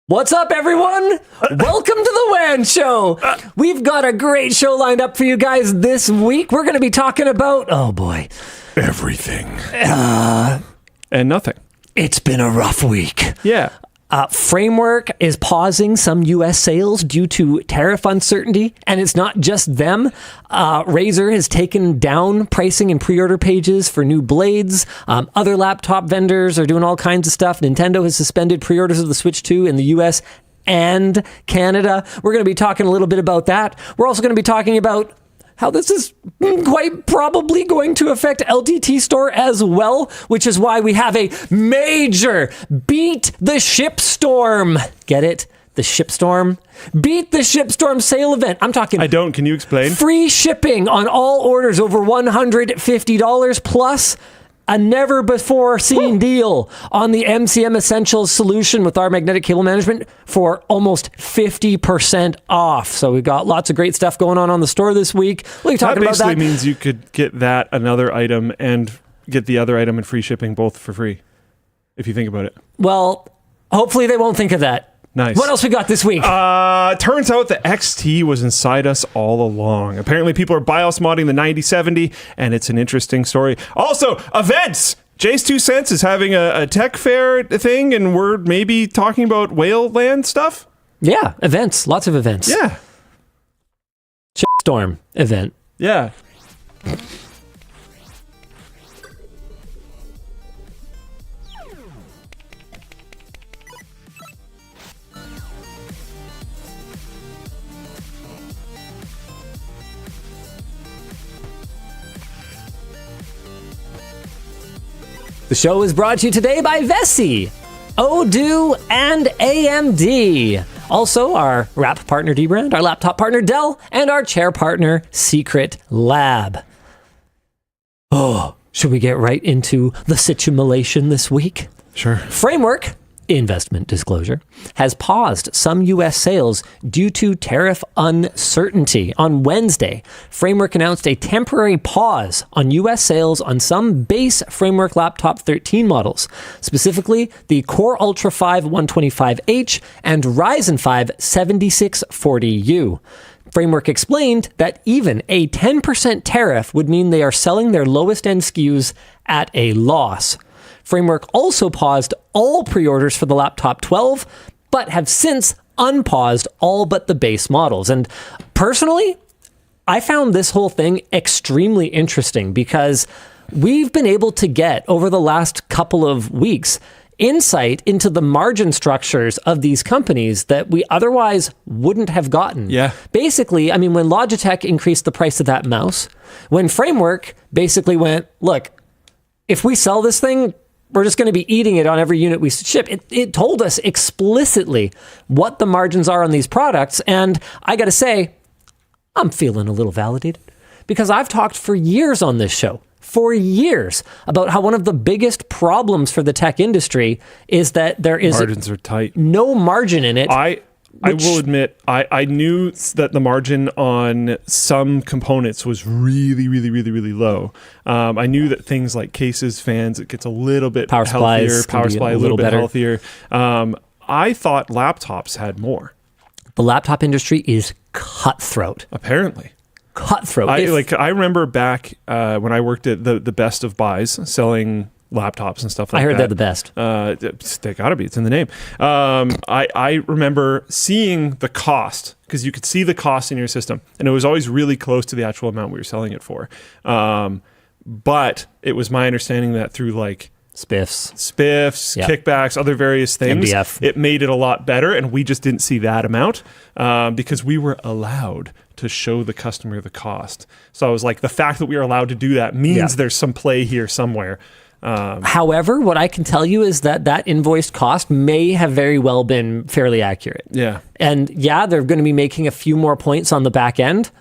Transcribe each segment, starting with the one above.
What's up, everyone? Welcome to the WAN show. We've got a great show lined up for you guys this week. We're going to be talking about, oh boy, everything. And nothing. It's been a rough week. Yeah. Framework is pausing some U.S. sales due to tariff uncertainty, and it's not just them. Razer has taken down pricing and pre-order pages for new blades. Other laptop vendors are doing all kinds of stuff. Nintendo has suspended pre-orders of the Switch 2 in the U.S. and Canada. We're going to be talking a little bit about that. We're also going to be talking about how this is quite probably going to affect LTTStore as well, which is why we have a major Beat the Shipstorm. Get it? The Shipstorm? Beat the Shipstorm sale event. I'm talking... I don't. Can you explain? Free shipping on all orders over $150 plus a never-before-seen deal on the MCM Essentials solution with our magnetic cable management for almost 50% off. So we've got lots of great stuff going on the store this week. We'll be talking about that. That basically means you could get that, another item, and get the other item and free shipping both for free, if you think about it. Well, hopefully they won't think of that. Nice. What else we got this week? Turns out the XT was inside us all along. Apparently people are BIOS modding the 9070, and it's an interesting story. Also, events! JayzTwoCents is having a tech fair thing, and we're maybe talking about whale land stuff? Yeah, events. Lots of events. Yeah. Shipstorm event. Yeah. The show is brought to you today by Vessi, Odoo, and AMD. Also, our wrap partner dbrand, our laptop partner Dell, and our chair partner Secret Lab. Oh, should we get right into the situation this week? Sure. Framework, investment disclosure, has paused some U.S. sales due to tariff uncertainty. On Wednesday, Framework announced a temporary pause on U.S. sales on some base Framework Laptop 13 models, specifically the Core Ultra 5 125H and Ryzen 5 7640U. Framework explained that even a 10% tariff would mean they are selling their lowest end SKUs at a loss. Framework also paused all pre-orders for the Laptop 12, but have since unpaused all but the base models. And personally, I found this whole thing extremely interesting because we've been able to get, over the last couple of weeks, insight into the margin structures of these companies that we otherwise wouldn't have gotten. Yeah. Basically, I mean, when Logitech increased the price of that mouse, when Framework basically went, look, if we sell this thing, we're just going to be eating it on every unit we ship. It told us explicitly what the margins are on these products. And I got to say, I'm feeling a little validated because I've talked for years on this show, for years, about how one of the biggest problems for the tech industry is that there is margins are tight. No margin in it. I will admit, I knew that the margin on some components was really, really, really, really low. I knew that things like cases, fans, it gets a little bit healthier, power supply a little bit better. Healthier. I thought laptops had more. The laptop industry is cutthroat. Apparently. Cutthroat. I remember back when I worked at the Best of Buys selling laptops and stuff like that. I heard they're the best. They gotta be. It's in the name. I remember seeing the cost, because you could see the cost in your system, and it was always really close to the actual amount we were selling it for. But it was my understanding that through like spiffs, yep, kickbacks, other various things, MDF, it made it a lot better, and we just didn't see that amount because we were allowed to show the customer the cost. So I was like, the fact that we are allowed to do that means there's some play here somewhere. However, what I can tell you is that invoiced cost may have very well been fairly accurate. Yeah. And they're going to be making a few more points on the back end,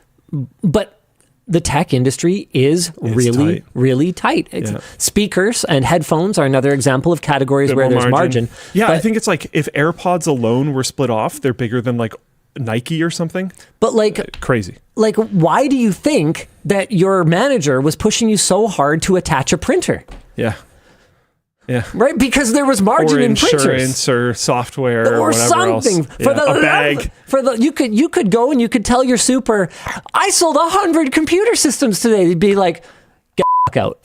but the tech industry is really, really tight. Speakers and headphones are another example of categories where there's margin. Yeah, I think it's like if AirPods alone were split off, they're bigger than like Nike or something. But like crazy. Like, why do you think that your manager was pushing you so hard to attach a printer? Yeah. Yeah. Right? Because there was margin or in printers. insurance or software or whatever something. else. For a bag. You could go and you could tell your super, I sold 100 computer systems today. They'd be like, get the fuck out.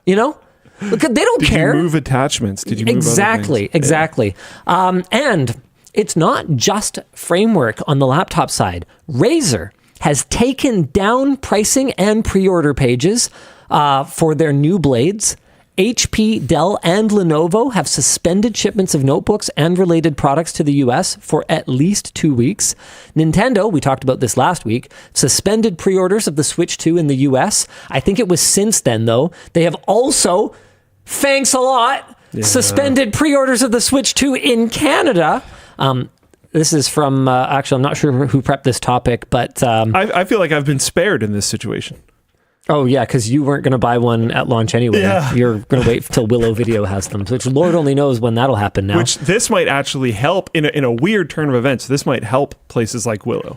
You know? Look, they don't care. Did you move attachments? Did you move Exactly. And it's not just framework on the laptop side. Razer has taken down pricing and pre-order pages for their new blades. HP, Dell, and Lenovo have suspended shipments of notebooks and related products to the US for at least 2 weeks. Nintendo, we talked about this last week, suspended pre-orders of the Switch 2 in the US. I think it was since then, though. They have also, thanks a lot, suspended pre-orders of the Switch 2 in Canada. This is from, actually, I'm not sure who prepped this topic, but... I feel like I've been spared in this situation. Oh, yeah, because you weren't going to buy one at launch anyway. Yeah. You're going to wait till Willow Video has them, which Lord only knows when that'll happen now. Which this might actually help in a weird turn of events. This might help places like Willow.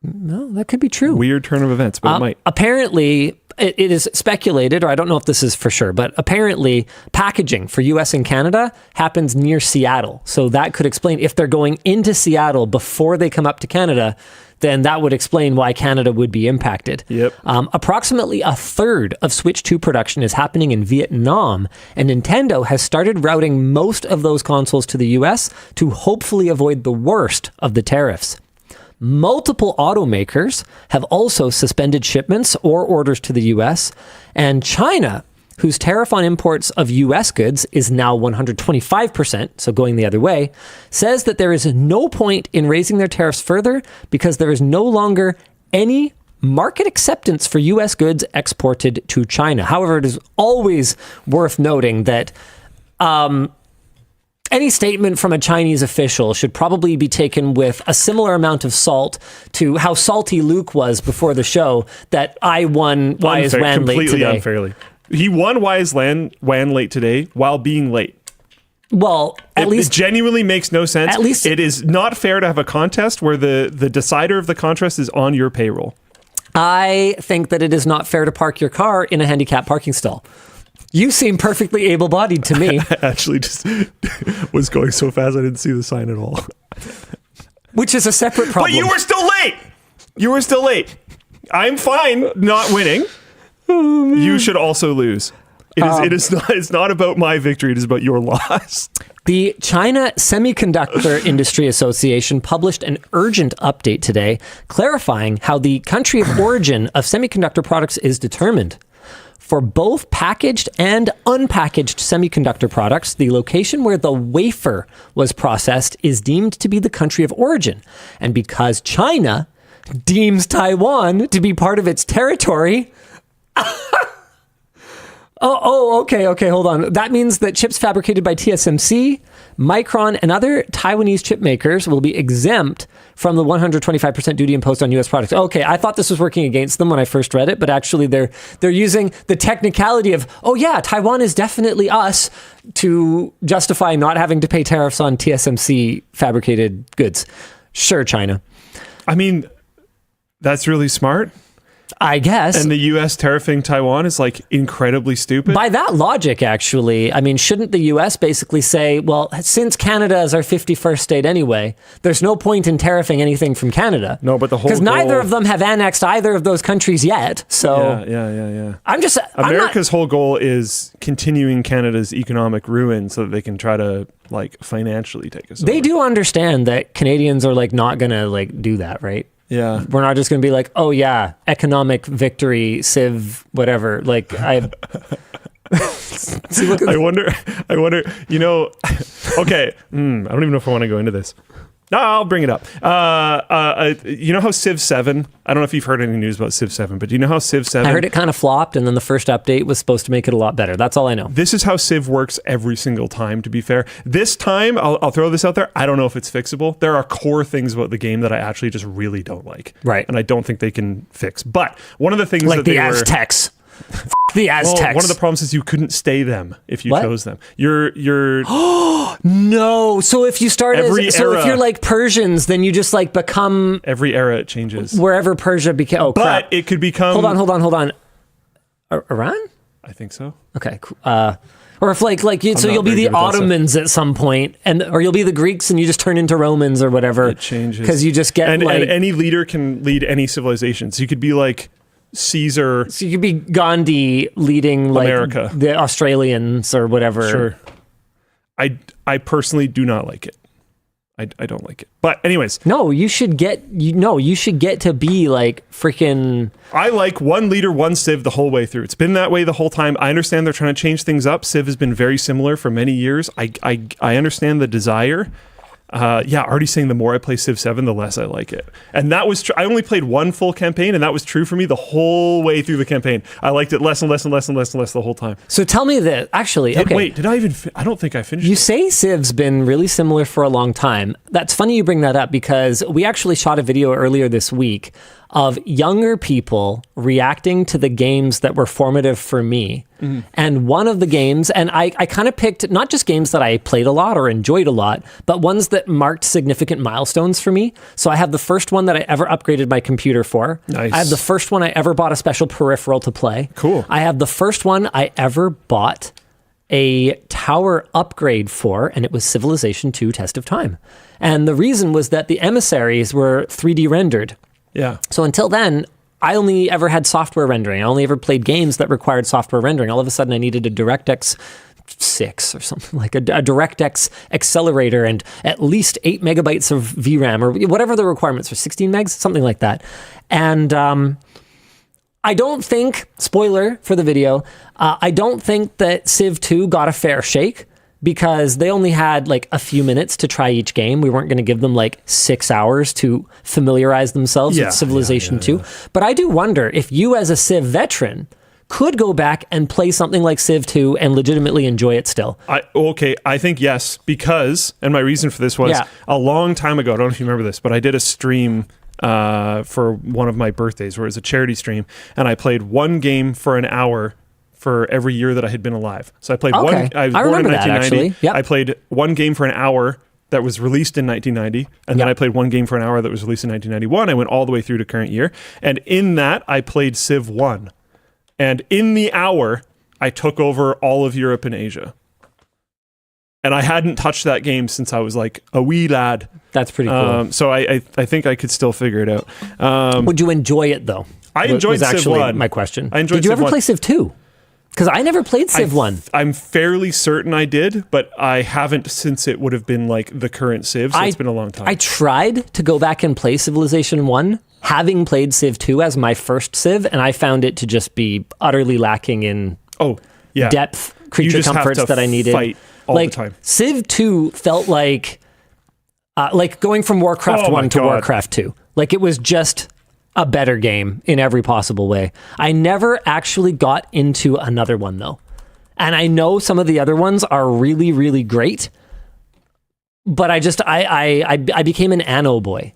No, that could be true. Weird turn of events, but it might. Apparently, it is speculated, or I don't know if this is for sure, but apparently packaging for US and Canada happens near Seattle. So that could explain if they're going into Seattle before they come up to Canada, then that would explain why Canada would be impacted. Yep. Approximately a third of Switch 2 production is happening in Vietnam, and Nintendo has started routing most of those consoles to the US to hopefully avoid the worst of the tariffs. Multiple automakers have also suspended shipments or orders to the US, and China, whose tariff on imports of US goods is now 125%, so going the other way, says that there is no point in raising their tariffs further because there is no longer any market acceptance for US goods exported to China. However, it is always worth noting that any statement from a Chinese official should probably be taken with a similar amount of salt to how salty Luke was before the show that I won Why is WAN late today. Completely unfairly. He won Why is WAN late today while being late. Well, at least... It genuinely makes no sense. At least... It is not fair to have a contest where the decider of the contest is on your payroll. I think that it is not fair to park your car in a handicapped parking stall. You seem perfectly able-bodied to me. I actually just was going so fast I didn't see the sign at all. Which is a separate problem. But you were still late! You were still late. I'm fine not winning. You should also lose. It's not about my victory. It is about your loss. The China Semiconductor Industry Association published an urgent update today clarifying how the country of origin of semiconductor products is determined. For both packaged and unpackaged semiconductor products, the location where the wafer was processed is deemed to be the country of origin. And because China deems Taiwan to be part of its territory... Okay, hold on. That means that chips fabricated by TSMC, Micron, and other Taiwanese chip makers will be exempt from the 125% duty imposed on U.S. products. Okay, I thought this was working against them when I first read it, but actually they're using the technicality of, Taiwan is definitely us to justify not having to pay tariffs on TSMC fabricated goods. Sure, China. I mean, that's really smart. I guess. And the U.S. tariffing Taiwan is like incredibly stupid. By that logic, actually, I mean, shouldn't the U.S. basically say, well, since Canada is our 51st state anyway, there's no point in tariffing anything from Canada. No, but the whole because neither of them have annexed either of those countries yet. So yeah. America's whole goal is continuing Canada's economic ruin so that they can try to like financially take us over. They do understand that Canadians are like not gonna like do that, right? Yeah. We're not just going to be like, oh yeah, economic victory, civ, whatever. Like I wonder, okay. I don't even know if I want to go into this. No, I'll bring it up. You know how Civ 7, I don't know if you've heard any news about Civ 7, but do you know how Civ 7... I heard it kind of flopped, and then the first update was supposed to make it a lot better. That's all I know. This is how Civ works every single time, to be fair. This time, I'll throw this out there, I don't know if it's fixable. There are core things about the game that I actually just really don't like. Right. And I don't think they can fix. But one of the things like that the Aztecs. The Aztecs. Well, one of the problems is you couldn't stay them if you chose them. You're no. So if you start if you're like Persians, then you just like become every era it changes. Wherever Persia became. Oh, but crap. It could become. Hold on. Iran? I think so. Okay. Or if so you'll be the Ottomans at some point, or you'll be the Greeks and you just turn into Romans or whatever. It changes. Because you just get and any leader can lead any civilization. So you could be like Caesar. So you could be Gandhi leading America. The Australians or whatever. Sure. I personally do not like it. I don't like it. But anyways. No, you should get to be like freaking... I like one leader, one Civ the whole way through. It's been that way the whole time. I understand they're trying to change things up. Civ has been very similar for many years. I understand the desire. Already saying the more I play Civ 7, the less I like it. And that was true. I only played one full campaign, and that was true for me the whole way through the campaign. I liked it less and less and less and less and less the whole time. So tell me that, actually, okay. Wait, did I even... I don't think I finished You say Civ's been really similar for a long time. That's funny you bring that up because we actually shot a video earlier this week of younger people reacting to the games that were formative for me. Mm-hmm. And one of the games, and I kind of picked not just games that I played a lot or enjoyed a lot, but ones that marked significant milestones for me. So I have the first one that I ever upgraded my computer for. Nice. I have the first one I ever bought a special peripheral to play. Cool. I have the first one I ever bought a tower upgrade for, and it was Civilization 2 Test of Time. And the reason was that the emissaries were 3D rendered. Yeah. So until then, I only ever had software rendering. I only ever played games that required software rendering. All of a sudden, I needed a DirectX 6 or something, like a DirectX accelerator and at least 8 megabytes of VRAM or whatever the requirements were, 16 megs, something like that. And I don't think, spoiler for the video, I don't think that Civ 2 got a fair shake, because they only had like a few minutes to try each game. We weren't going to give them like 6 hours to familiarize themselves with Civilization 2. But I do wonder if you as a Civ veteran could go back and play something like Civ 2 and legitimately enjoy it still. I think yes, because, and my reason for this was a long time ago, I don't know if you remember this, but I did a stream for one of my birthdays where it was a charity stream, and I played one game for an hour for every year that I had been alive. So I played one. I was born in 1990. Yep. I played one game for an hour that was released in 1990, and then I played one game for an hour that was released in 1991. I went all the way through to current year, and in that I played Civ 1. And in the hour, I took over all of Europe and Asia. And I hadn't touched that game since I was like a wee lad. That's pretty cool. So I think I could still figure it out. Would you enjoy it though? I enjoyed Civ actually 1. My question. I enjoyed Did you Civ ever 1. play Civ 2? Because I never played Civ 1. I'm fairly certain I did, but I haven't since it would have been like the current Civ, so it's been a long time. I tried to go back and play Civilization 1, having played Civ 2 as my first Civ, and I found it to just be utterly lacking in depth, creature comforts that I needed. Fight all the time. Civ 2 felt like going from Warcraft 1 to Warcraft 2. Like it was just a better game in every possible way. I never actually got into another one though. And I know some of the other ones are really, really great, but I became an Anno boy.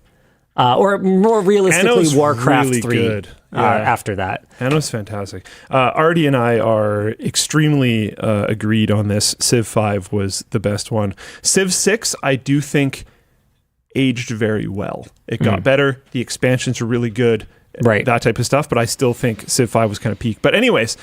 Or more realistically, Anno's Warcraft really 3 good. After that. Anno's fantastic. Artie and I are extremely agreed on this. Civ 5 was the best one. Civ 6, I do think aged very well. It got better. The expansions are really good. Right. That type of stuff. But I still think Civ 5 was kind of peak. But anyways,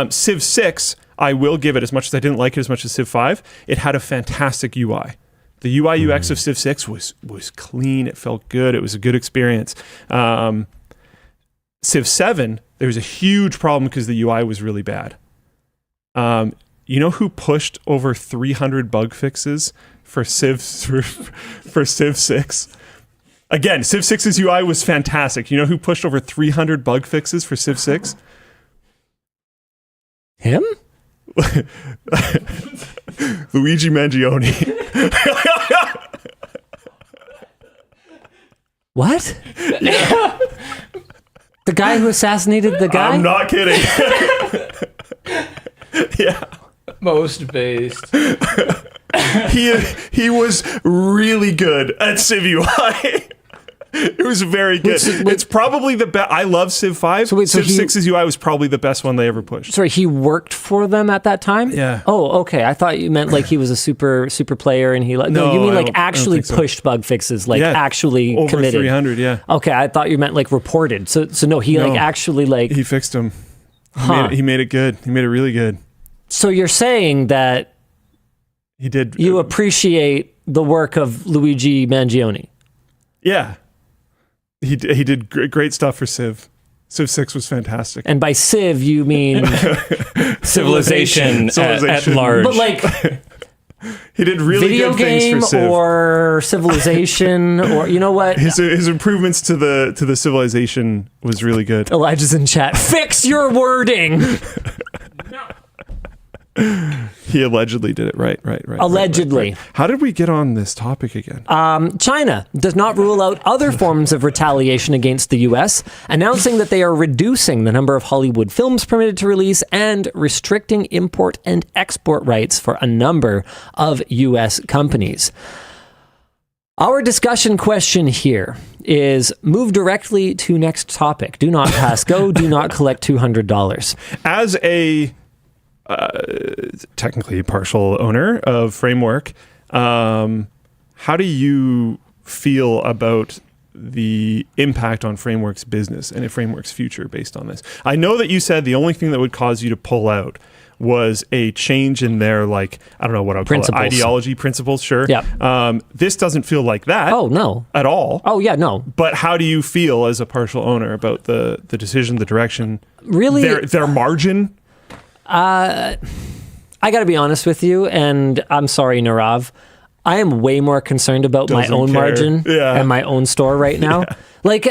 Civ 6, I will give it, as much as I didn't like it as much as Civ 5, it had a fantastic UI. The UI UX of Civ 6 was clean. It felt good. It was a good experience. Civ 7, there was a huge problem because the UI was really bad. You know who pushed over 300 bug fixes for Civ 6? Again, Civ 6's UI was fantastic. You know who pushed over 300 bug fixes for Civ 6? Him? Luigi Mangione. What? The guy who assassinated the guy? I'm not kidding. Yeah. Most based. He was really good at Civ UI. It was very good. It's probably the best. I love Civ 5. Civ 6's UI was probably the best one they ever pushed. Sorry, he worked for them at that time? Yeah. Oh, okay. I thought you meant like he was a super player and he no, you mean like actually pushed bug fixes, like actually over committed. 300, yeah. Okay, I thought you meant like reported. So no, he like actually like he fixed them. He made it good. He made it really good. So you're saying that He did. you appreciate the work of Luigi Mangione. Yeah. He did great stuff for Civ. Civ 6 was fantastic. And by Civ, you mean Civilization at large. But like he did really video good things game for Civ. or Civilization or you know what? His improvements to the Civilization was really good. Elijah's in chat. Fix your wording. He allegedly did it. Right. Allegedly. Right. How did we get on this topic again? China does not rule out other forms of retaliation against the U.S., announcing that they are reducing the number of Hollywood films permitted to release and restricting import and export rights for a number of U.S. companies. Our discussion question here is move directly to next topic. Do not pass go. Do not collect $200. As a technically partial owner of Framework, how do you feel about the impact on Framework's business and Framework's future based on this? I know that you said the only thing that would cause you to pull out was a change in their, like, I don't know what I would call it, ideology, principles, sure. Yeah. This doesn't feel like that. Oh, no. At all. Oh, yeah, no. But how do you feel as a partial owner about the decision, the direction, Really? their margin? I got to be honest with you, and I'm sorry, Narav. I am way more concerned about my own margin and my own store right now. Yeah. Like,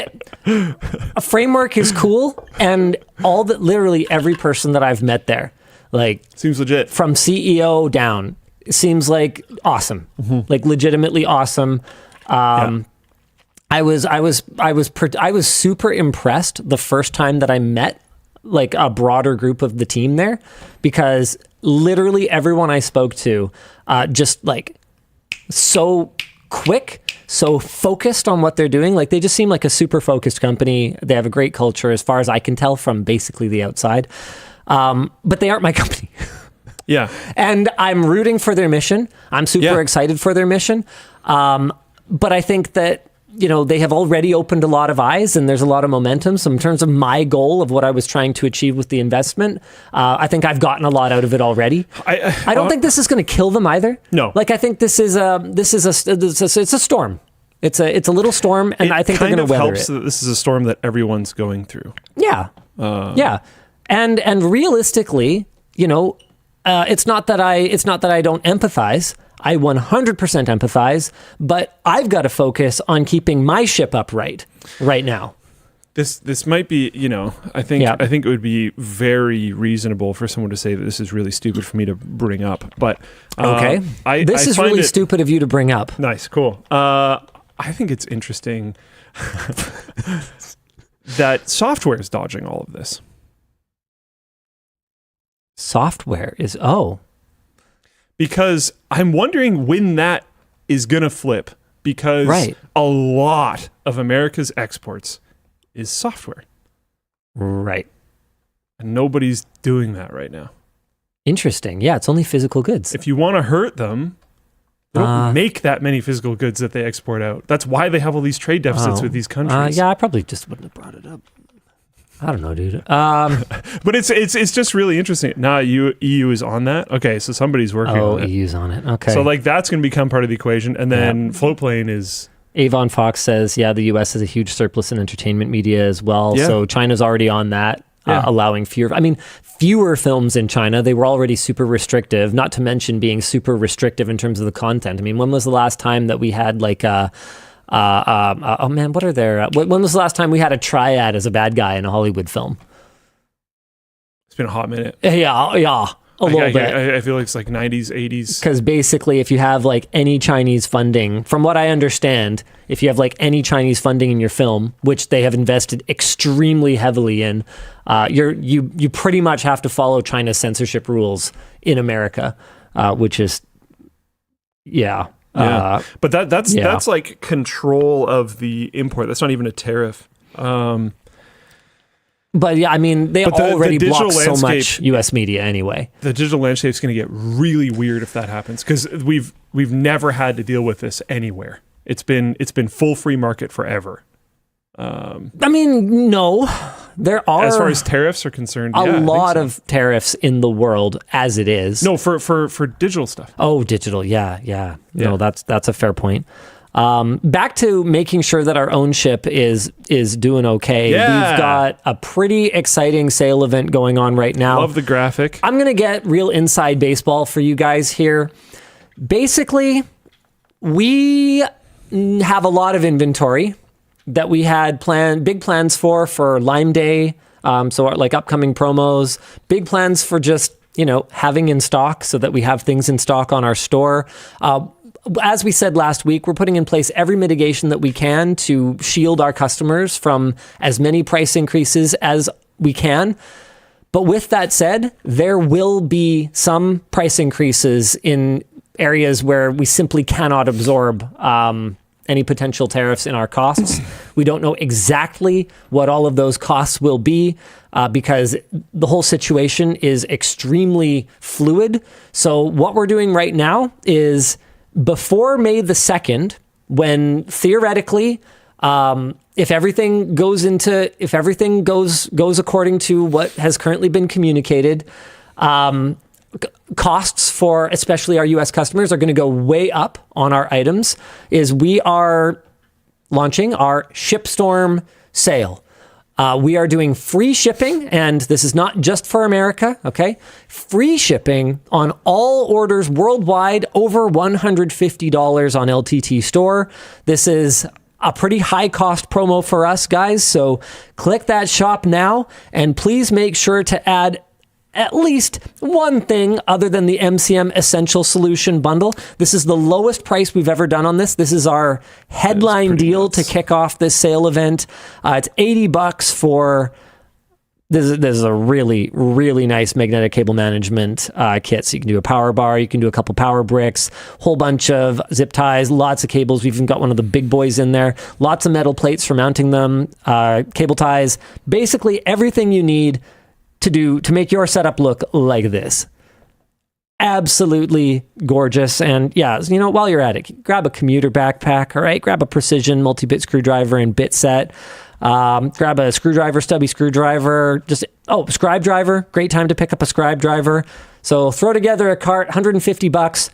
a Framework is cool, and literally every person that I've met there, like, seems legit. From CEO down, seems like awesome, like legitimately awesome. I was super impressed the first time that I met like a broader group of the team there, because literally everyone I spoke to, just like so quick, so focused on what they're doing. Like they just seem like a super focused company. They have a great culture as far as I can tell from basically the outside. But they aren't my company. Yeah. And I'm rooting for their mission. I'm super excited for their mission. But I think that, you know, they have already opened a lot of eyes and there's a lot of momentum. So in terms of my goal of what I was trying to achieve with the investment, I think I've gotten a lot out of it already. I don't think this is going to kill them either. No. Like I think it's a storm. It's a little storm, and I think they're going to weather it. Helps that this is a storm that everyone's going through. Yeah. Yeah. And realistically, you know, it's not that I don't empathize. I 100% empathize, but I've got to focus on keeping my ship upright right now. This might be, you know, I think it would be very reasonable for someone to say that this is really stupid for me to bring up. But okay, this is really stupid of you to bring up. Nice, cool. I think it's interesting that software is dodging all of this. Software is because I'm wondering when that is going to flip, because a lot of America's exports is software. Right. And nobody's doing that right now. Interesting. Yeah, it's only physical goods. If you want to hurt them, they don't make that many physical goods that they export out. That's why they have all these trade deficits with these countries. Yeah, I probably just wouldn't have brought it up. I don't know, dude. But it's just really interesting. Now EU is on that. Okay, so somebody's working on it. Oh, EU's on it. Okay. So like that's going to become part of the equation, and then Floatplane is. Avon Fox says, yeah, the U.S. has a huge surplus in entertainment media as well. Yeah. So China's already on that, allowing fewer films in China. They were already super restrictive, not to mention being super restrictive in terms of the content. I mean, when was the last time that we had like oh man, what are there? When was the last time we had a triad as a bad guy in a Hollywood film? It's been a hot minute. Yeah, a little bit. I feel like it's like 90s, 80s. Because basically, if you have like any Chinese funding, from what I understand, if you have like any Chinese funding in your film, which they have invested extremely heavily in, you pretty much have to follow China's censorship rules in America, which is but that's like control of the import. That's not even a tariff. But yeah, I mean, they already block so much U.S. media anyway. The digital landscape is going to get really weird if that happens, because we've never had to deal with this anywhere. It's been full free market forever. I mean, no, there are, as far as tariffs are concerned, a lot of tariffs in the world as it is. No, for digital stuff. Oh, digital. Yeah. No, that's a fair point. Back to making sure that our own ship is doing okay. Yeah. We've got a pretty exciting sale event going on right now. Love the graphic. I'm going to get real inside baseball for you guys here. Basically, we have a lot of inventory that we had big plans for Lime Day. So like upcoming promos, big plans for just, having in stock so that we have things in stock on our store. As we said last week, we're putting in place every mitigation that we can to shield our customers from as many price increases as we can. But with that said, there will be some price increases in areas where we simply cannot absorb any potential tariffs in our costs. We don't know exactly what all of those costs will be because the whole situation is extremely fluid. So what we're doing right now is before May the 2nd, when theoretically, if everything goes according to what has currently been communicated, costs for especially our US customers are going to go way up on our items. We are launching our Shipstorm sale. We are doing free shipping, and this is not just for America, okay? Free shipping on all orders worldwide over $150 on LTTStore. This is a pretty high cost promo for us, guys. So click that shop now, and please make sure to add at least one thing other than the MCM Essential Solution Bundle. This is the lowest price we've ever done on this. This is our headline deal nuts to kick off this sale event. It's $80 for... This is a really, really nice magnetic cable management kit. So you can do a power bar, you can do a couple power bricks, whole bunch of zip ties, lots of cables. We've even got one of the big boys in there. Lots of metal plates for mounting them, cable ties. Basically everything you need to make your setup look like this. Absolutely gorgeous. And yeah, while you're at it, grab a commuter backpack, all right? Grab a precision multi-bit screwdriver and bit set. Grab a screwdriver, stubby screwdriver, scribe driver. Great time to pick up a scribe driver. So throw together a cart, $150,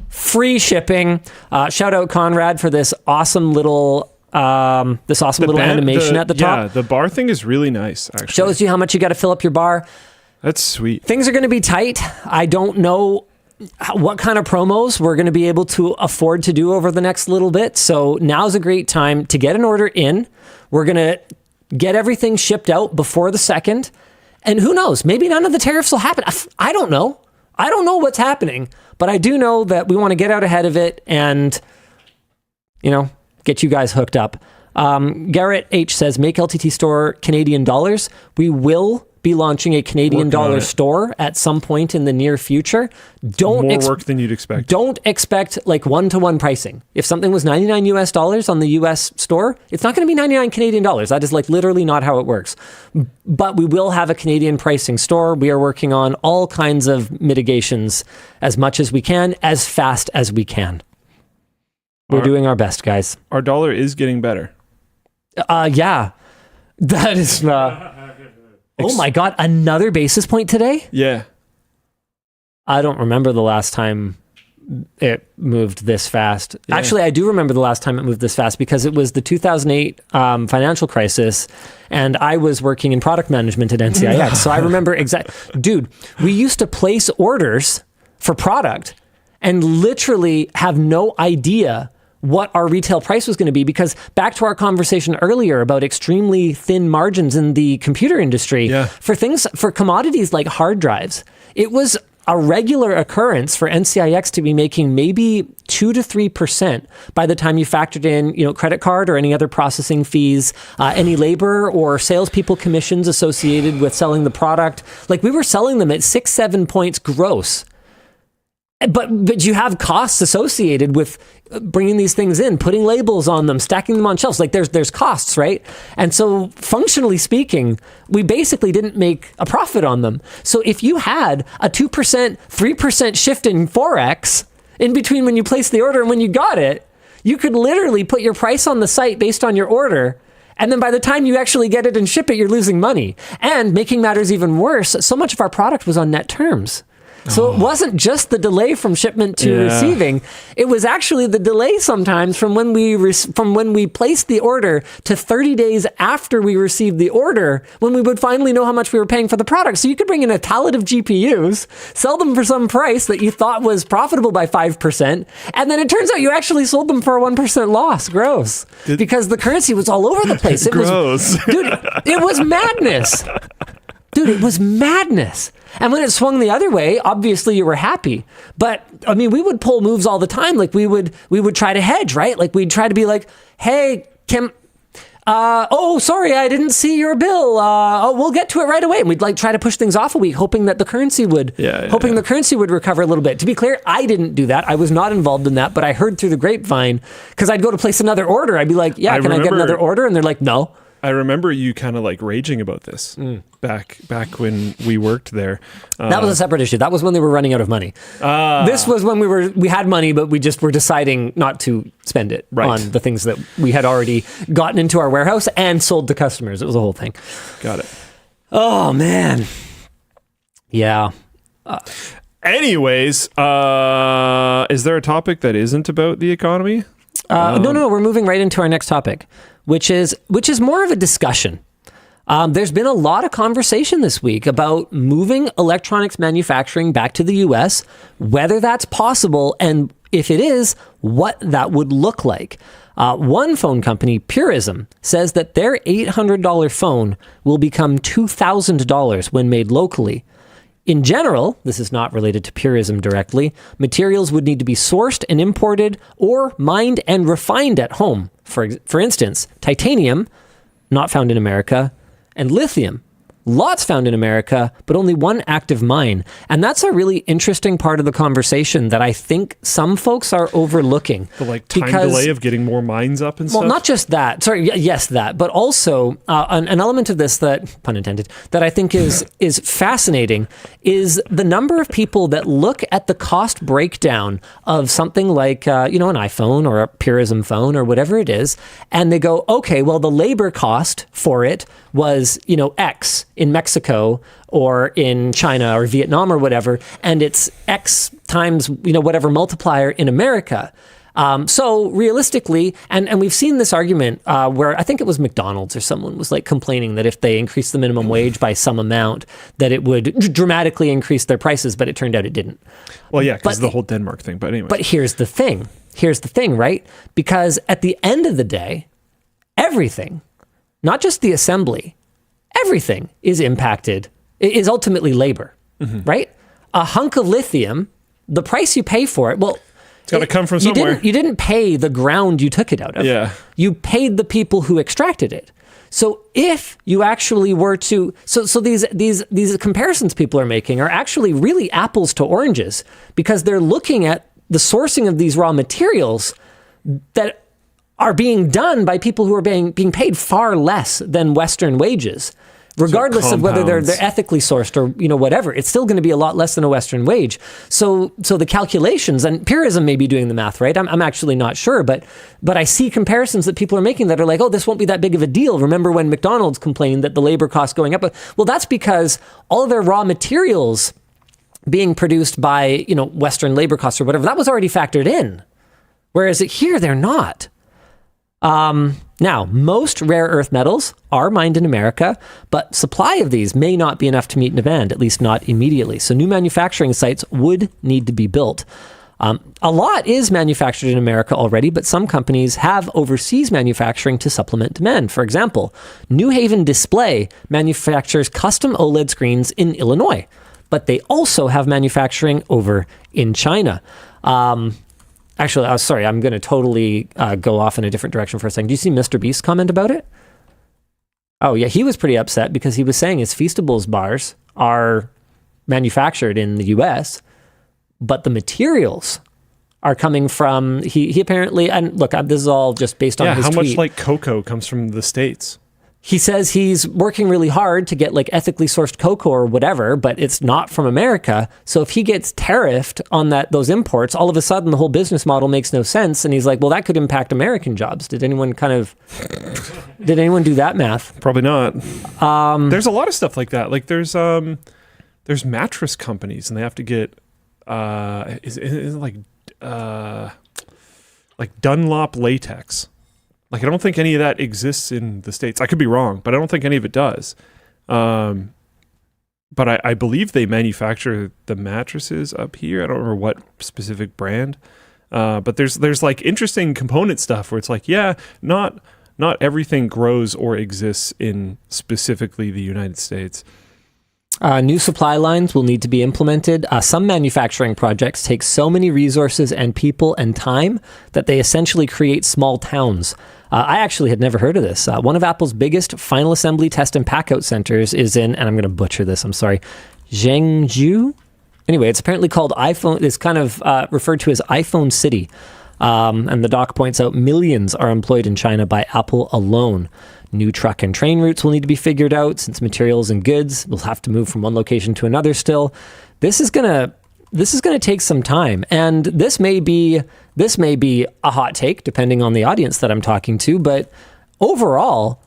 free shipping. Shout out Conrad for this awesome little animation at the top. Yeah, the bar thing is really nice, actually. Shows you how much you got to fill up your bar. That's sweet. Things are going to be tight. I don't know what kind of promos we're going to be able to afford to do over the next little bit. So now's a great time to get an order in. We're going to get everything shipped out before the 2nd. And who knows? Maybe none of the tariffs will happen. I don't know. I don't know what's happening. But I do know that we want to get out ahead of it and, get you guys hooked up. Garrett H says, make LTT store Canadian dollars. We will be launching a Canadian dollar store at some point in the near future. More work than you'd expect. Don't expect like one-to-one pricing. If something was $99 US on the US store, it's not going to be 99 Canadian dollars. That is like literally not how it works. But we will have a Canadian pricing store. We are working on all kinds of mitigations as much as we can, as fast as we can. We're doing our best, guys. Our dollar is getting better. Yeah. That is... oh my God, another basis point today? Yeah. I don't remember the last time it moved this fast. Yeah. Actually, I do remember the last time it moved this fast because it was the 2008 financial crisis, and I was working in product management at NCIX. So I remember exactly. Dude, we used to place orders for product and literally have no idea what our retail price was going to be, because back to our conversation earlier about extremely thin margins in the computer industry, for commodities like hard drives, it was a regular occurrence for NCIX to be making maybe 2 to 3% by the time you factored in, credit card or any other processing fees, any labor or salespeople commissions associated with selling the product. Like we were selling them at 6-7 points gross. But you have costs associated with bringing these things in, putting labels on them, stacking them on shelves. Like there's costs, right? And so functionally speaking, we basically didn't make a profit on them. So if you had a 2%, 3% shift in Forex in between when you placed the order and when you got it, you could literally put your price on the site based on your order And then by the time you actually get it and ship it, you're losing money. And making matters even worse, so much of our product was on net terms. So it wasn't just the delay from shipment to receiving. It was actually the delay sometimes from when we placed the order to 30 days after we received the order, when we would finally know how much we were paying for the product. So you could bring in a pallet of GPUs, sell them for some price that you thought was profitable by 5%, and then it turns out you actually sold them for a 1% loss. Gross. Because the currency was all over the place. It Gross. Dude, it was madness. Dude, it was madness. And when it swung the other way, obviously you were happy. But I mean, we would pull moves all the time. Like we would try to hedge, right? Like we'd try to be like, hey, Kim, sorry, I didn't see your bill. We'll get to it right away. And we'd like try to push things off a week, hoping that the currency would the currency would recover a little bit. To be clear, I didn't do that. I was not involved in that, but I heard through the grapevine, because I'd go to place another order. I'd be like, I get another order? And they're like, no. I remember you kind of like raging about this back when we worked there. That was a separate issue. That was when they were running out of money. This was when we had money, but we just were deciding not to spend it on the things that we had already gotten into our warehouse and sold to customers. It was a whole thing. Got it. Oh, man. Yeah. Anyways, is there a topic that isn't about the economy? No. We're moving right into our next topic, which is more of a discussion. There's been a lot of conversation this week about moving electronics manufacturing back to the US, whether that's possible, and if it is, what that would look like. One phone company, Purism, says that their $800 phone will become $2,000 when made locally. In general, this is not related to Purism directly, materials would need to be sourced and imported or mined and refined at home. For instance, titanium, not found in America, and lithium, lots found in America, but only one active mine. And that's a really interesting part of the conversation that I think some folks are overlooking. The time delay of getting more mines up and stuff? Well, not just that. Sorry, yes, that. But also an element of this that, pun intended, that I think is fascinating is the number of people that look at the cost breakdown of something like, an iPhone or a Purism phone or whatever it is, and they go, okay, well, the labor cost for it was, X in Mexico or in China or Vietnam or whatever, and it's X times, whatever multiplier in America. So realistically, and we've seen this argument where I think it was McDonald's or someone was like complaining that if they increased the minimum wage by some amount, that it would dramatically increase their prices, but it turned out it didn't. Well, yeah, because the whole Denmark thing, but anyway. But here's the thing, right? Because at the end of the day, everything, not just the assembly, everything is is ultimately labor, right? A hunk of lithium, the price you pay for it, well, it's got to come from somewhere. You didn't pay the ground you took it out of. Yeah. You paid the people who extracted it. So if you actually were to, so these comparisons people are making are actually really apples to oranges, because they're looking at the sourcing of these raw materials that are being done by people who are being paid far less than Western wages. Regardless of whether they're ethically sourced or whatever, it's still going to be a lot less than a Western wage. So the calculations, and Purism may be doing the math, right? I'm actually not sure, but I see comparisons that people are making that are like, oh, this won't be that big of a deal. Remember when McDonald's complained that the labor costs going up? Well, that's because all of their raw materials being produced by Western labor costs or whatever, that was already factored in. Whereas here they're not. Now, most rare earth metals are mined in America, but supply of these may not be enough to meet demand, at least not immediately. So new manufacturing sites would need to be built. A lot is manufactured in America already, but some companies have overseas manufacturing to supplement demand. For example, New Haven Display manufactures custom OLED screens in Illinois, but they also have manufacturing over in China. Actually, sorry, I'm going to totally go off in a different direction for a second. Do you see Mr. Beast's comment about it? Oh, yeah, he was pretty upset because he was saying his Feastables bars are manufactured in the US, but the materials are coming from, he apparently, and look, this is all just based on his how tweet. much like cocoa comes from the States? he says he's working really hard to get like ethically sourced cocoa or whatever, but it's not from America. So if he gets tariffed on those imports, all of a sudden the whole business model makes no sense. And he's like, well, that could impact American jobs. Did anyone do that math? Probably not. There's a lot of stuff like that. Like there's mattress companies and they have to get, is it like Dunlop latex. Like, I don't think any of that exists in the States. I could be wrong, but I don't think any of it does. But I believe they manufacture the mattresses up here. I don't remember what specific brand. But there's like interesting component stuff where it's like, yeah, not everything grows or exists in specifically the United States. New supply lines will need to be implemented. Some manufacturing projects take so many resources and people and time that they essentially create small towns. I actually had never heard of this. One of Apple's biggest final assembly test and pack-out centers is in, and I'm going to butcher this, I'm sorry, Zhengzhou? Anyway, it's apparently called iPhone. It's kind of referred to as iPhone City. And the doc points out millions are employed in China by Apple alone. New truck and train routes will need to be figured out since materials and goods will have to move from one location to another still. This is gonna take some time, and this may be a hot take depending on the audience that I'm talking to, but overall,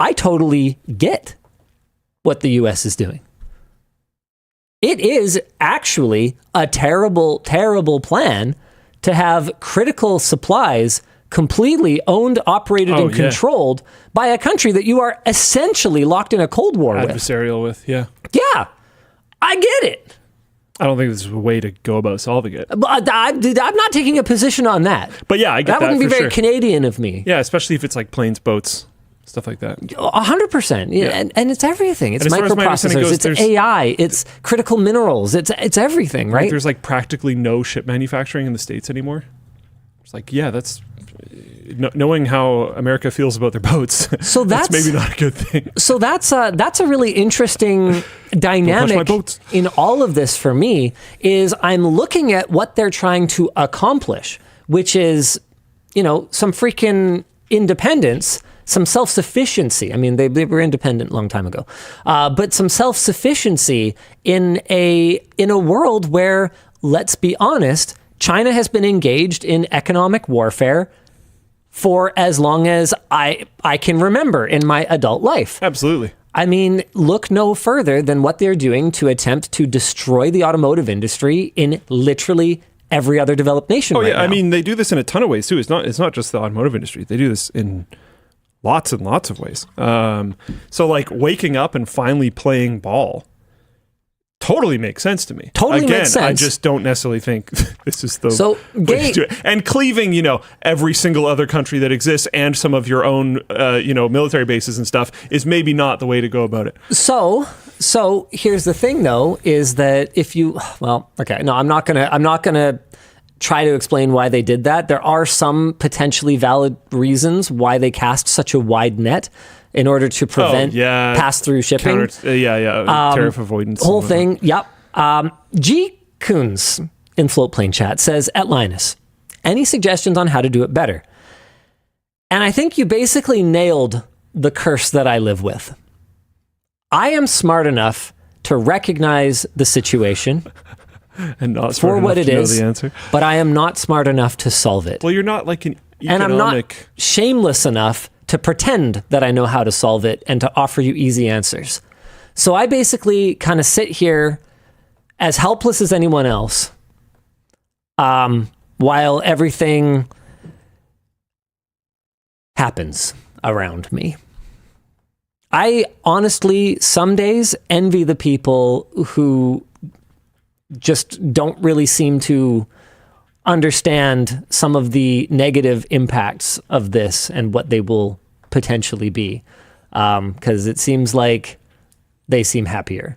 I totally get what the US is doing. It is actually a terrible, terrible plan to have critical supplies completely owned, operated, and controlled by a country that you are essentially locked in a Cold War adversarial with. Yeah. Yeah, I get it. I don't think there's a way to go about solving it. But I'm not taking a position on that. But yeah, I get that. That wouldn't be for very sure. Canadian of me. Yeah, especially if it's like planes, boats, stuff like that. 100%. Yeah. And it's everything. It's And as far as my understanding microprocessors, goes, it's AI, it's critical minerals, it's everything, right? There's like practically no ship manufacturing in the States anymore. It's like, yeah, that's knowing how America feels about their boats. So that's maybe not a good thing. So that's a really interesting dynamic in all of this for me. Is I'm looking at what they're trying to accomplish, which is, some freaking independence, some self-sufficiency. I mean, they were independent a long time ago, but some self-sufficiency in a world where, let's be honest, China has been engaged in economic warfare for as long as I can remember in my adult life. Absolutely. I mean, look no further than what they're doing to attempt to destroy the automotive industry in literally every other developed nation right now. I mean, they do this in a ton of ways too. It's not just the automotive industry. They do this in lots and lots of ways. So like waking up and finally playing ball totally makes sense to me. Makes sense. I just don't necessarily think this is the way to do it. And cleaving, every single other country that exists and some of your own, military bases and stuff is maybe not the way to go about it. So here's the thing, though, is that I'm not gonna try to explain why they did that. There are some potentially valid reasons why they cast such a wide net in order to prevent pass-through shipping. Tariff avoidance. Whole thing, yep. G. Coons in Floatplane chat says, at Linus, any suggestions on how to do it better? And I think you basically nailed the curse that I live with. I am smart enough to recognize the situation and not for what it is, the answer. But I am not smart enough to solve it. Well, you're not like an economic... And I'm not shameless enough to pretend that I know how to solve it and to offer you easy answers. So I basically kind of sit here as helpless as anyone else, while everything happens around me. I honestly, some days, envy the people who just don't really seem to understand some of the negative impacts of this and what they will potentially be, because it seems like they seem happier.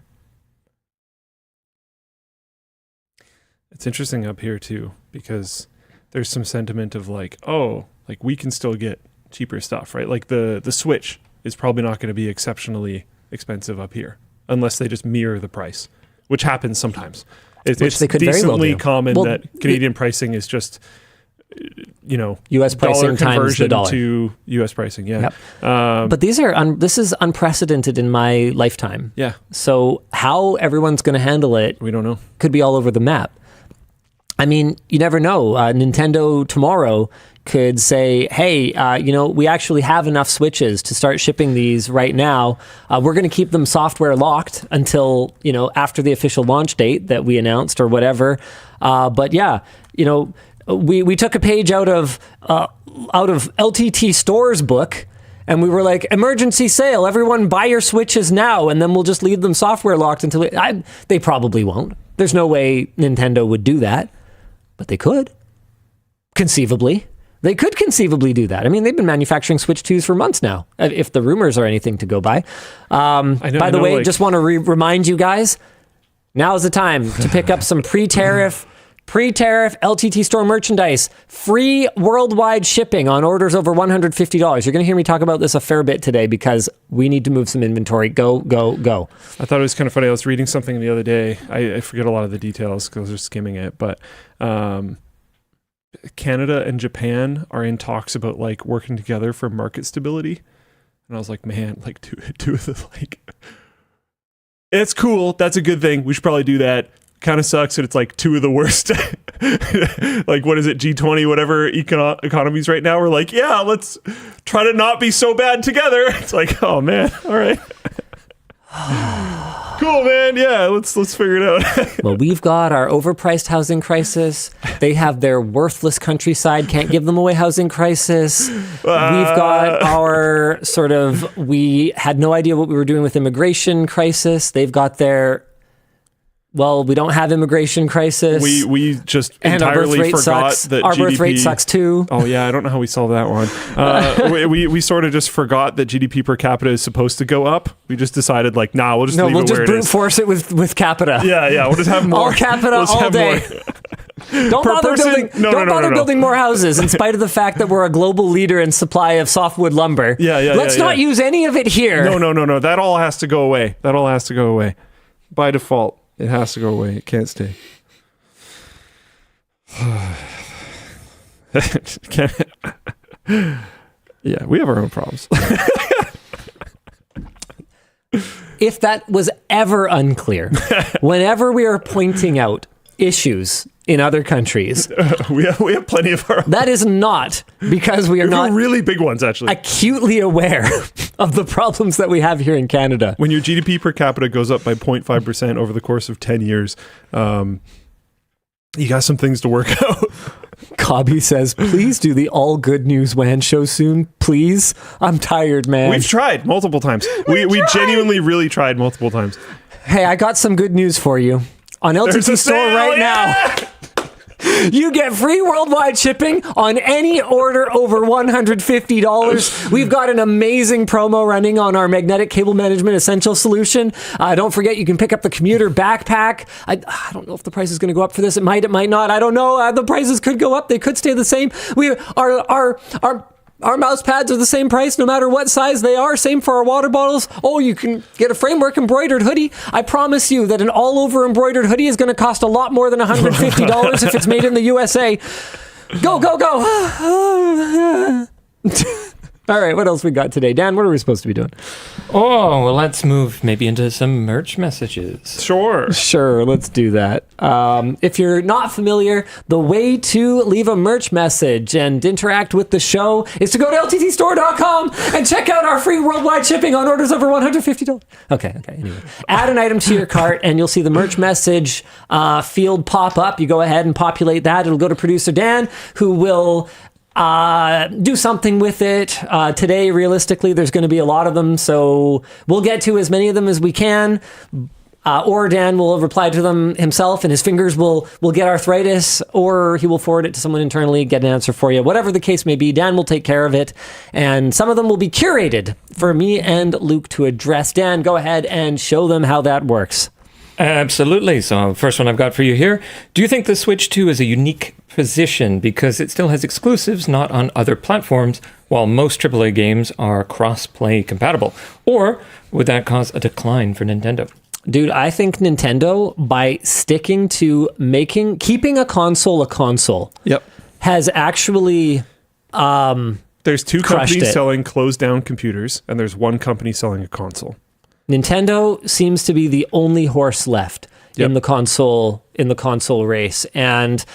It's interesting up here too, because there's some sentiment of like, we can still get cheaper stuff, right? Like the Switch is probably not going to be exceptionally expensive up here unless they just mirror the price, which happens sometimes. It's they could decently very well do. common that Canadian pricing is just US pricing times the dollar to US pricing. Yeah. Yep. But this is unprecedented in my lifetime. Yeah. So how everyone's going to handle it, We don't know. could be all over the map. I mean, you never know. Nintendo tomorrow could say, hey, we actually have enough Switches to start shipping these right now. We're going to keep them software locked until, after the official launch date that we announced or whatever. But yeah, we took a page out of LTTStore's book, and we were like, emergency sale, everyone buy your Switches now, and then we'll just leave them software locked until they probably won't. There's no way Nintendo would do that, but they could. Conceivably. They could conceivably do that. I mean, they've been manufacturing Switch 2s for months now, if the rumors are anything to go by. By the way, just want to remind you guys, now is the time to pick up some pre-tariff LTT Store merchandise, free worldwide shipping on orders over $150. You're going to hear me talk about this a fair bit today because we need to move some inventory. Go, go, go. I thought it was kind of funny. I was reading something the other day. I forget a lot of the details because I was skimming it, but Canada and Japan are in talks about like working together for market stability. And I was like, man, like two of the it's cool. That's a good thing. We should probably do that. Kind of sucks that it's like two of the worst, like what is it, G20, whatever economies right now. We're like, yeah, let's try to not be so bad together. It's like, oh man, all right. Cool, man. Yeah, let's figure it out. Well, we've got our overpriced housing crisis. They have their worthless countryside, can't give them away housing crisis. We've got our we had no idea what we were doing with immigration crisis. They've got their... Well, we don't have immigration crisis. We just and entirely forgot that our GDP... birth rate sucks too. Oh yeah, I don't know how we solved that one. We sort of just forgot that GDP per capita is supposed to go up. We just decided we'll just leave it where it is. No, we'll just brute force it with capita. Yeah, we'll just have more. All capita, all day. Don't bother building more houses in spite of the fact that we're a global leader in supply of softwood lumber. Let's not use any of it here. No. That all has to go away. By default. It has to go away. It can't stay. Yeah, we have our own problems. If that was ever unclear, whenever we are pointing out issues in other countries, we have plenty of our own. That is not because we are not really big ones, actually. Acutely aware of the problems that we have here in Canada. When your GDP per capita goes up by 0.5% over the course of 10 years, you got some things to work out. Cobby says, please do the All Good News WAN show soon, please. I'm tired, man. We've tried multiple times. We genuinely really tried multiple times. Hey, I got some good news for you. On LTT Store right now, you get free worldwide shipping on any order over $150. We've got an amazing promo running on our magnetic cable management essential solution. Don't forget, you can pick up the commuter backpack. I don't know if the price is going to go up for this. It might not. I don't know. The prices could go up. They could stay the same. Our mouse pads are the same price no matter what size they are. Same for our water bottles. Oh, you can get a framework embroidered hoodie. I promise you that an all-over embroidered hoodie is going to cost a lot more than $150 if it's made in the USA. Go, go, go. All right, what else we got today? Dan, what are we supposed to be doing? Oh, well, let's move maybe into some merch messages. Sure, let's do that. If you're not familiar, the way to leave a merch message and interact with the show is to go to LTTStore.com and check out our free worldwide shipping on orders over $150. Okay, anyway. Add an item to your cart and you'll see the merch message field pop up. You go ahead and populate that. It'll go to producer Dan, who will... do something with it. Today, realistically, there's going to be a lot of them, so we'll get to as many of them as we can. Or Dan will reply to them himself, and his fingers will get arthritis, or he will forward it to someone internally, get an answer for you. Whatever the case may be, Dan will take care of it, and some of them will be curated for me and Luke to address. Dan, go ahead and show them how that works. Absolutely. So first one I've got for you here. Do you think the Switch 2 is a unique position because it still has exclusives not on other platforms, while most AAA games are cross-play compatible? Or would that cause a decline for Nintendo? Dude, I think Nintendo, by sticking to keeping a console, Yep. has actually There's two crushed companies it. selling closed down computers, and there's one company selling a console. Nintendo seems to be the only horse left in the console race. And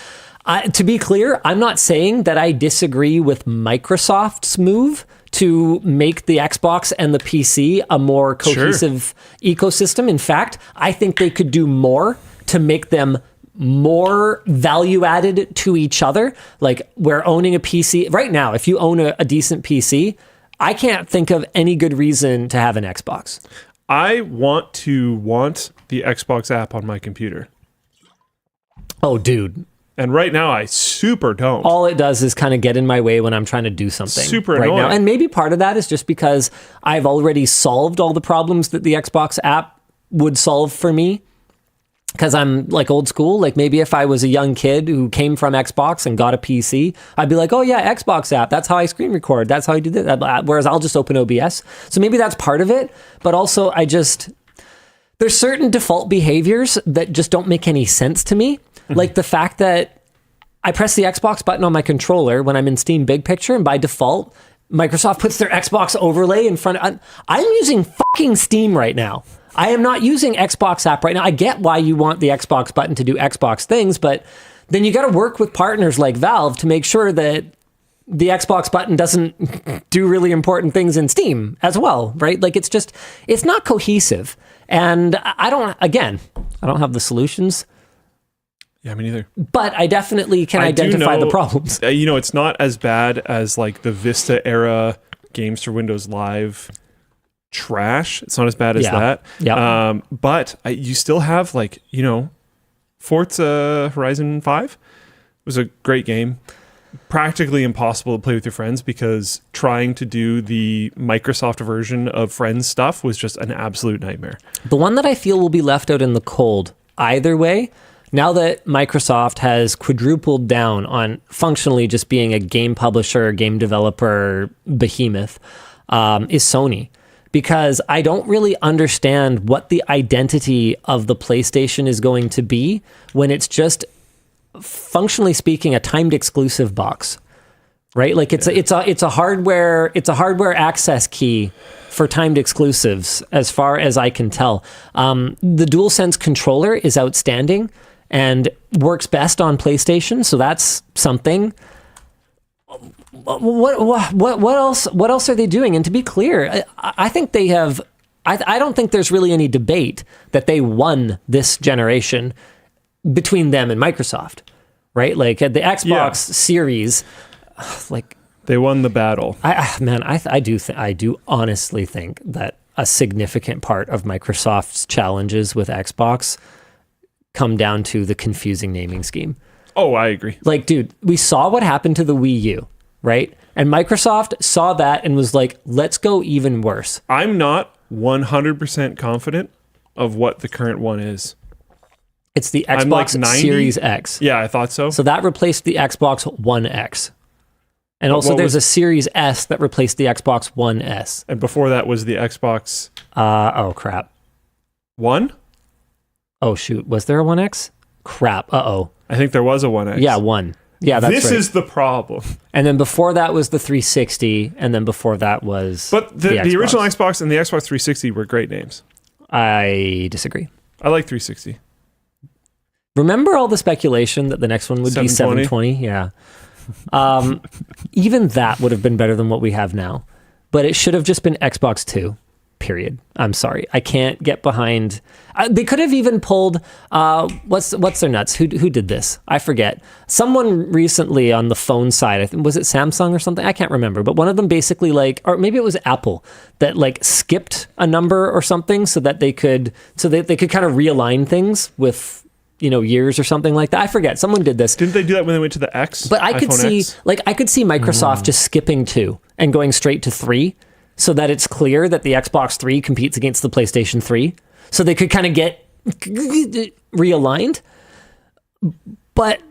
to be clear, I'm not saying that I disagree with Microsoft's move to make the Xbox and the PC a more cohesive ecosystem. In fact, I think they could do more to make them more value added to each other. Like, we're owning a PC right now. If you own a decent PC, I can't think of any good reason to have an Xbox. I want the Xbox app on my computer. Oh, dude. And right now I super don't. All it does is kind of get in my way when I'm trying to do something. Super right annoying. now. And maybe part of that is just because I've already solved all the problems that the Xbox app would solve for me. Because I'm like old school. Like, maybe if I was a young kid who came from Xbox and got a PC, I'd be like, oh yeah, Xbox app. That's how I screen record. That's how I do that. Whereas I'll just open OBS. So maybe that's part of it. But also there's certain default behaviors that just don't make any sense to me. Like the fact that I press the Xbox button on my controller when I'm in Steam Big Picture, and by default, Microsoft puts their Xbox overlay in front of... I'm using fucking Steam right now. I am not using Xbox app right now. I get why you want the Xbox button to do Xbox things, but then you got to work with partners like Valve to make sure that the Xbox button doesn't do really important things in Steam as well, right? Like, it's not cohesive. And I don't have the solutions. Yeah, me neither. But I definitely can identify the problems. It's not as bad as like the Vista era games for Windows Live trash. It's not as bad as that. Yeah. But you still have Forza Horizon 5 was a great game. Practically impossible to play with your friends because trying to do the Microsoft version of Friends stuff was just an absolute nightmare. The one that I feel will be left out in the cold either way, now that Microsoft has quadrupled down on functionally just being a game publisher, game developer behemoth, is Sony. Because I don't really understand what the identity of the PlayStation is going to be when it's just, functionally speaking, a timed exclusive box, right? Like it's a hardware access key for timed exclusives, as far as I can tell. The DualSense controller is outstanding and works best on PlayStation, so that's something. What else are they doing? And to be clear, I think they have. I don't think there's really any debate that they won this generation between them and Microsoft, right? Like at the Xbox Series, like they won the battle. I do honestly think that a significant part of Microsoft's challenges with Xbox come down to the confusing naming scheme. Oh, I agree. Like, dude, we saw what happened to the Wii U, right? And Microsoft saw that and was like, let's go even worse. I'm not 100% confident of what the current one is. It's the Xbox Series X. Yeah, I thought so. So that replaced the Xbox One X. And also there's a Series S that replaced the Xbox One S. And before that was the Xbox... oh, crap. One? Oh, shoot. Was there a One X? Crap. Uh-oh. I think there was a One X. Yeah, one. Yeah, that's right. This is the problem. And then before that was the 360, and then before that was But the original Xbox and the Xbox 360 were great names. I disagree. I like 360. Remember all the speculation that the next one would be 720? Yeah. Even that would have been better than what we have now. But it should have just been Xbox 2. Period. I'm sorry. I can't get behind. They could have even pulled. What's their nuts? Who did this? I forget. Someone recently on the phone side. I think was it Samsung or something. I can't remember. But one of them basically or maybe it was Apple that skipped a number or something so that they could kind of realign things with years or something like that. I forget. Someone did this. Didn't they do that when they went to the X? But I could see Microsoft just skipping 2 and going straight to 3. So that it's clear that the Xbox 3 competes against the PlayStation 3. So they could kind of get realigned. But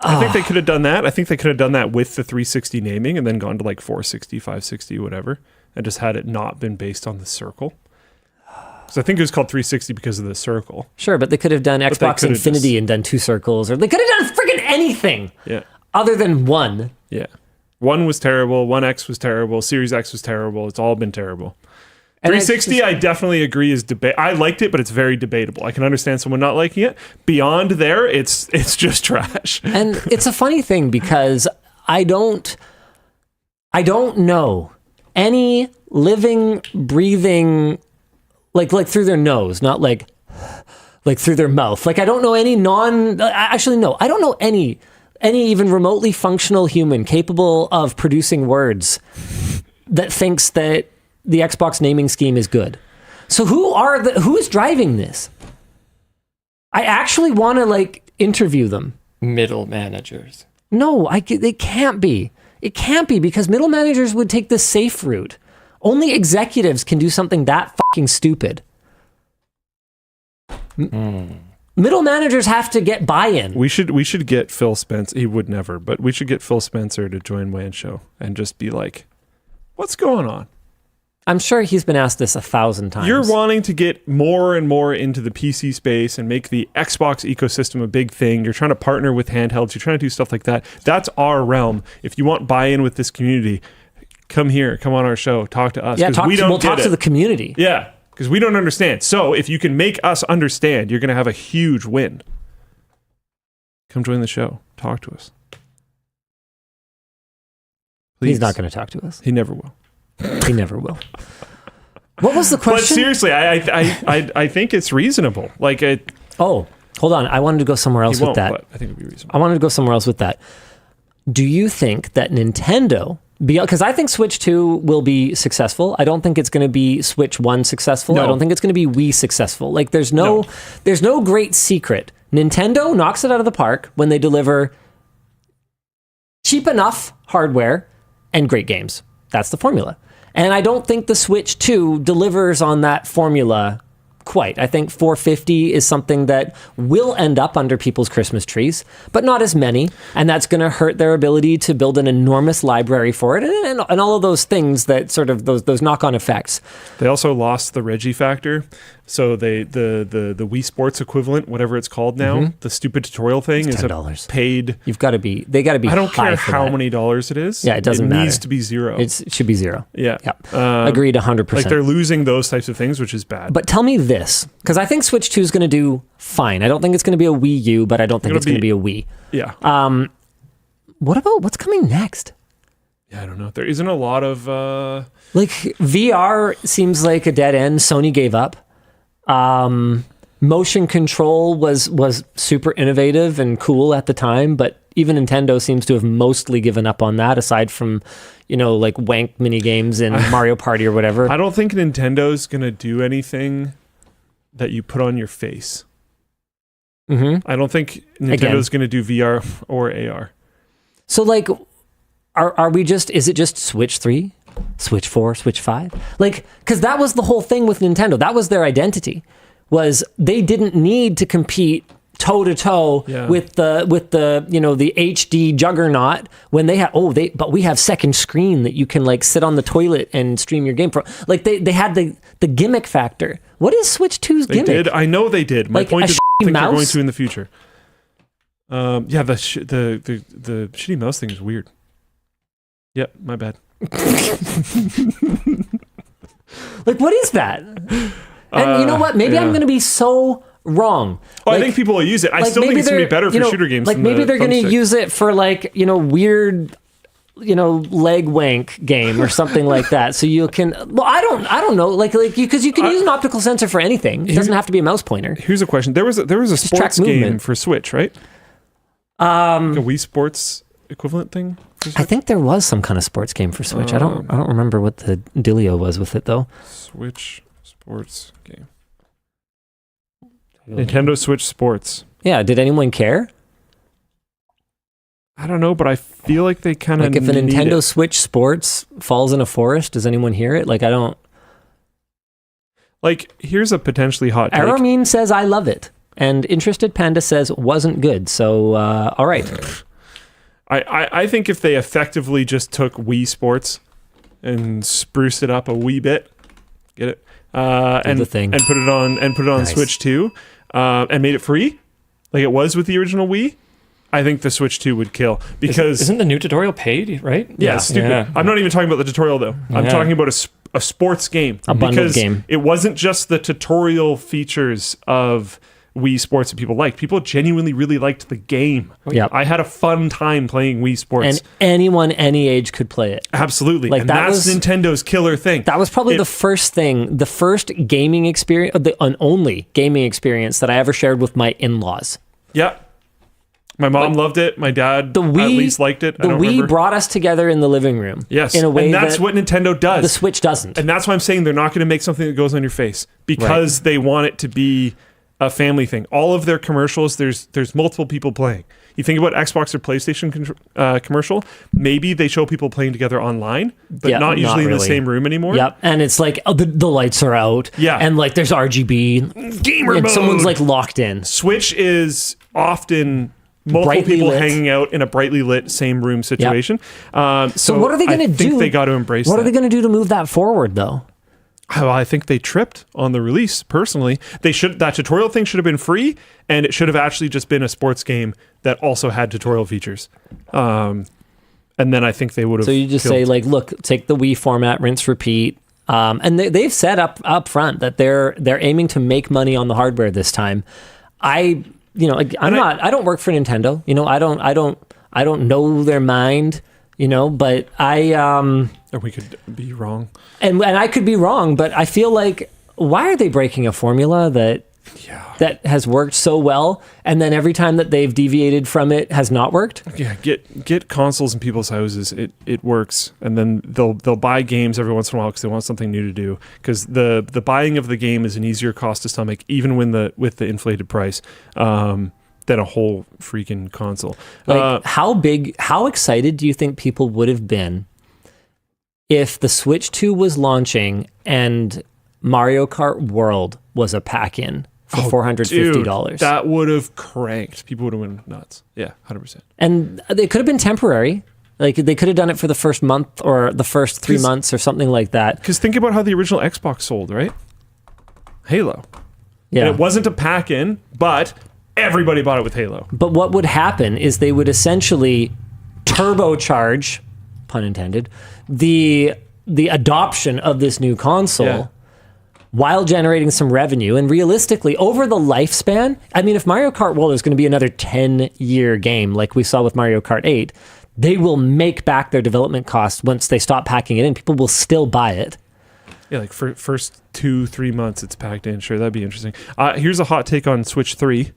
I think they could have done that. I think they could have done that with the 360 naming and then gone to 460, 560, whatever, and just had it not been based on the circle. So I think it was called 360 because of the circle. Sure, but they could have done Xbox Infinity and done 2 circles, or they could have done freaking anything. Yeah. other than one. Yeah. One was terrible. One X was terrible. Series X was terrible. It's all been terrible. And 360, I definitely agree is debate. I liked it, but it's very debatable. I can understand someone not liking it. Beyond there, it's just trash. And it's a funny thing because I don't know any living, breathing, like through their nose, not like through their mouth. Like I don't know any I don't know any even remotely functional human capable of producing words that thinks that the Xbox naming scheme is good. So who is driving this? I actually want to like interview them. Middle managers. No, it can't be. It can't be because middle managers would take the safe route. Only executives can do something that fucking stupid. Middle managers have to get buy-in. We should get Phil Spencer. He would never, but we should get Phil Spencer to join WAN Show and just be like, "What's going on?" I'm sure he's been asked this 1,000 times. You're wanting to get more and more into the PC space and make the Xbox ecosystem a big thing. You're trying to partner with handhelds. You're trying to do stuff like that. That's our realm. If you want buy-in with this community, come here, come on our show, talk to us. Yeah, we'll talk to the community. Yeah, because we don't understand. So if you can make us understand, you're going to have a huge win. Come join the show. Talk to us. Please. He's not going to talk to us. He never will. He never will. What was the question? But seriously, I think it's reasonable. Like it. Oh, hold on. I wanted to go somewhere else with that. But I think it'd be reasonable. I wanted to go somewhere else with that. Do you think that Nintendo, because I think Switch 2 will be successful. I don't think it's going to be Switch 1 successful. No. I don't think it's going to be Wii successful. Like there's no great secret. Nintendo knocks it out of the park when they deliver cheap enough hardware and great games. That's the formula. And I don't think the Switch 2 delivers on that formula quite. I think 450 is something that will end up under people's Christmas trees, but not as many. And that's going to hurt their ability to build an enormous library for it and all of those things that sort of those knock-on effects. They also lost the Reggie factor. So the Wii Sports equivalent, whatever it's called now, the stupid tutorial thing is $10. paid. They got to be I don't care how that. many dollars it is. Yeah, it doesn't matter. It needs to be zero. It should be zero. Yeah. Yep. Agreed 100%. Like they're losing those types of things, which is bad. But tell me this, because I think Switch 2 is going to do fine. I don't think it's going to be a Wii U, but I don't think it's going to be a Wii. Yeah. What about what's coming next? Yeah, I don't know. There isn't a lot of... Like VR seems like a dead end. Sony gave up. Motion control was super innovative and cool at the time, but even Nintendo seems to have mostly given up on that, aside from, like wank mini games in Mario Party or whatever. I don't think Nintendo's going to do anything that you put on your face. Mm-hmm. I don't think Nintendo's going to do VR or AR. So like, are we just, is it just Switch 3, Switch 4, Switch 5? Like, because that was the whole thing with Nintendo. That was their identity, was they didn't need to compete toe to toe with the the HD juggernaut when they had but we have second screen that you can like sit on the toilet and stream your game from. Like they had the gimmick factor. What is Switch 2's gimmick? They did. I know they did. My point is, I think they're going to in the future. The shitty mouse thing is weird. Yep, my bad. Like, what is that? And you know what? Maybe I'm going to be so wrong. Oh, I think people will use it. I still think it's going to be better for shooter games. Like maybe they're going to use it for like, weird, leg wank game or something like that. So you can, well, I don't know. Like, because you can use an optical sensor for anything. It doesn't have to be a mouse pointer. Here's a question. There was a sports game for Switch, right? A Wii Sports equivalent thing? I think there was some kind of sports game for Switch. I don't remember what the dealio was with it though. Switch sports game. Nintendo Switch Sports. Yeah, did anyone care? I don't know, but I feel like they kind of like if a Nintendo Switch Sports falls in a forest, does anyone hear it? Like I don't. Like here's a potentially hot take. Aramine says I love it, and Interested Panda says wasn't good. So all right. I think if they effectively just took Wii Sports and spruced it up a wee bit, get it, and put it on Nice. Switch 2, and made it free, like it was with the original Wii, I think the Switch 2 would kill because Isn't the new tutorial paid, right? yeah, stupid. Yeah. I'm not even talking about the tutorial though. I'm Yeah. talking about a sports game. A bundled because game. It wasn't just the tutorial features of Wii Sports that people liked. People genuinely really liked the game. Yep. I had a fun time playing Wii Sports. And anyone, any age could play it. Absolutely. Like, and that that's was- Nintendo's killer thing. That was probably the first gaming experience, the only gaming experience that I ever shared with my in-laws. Yeah. My mom loved it. My dad The Wii, at least liked it. I The don't Wii remember. brought us together in the living room. Yes. In a way and that's that what Nintendo does. the Switch doesn't. And that's why I'm saying they're not going to make something that goes on your face because they want it to be a family thing. All of their commercials, there's multiple people playing. You think about Xbox or PlayStation commercial, maybe they show people playing together online, but Yeah, not usually in the really. same room anymore. Yep. And it's like the lights are out. Yeah. And like there's RGB. Gamer and mode. someone's like locked in. Switch is often multiple Brightly people lit. hanging out in a brightly lit same room situation. So what are they going to do? I think they got to embrace What that. are they going to do to move that forward though? Well, I think they tripped on the release. Personally, that tutorial thing should have been free, and it should have actually just been a sports game that also had tutorial features. And then I think they would have. So you just say like, look, take the Wii format, rinse, repeat. And they've said up front that they're aiming to make money on the hardware this time. I don't work for Nintendo. I don't know their mind. But or we could be wrong. and I could be wrong, but I feel like why are they breaking a formula that has worked so well, and then every time that they've deviated from it has not worked? Yeah, get consoles in people's houses. It works, and then they'll buy games every once in a while because they want something new to do. Because the buying of the game is an easier cost to stomach, even with the inflated price. Than a whole freaking console. Like how excited do you think people would have been if the Switch 2 was launching and Mario Kart World was a pack-in for $450? Dude, that would have cranked. People would have went nuts. Yeah, 100%. And they could have been temporary. Like they could have done it for the first month or the first 3 months or something like that. Because think about how the original Xbox sold, right? Halo. Yeah. And it wasn't a pack-in, but everybody bought it with Halo. But what would happen is they would essentially turbocharge, pun intended, the adoption of this new console while generating some revenue. And realistically, over the lifespan, I mean, if Mario Kart World is going to be another 10-year game like we saw with Mario Kart 8, they will make back their development costs once they stop packing it in. People will still buy it. Yeah, like for first 2-3 months it's packed in. Sure, that'd be interesting. Here's a hot take on Switch 3.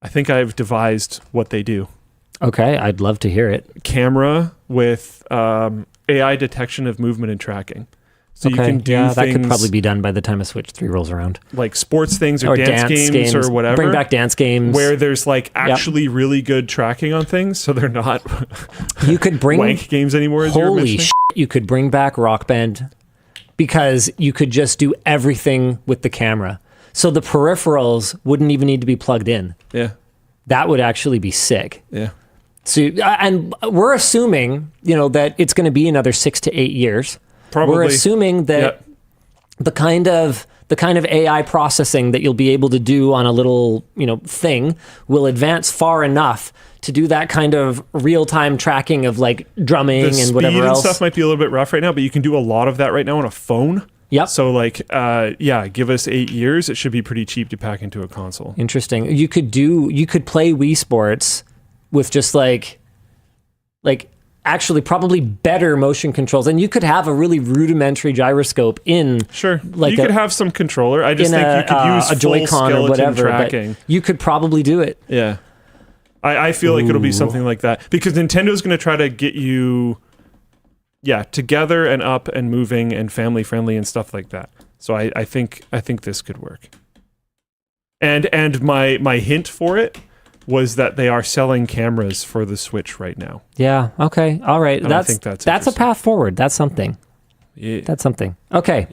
I think I've devised what they do. Okay, I'd love to hear it. Camera with AI detection of movement and tracking. So you can do that things could probably be done by the time a Switch 3 rolls around. like sports things or dance games or whatever. Bring back dance games. Where there's like actually really good tracking on things, so they're not you could bring wank games anymore. As you were holy mentioning. shit, you could bring back Rock Band because you could just do everything with the camera. So the peripherals wouldn't even need to be plugged in. Yeah, That would actually be sick. yeah. So, and we're assuming, that it's going to be another 6 to 8 years. Probably. We're assuming that the kind of AI processing that you'll be able to do on a little, thing will advance far enough to do that kind of real-time tracking of like drumming and whatever speed else. and stuff might be a little bit rough right now, but you can do a lot of that right now on a phone. Yep. So like, give us 8 years. It should be pretty cheap to pack into a console. Interesting. You could play Wii Sports with just like actually probably better motion controls, and you could have a really rudimentary gyroscope in. Sure. Like you could have some controller. I just think you could use a Joy-Con or whatever. tracking. But you could probably do it. Yeah. I feel like it'll be something like that because Nintendo's going to try to get you together and up and moving and family friendly and stuff like that. So I think this could work. And my hint for it was that they are selling cameras for the Switch right now. Yeah. Okay. All right. And I think that's a interesting. path forward. That's something. Yeah. That's something. Okay.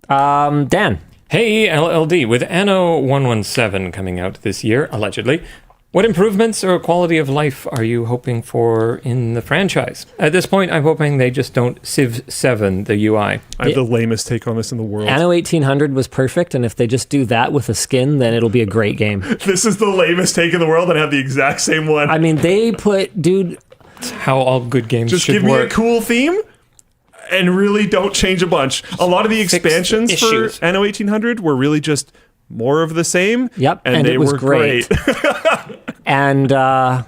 Yeah. Dan. Hey, LLD, with Anno 117 coming out this year, allegedly, What improvements or quality of life are you hoping for in the franchise? At this point, I'm hoping they just don't Civ 7 the UI. I have the lamest take on this in the world. Anno 1800 was perfect, and if they just do that with a skin, then it'll be a great game. This is the lamest take in the world, and I have the exact same one. I mean, they put, dude... It's how all good games Just should give me work. a cool theme, and really don't change a bunch. A lot of the expansions for issues. Anno 1800 were really just more of the same. Yep, and they it was were great. And yeah,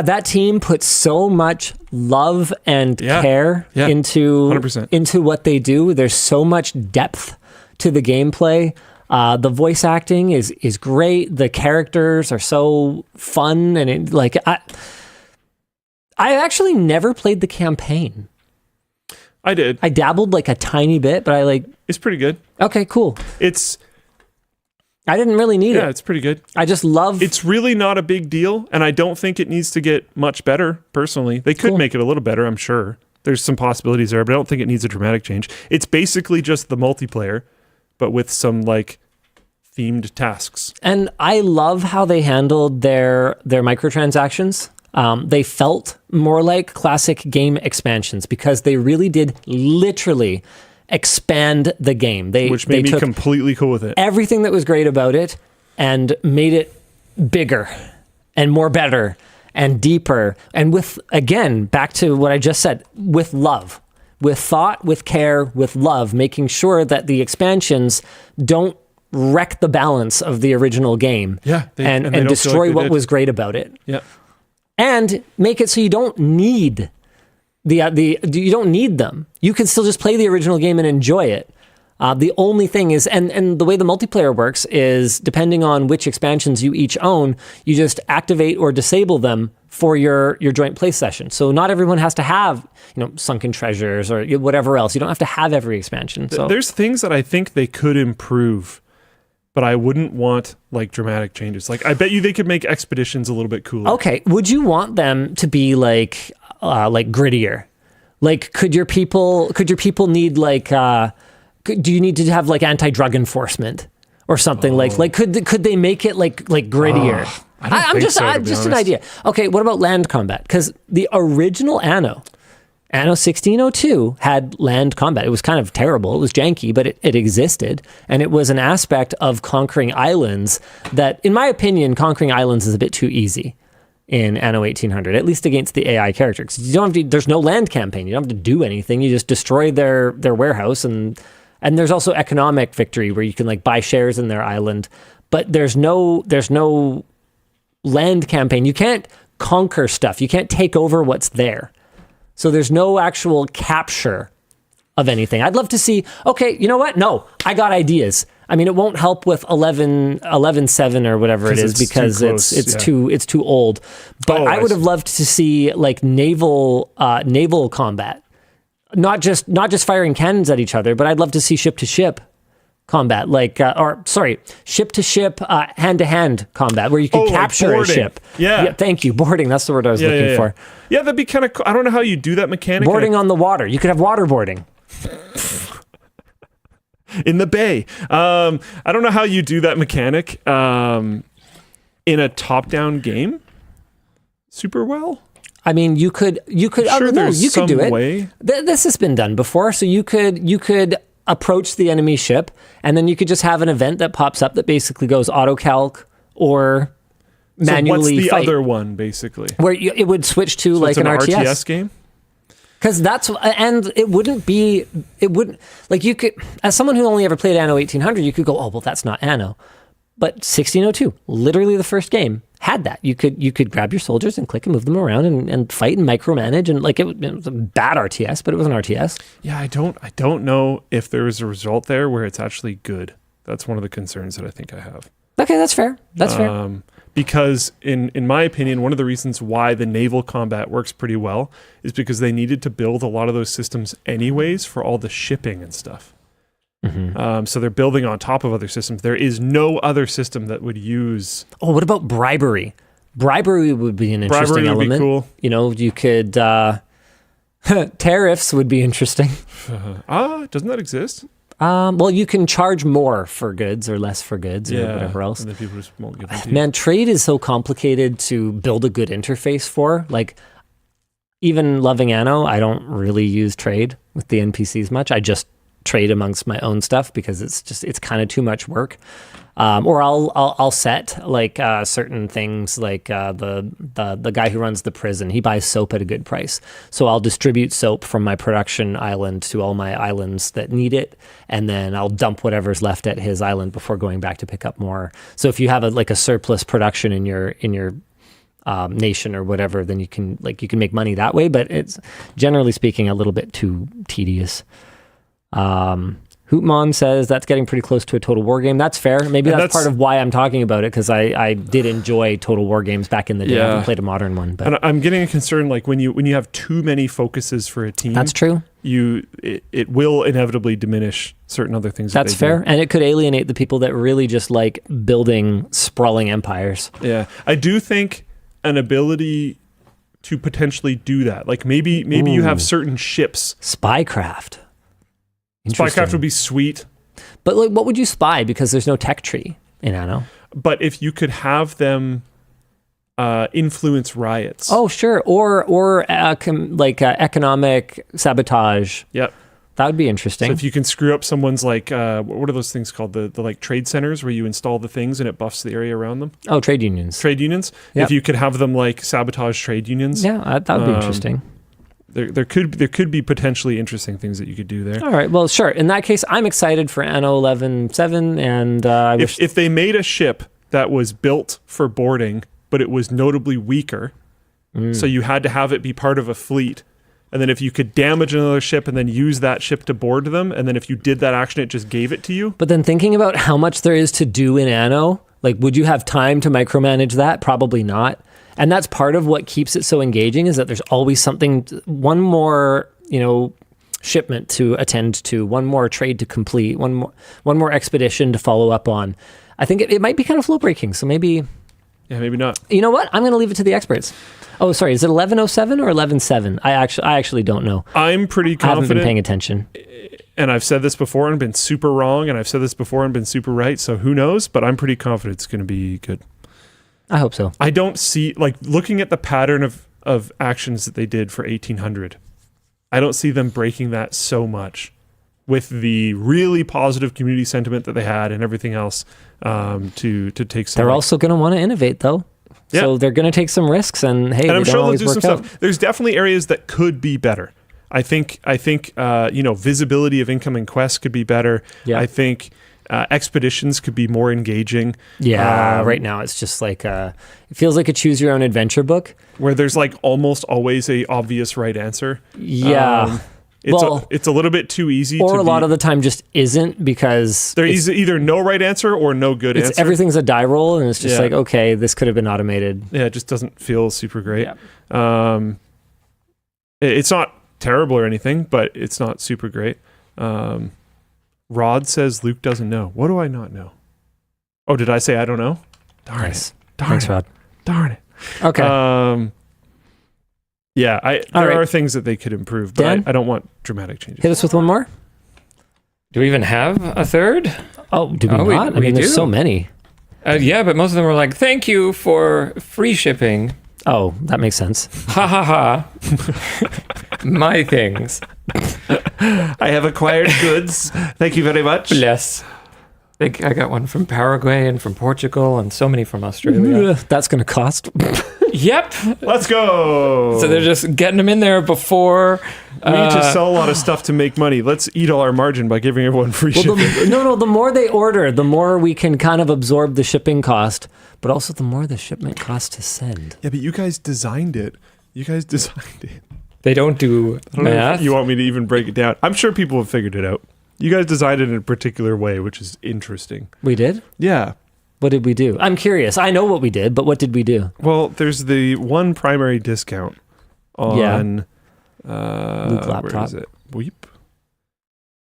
that team put so much love and care into 100%. into what they do. There's so much depth to the gameplay. The voice acting is great. The characters are so fun, and I actually never played the campaign. I did. I dabbled like a tiny bit, but It's pretty good. Okay, cool. I didn't really need it. Yeah, it's pretty good. I just love... It's really not a big deal, and I don't think it needs to get much better, personally. They could make it a little better, I'm sure. There's some possibilities there, but I don't think it needs a dramatic change. It's basically just the multiplayer, but with some, themed tasks. And I love how they handled their microtransactions. They felt more like classic game expansions because they really did literally expand the game. Which made me took completely cool with it. everything that was great about it and made it bigger and more better and deeper. And with, again, back to what I just said, with love, with thought, with care, with love, making sure that the expansions don't wreck the balance of the original game. Yeah, and they don't destroy feel like what they did. was great about it. Yeah. And make it so you don't need you don't need them. You can still just play the original game and enjoy it. The only thing is, and the way the multiplayer works is, depending on which expansions you each own, you just activate or disable them for your joint play session. So not everyone has to have, Sunken Treasures or whatever else. You don't have to have every expansion. So There's things that I think they could improve, but I wouldn't want dramatic changes. I bet you they could make expeditions a little bit cooler. Okay, would you want them to be grittier? Could your people need do you need to have anti-drug enforcement or something? Could they make it grittier? I'm just an idea. Okay, what about land combat? Because the original Anno 1602 had land combat. It was kind of terrible. It was janky, but it existed. And it was an aspect of conquering islands that, in my opinion, conquering islands is a bit too easy in Anno 1800, at least against the AI characters. You don't have to, there's no land campaign. You don't have to do anything. You just destroy their warehouse. And there's also economic victory where you can buy shares in their island. But there's no land campaign. You can't conquer stuff. You can't take over what's there. So there's no actual capture of anything. I'd love to see, okay, you know what? No, I got ideas. I mean, it won't help with 11.7 or whatever it is because it's too old. But I would have loved to see naval combat. Not just firing cannons at each other, but I'd love to see ship to ship combat, ship to ship, hand to hand combat, where you could capture a ship. Yeah, thank you. Boarding. That's the word I was looking for. Yeah, that'd be kind of cool. I don't know how you do that mechanic. Boarding on the water. You could have waterboarding. In the bay. I don't know how you do that mechanic in a top-down game super well. I mean, you could. Sure, you could do it. Way. This has been done before, so you could approach the enemy ship, and then you could just have an event that pops up that basically goes auto-calc or manually what's the fight. other one, basically? Where it would switch to it's an RTS game? Because and it wouldn't, you could, as someone who only ever played Anno 1800, you could go, oh, well, that's not Anno. But 1602, literally the first game, had that. You could grab your soldiers and click and move them around and fight and micromanage, and it was a bad RTS, but it was an RTS. Yeah, I don't know if there is a result there where it's actually good. That's one of the concerns that I think I have. Okay, that's fair. That's fair. Because in my opinion, one of the reasons why the naval combat works pretty well is because they needed to build a lot of those systems anyways for all the shipping and stuff. Mm-hmm. So they're building on top of other systems. There is no other system that would use... Oh, what about bribery? Bribery would be an interesting element. Be cool. You could... tariffs would be interesting. Doesn't that exist? Well, you can charge more for goods or less for goods or whatever else. And then people just won't give them to you. Man, trade is so complicated to build a good interface for. Like, even loving Anno, I don't really use trade with the NPCs much. I just trade amongst my own stuff because it's kind of too much work. Or I'll set like certain things, like the guy who runs the prison, he buys soap at a good price. So I'll distribute soap from my production island to all my islands that need it, and then I'll dump whatever's left at his island before going back to pick up more. So if you have a surplus production in your nation or whatever, then you can make money that way. But it's generally speaking a little bit too tedious. Hootmon says that's getting pretty close to a Total War game. That's fair. Maybe that's part of why I'm talking about it, because I did enjoy Total War games back in the day. I haven't played a modern one, but and I'm getting a concern like when you have too many focuses for a team. That's true. It will inevitably diminish certain other things. That's fair, and it could alienate the people that really just like building sprawling empires. Yeah, I do think an ability to potentially do that, like maybe you have certain ships. Spycraft. Spycraft would be sweet. But like, what would you spy? Because there's no tech tree in Anno. But if you could have them influence riots. Oh, sure. Or economic sabotage. Yep. That would be interesting. So if you can screw up someone's like, what are those things called? The like trade centers where you install the things and it buffs the area around them. Oh, trade unions. Trade unions. Yep. If you could have them like sabotage trade unions. Yeah, that would be interesting. There could be potentially interesting things that you could do there. All right, well, sure. In that case, I'm excited for Anno 11.7, and if they made a ship that was built for boarding, but it was notably weaker, so you had to have it be part of a fleet, and then if you could damage another ship and then use that ship to board them, and then if you did that action, it just gave it to you. But then thinking about how much there is to do in Anno, like, would you have time to micromanage that? Probably not. And that's part of what keeps it so engaging, is that there's always something, one more, shipment to attend to, one more trade to complete, one more expedition to follow up on. I think it might be kind of flow breaking. So maybe. Yeah, maybe not. You know what? I'm going to leave it to the experts. Oh, sorry. Is it 11.07 or 11.7? I actually don't know. I'm pretty confident. I haven't been paying attention. And I've said this before and been super wrong, and I've said this before and been super right. So who knows? But I'm pretty confident it's going to be good. I hope so. I don't see, like, looking at the pattern of actions that they did for 1800, I don't see them breaking that so much with the really positive community sentiment that they had and everything else to take some. They're also going to want to innovate, though. Yeah. So they're going to take some risks, and hey, and I'm sure they'll do some out. stuff. There's definitely areas that could be better. I think visibility of incoming quests could be better. Yeah. I think expeditions could be more engaging. Yeah, right now it's just like it feels like a choose your own adventure book where there's like almost always a obvious right answer. Yeah. It's a little bit too easy. Or a lot of the time just isn't, because there's either no right answer or no good answer. Everything's a die roll, and it's just like, okay, this could have been automated. Yeah, it just doesn't feel super great. Yeah. It's not terrible or anything, but it's not super great. Rod says Luke doesn't know. What do I not know? Oh, did I say I don't know? Darn it. Thanks, Rod. Darn it. Okay. Yeah, there are things that they could improve, but I don't want dramatic changes. Hit us with one more. Do we even have a third? Oh, do we not? I mean, there's so many. Yeah, but most of them were like, thank you for free shipping. Oh, that makes sense. Ha ha ha. My things. I have acquired goods. Thank you very much. Bless. I think I got one from Paraguay and from Portugal and so many from Australia. That's going to cost. Yep. Let's go. So they're just getting them in there before. We need to sell a lot of stuff to make money. Let's eat all our margin by giving everyone free shipping. The more they order, the more we can kind of absorb the shipping cost, but also the more the shipment costs to send. Yeah, but you guys designed it. They don't do math. You want me to even break it down? I'm sure people have figured it out. You guys designed it in a particular way, which is interesting. We did? Yeah. What did we do? I'm curious. I know what we did, but what did we do? Well, there's the one primary discount on Luke laptop. Where is it? Weep.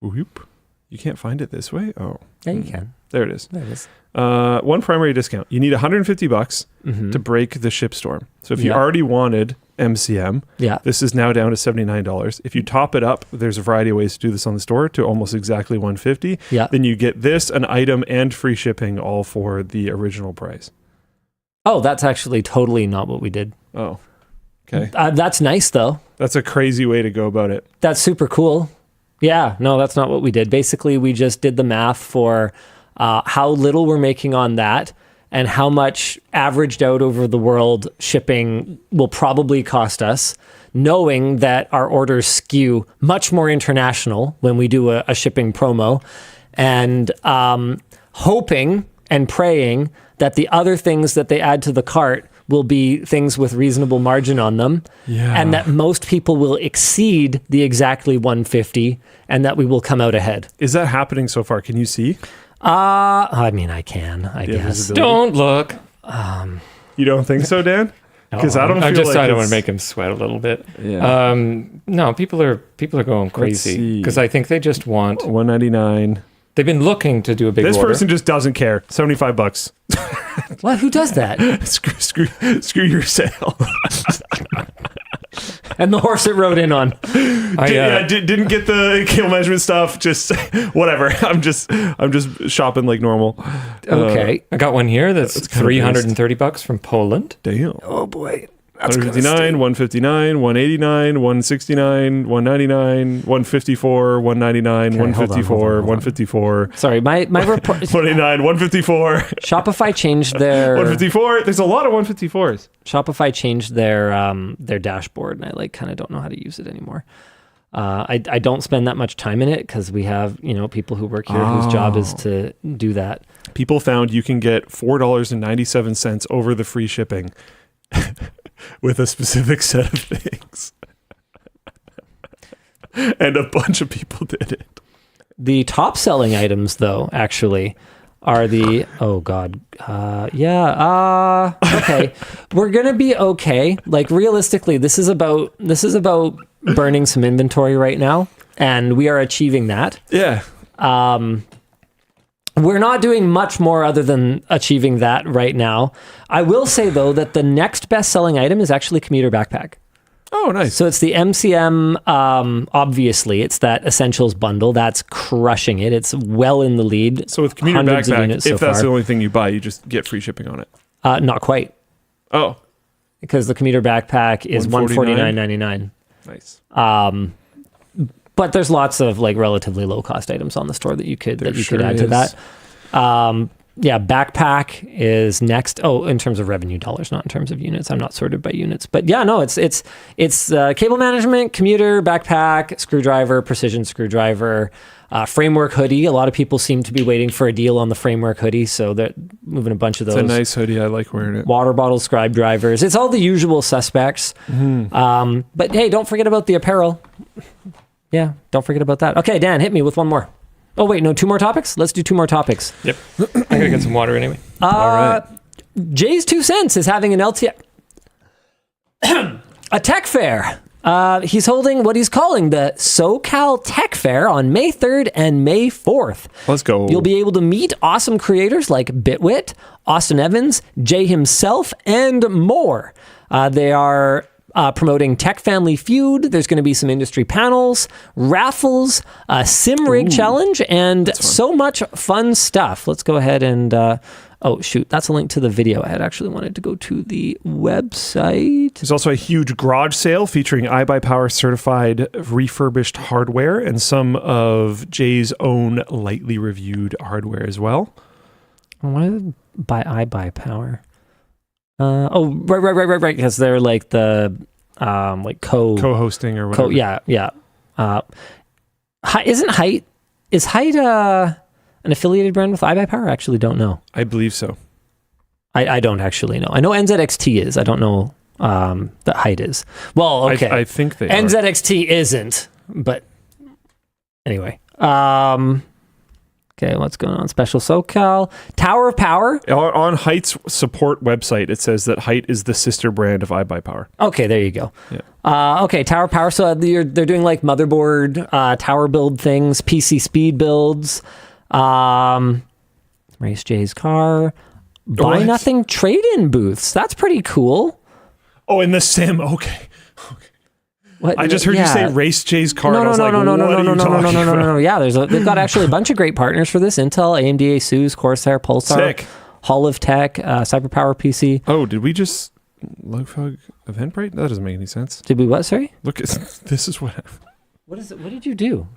You can't find it this way? Oh. Yeah, you can. There it is. One primary discount. You need $150 to break the Shipstorm. So if you already wanted MCM. Yeah. This is now down to $79. If you top it up, there's a variety of ways to do this on the store to almost exactly $150. Yeah. Then you get this, an item, and free shipping all for the original price. Oh, that's actually totally not what we did. Oh, okay. That's nice, though. That's a crazy way to go about it. That's super cool. Yeah, no, that's not what we did. Basically, we just did the math for how little we're making on that and how much averaged out over the world shipping will probably cost us, knowing that our orders skew much more international when we do a shipping promo, and hoping and praying that the other things that they add to the cart will be things with reasonable margin on them, and that most people will exceed the exactly 150, and that we will come out ahead. Is that happening so far? Can you see? I mean, I can, I guess. visibility? Don't look. You don't think so, Dan? Because I don't I feel just like I don't want it's- to make him sweat a little bit. Yeah. No, people are going crazy see. because I think they just want. $199. They've been looking to do a big This order. person just doesn't care. $75. What? Who does that? screw your sale. And the horse it rode in on. Didn't get the cable measurement stuff. Just whatever. I'm just shopping like normal. Okay. I got one here that's kind of $330 from Poland. Damn. Oh boy. 159, 159, 189, 169, 199, 154, 199, Okay, hold on, 154, hold on. 154, Sorry, my report. 189, 154, Shopify changed their 154. There's a lot of 154s. Shopify changed their dashboard, and I kind of don't know how to use it anymore. I don't spend that much time in it because we have people who work here whose job is to do that. People found you can get $4.97 over the free shipping with a specific set of things. And a bunch of people did it. The top selling items, though, actually are the okay. We're gonna be okay. Like realistically, this is about burning some inventory right now, and we are achieving that. Yeah. We're not doing much more other than achieving that right now. I will say though that the next best selling item is actually commuter backpack. Oh, nice. So it's the MCM, obviously. It's that Essentials bundle. That's crushing it. It's well in the lead. So with commuter Hundreds of backpack, units if so that's far. the only thing you buy, you just get free shipping on it. Not quite, Oh, because the commuter backpack is $149.99. nice. But there's lots of like relatively low cost items on the store that you could sure add to is. that. Backpack is next. Oh, in terms of revenue dollars, not in terms of units. I'm not sorted by units, but yeah, no, it's cable management, commuter, backpack, screwdriver, precision screwdriver, framework hoodie. A lot of people seem to be waiting for a deal on the framework hoodie, so they're moving a bunch of those. It's a nice hoodie. I like wearing it. Water bottle scribe drivers. It's all the usual suspects. But hey, don't forget about the apparel. Yeah, don't forget about that. Okay, Dan, hit me with one more. Oh, wait, no, 2 more topics? Let's do 2 more topics. Yep. I gotta get some water anyway. All right. JayzTwoCents is having an LTT a tech fair. He's holding what he's calling the SoCal Tech Fair on May 3rd and May 4th. Let's go. You'll be able to meet awesome creators like Bitwit, Austin Evans, Jay himself, and more. They are promoting Tech Family Feud. There's going to be some industry panels, raffles, a sim rig challenge, and so much fun stuff. Let's go ahead and oh shoot, that's a link to the video. I had actually wanted to go to the website. There's also a huge garage sale featuring iBuyPower certified refurbished hardware and some of Jay's own lightly reviewed hardware as well. Why buy iBuyPower? Right. Because they're like the like Co-hosting or whatever. Yeah. Is Height an affiliated brand with iBuyPower? I actually don't know. I believe so. I don't actually know. I know NZXT is. I don't know that Height is. Well, okay. I think they are. NZXT isn't, but anyway. Okay, what's going on? Special SoCal. Tower of Power. On Height's support website, it says that Height is the sister brand of iBuyPower. Okay, there you go. Yeah. Okay, Tower of Power. So they're doing like motherboard, tower build things, PC speed builds, race Jay's car, buy What? nothing trade-in booths. That's pretty cool. Oh, in the sim. Okay. What? I just heard you say Race Jay's card. No. No. Yeah, they've got actually a bunch of great partners for this: Intel, AMD, ASUS, Corsair, Pulsar, Sick. Hall of Tech, CyberPower PC. Oh, did we just Logfog Eventbrite? That doesn't make any sense. Did we what? Sorry. Look, this is what. What is it? What did you do?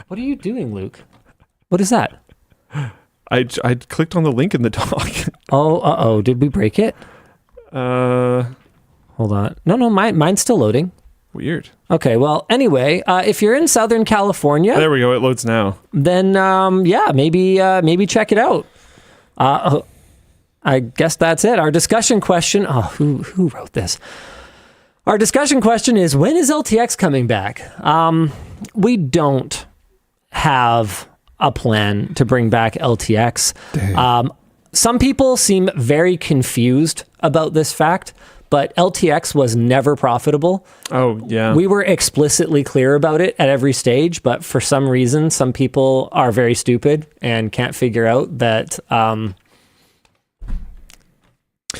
What are you doing, Luke? What is that? I clicked on the link in the doc. Oh, did we break it? Hold on. No, mine's still loading. Weird. Okay, well, anyway, if you're in Southern California, There we go. It loads now. then maybe check it out. I guess that's it. Our discussion question. Oh, who wrote this? Our discussion question is, when is LTX coming back? We don't have a plan to bring back LTX. Some people seem very confused about this fact, but LTX was never profitable. Oh, yeah. We were explicitly clear about it at every stage, but for some reason, some people are very stupid and can't figure out that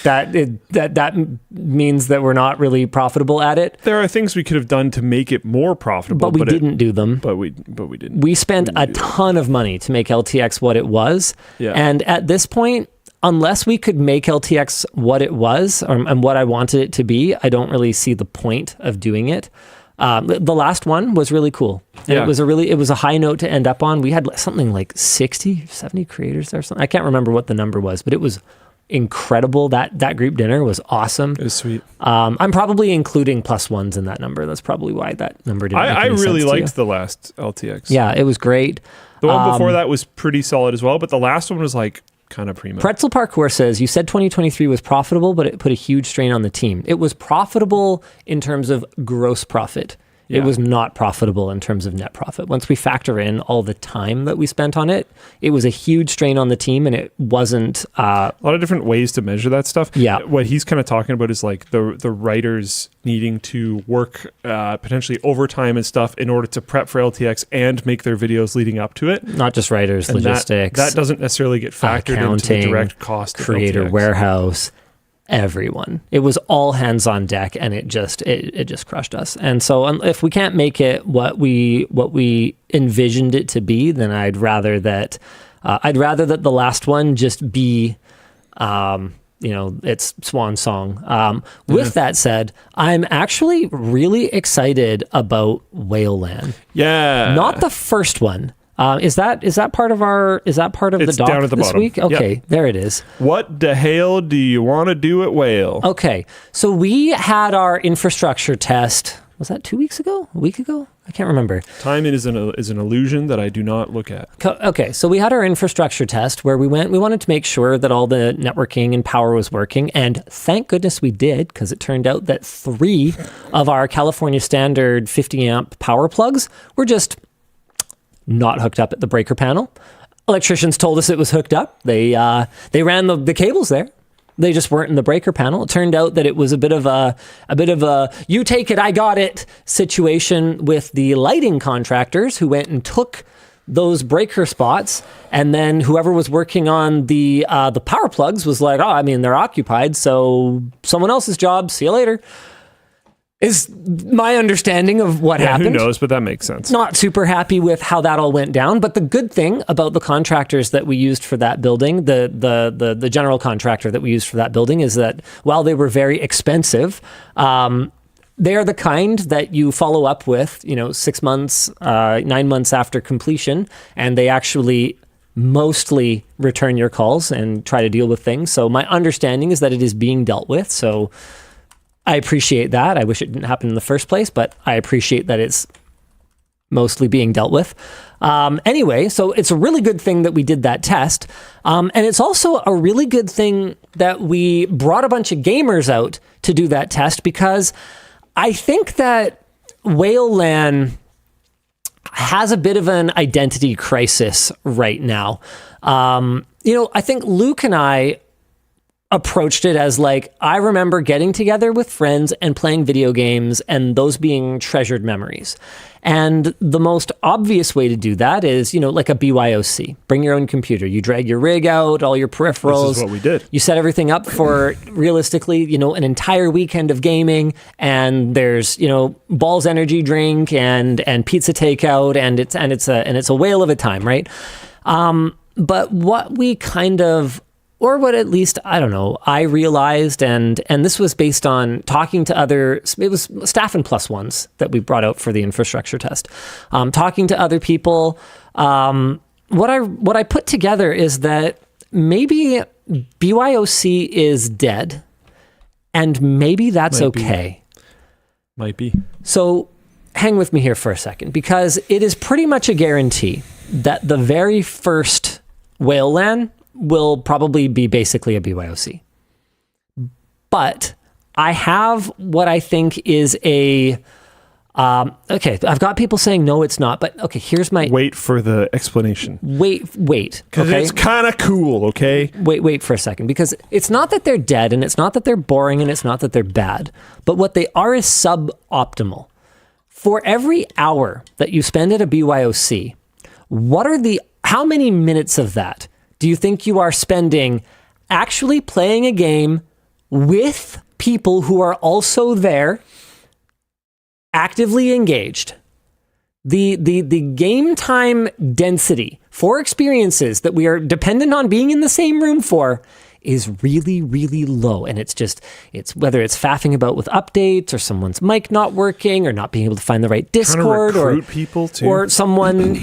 that means that we're not really profitable at it. There are things we could have done to make it more profitable, but we didn't do them. But we didn't. We spent a ton of money to make LTX what it was. Yeah. And at this point, unless we could make LTX what it was and what I wanted it to be, I don't really see the point of doing it. The last one was really cool. And Yeah. it was a high note to end up on. We had something like 60, 70 creators or something. I can't remember what the number was, but it was incredible. That group dinner was awesome. It was sweet. I'm probably including plus ones in that number. That's probably why that number didn't make I any really sense to you. liked the last LTX. Yeah, it was great. The one before that was pretty solid as well, but the last one was like kind of primo. Pretzel Parkour says, you said 2023 was profitable, but it put a huge strain on the team. It was profitable in terms of gross profit. Yeah. It was not profitable in terms of net profit. Once we factor in all the time that we spent on it, it was a huge strain on the team, and it wasn't... a lot of different ways to measure that stuff. Yeah. What he's kind of talking about is like the writers needing to work potentially overtime and stuff in order to prep for LTX and make their videos leading up to it. Not just writers, And logistics. That doesn't necessarily get factored into the direct cost of creator LTX. warehouse, everyone. It was all hands on deck, and it just crushed us. And so if we can't make it what we envisioned it to be, then I'd rather that the last one just be its swan song. With that said, I'm actually really excited about Whaleland. Yeah. Not the first one. Is that part of the doc down at the this bottom. week? Okay, Yep. There it is. What the hell do you want to do at Whale? Okay, so we had our infrastructure test. Was that 2 weeks ago? A week ago? I can't remember. Time is an illusion that I do not look at. Okay, so we had our infrastructure test where we wanted to make sure that all the networking and power was working, and thank goodness we did, because it turned out that 3 of our California standard 50 amp power plugs were just not hooked up at the breaker panel. Electricians told us it was hooked up. They ran the cables there. They just weren't in the breaker panel. It turned out that it was a bit of a you take it, I got it situation with the lighting contractors who went and took those breaker spots, and then whoever was working on the power plugs was like, they're occupied, so someone else's job. See you later. Is my understanding of what happened. Who knows, but that makes sense. Not super happy with how that all went down, but the good thing about the contractors that we used for that building, the general contractor that we used for that building, is that while they were very expensive, they are the kind that you follow up with, 6 months, 9 months after completion, and they actually mostly return your calls and try to deal with things. So my understanding is that it is being dealt with. So I appreciate that. I wish it didn't happen in the first place, but I appreciate that it's mostly being dealt with. Anyway, so it's a really good thing that we did that test. And it's also a really good thing that we brought a bunch of gamers out to do that test, because I think that Whaleland has a bit of an identity crisis right now. I think Luke and I approached it as like, I remember getting together with friends and playing video games and those being treasured memories. And the most obvious way to do that is, like a BYOC. Bring your own computer. You drag your rig out, all your peripherals. This is what we did. You set everything up for, realistically, an entire weekend of gaming, and there's, Ball's energy drink and pizza takeout, and it's a whale of a time, right? But what we kind of, or what at least, I don't know, I realized, and this was based on talking to it was staff and plus ones that we brought out for the infrastructure test. Talking to other people, what I put together is that maybe BYOC is dead, and maybe that's okay. Might be. So hang with me here for a second, because it is pretty much a guarantee that the very first whale LAN will probably be basically a BYOC. But I have what I think is okay, I've got people saying, no, it's not. But okay, here's my... Wait for the explanation. Wait. Because okay? it's kind of cool, okay? Wait for a second. Because it's not that they're dead, and it's not that they're boring, and it's not that they're bad. But what they are is suboptimal. For every hour that you spend at a BYOC, how many minutes of that do you think you are spending actually playing a game with people who are also there, actively engaged? The game time density for experiences that we are dependent on being in the same room for is really, really low. And it's whether it's faffing about with updates or someone's mic not working or not being able to find the right Discord or people too. Or someone,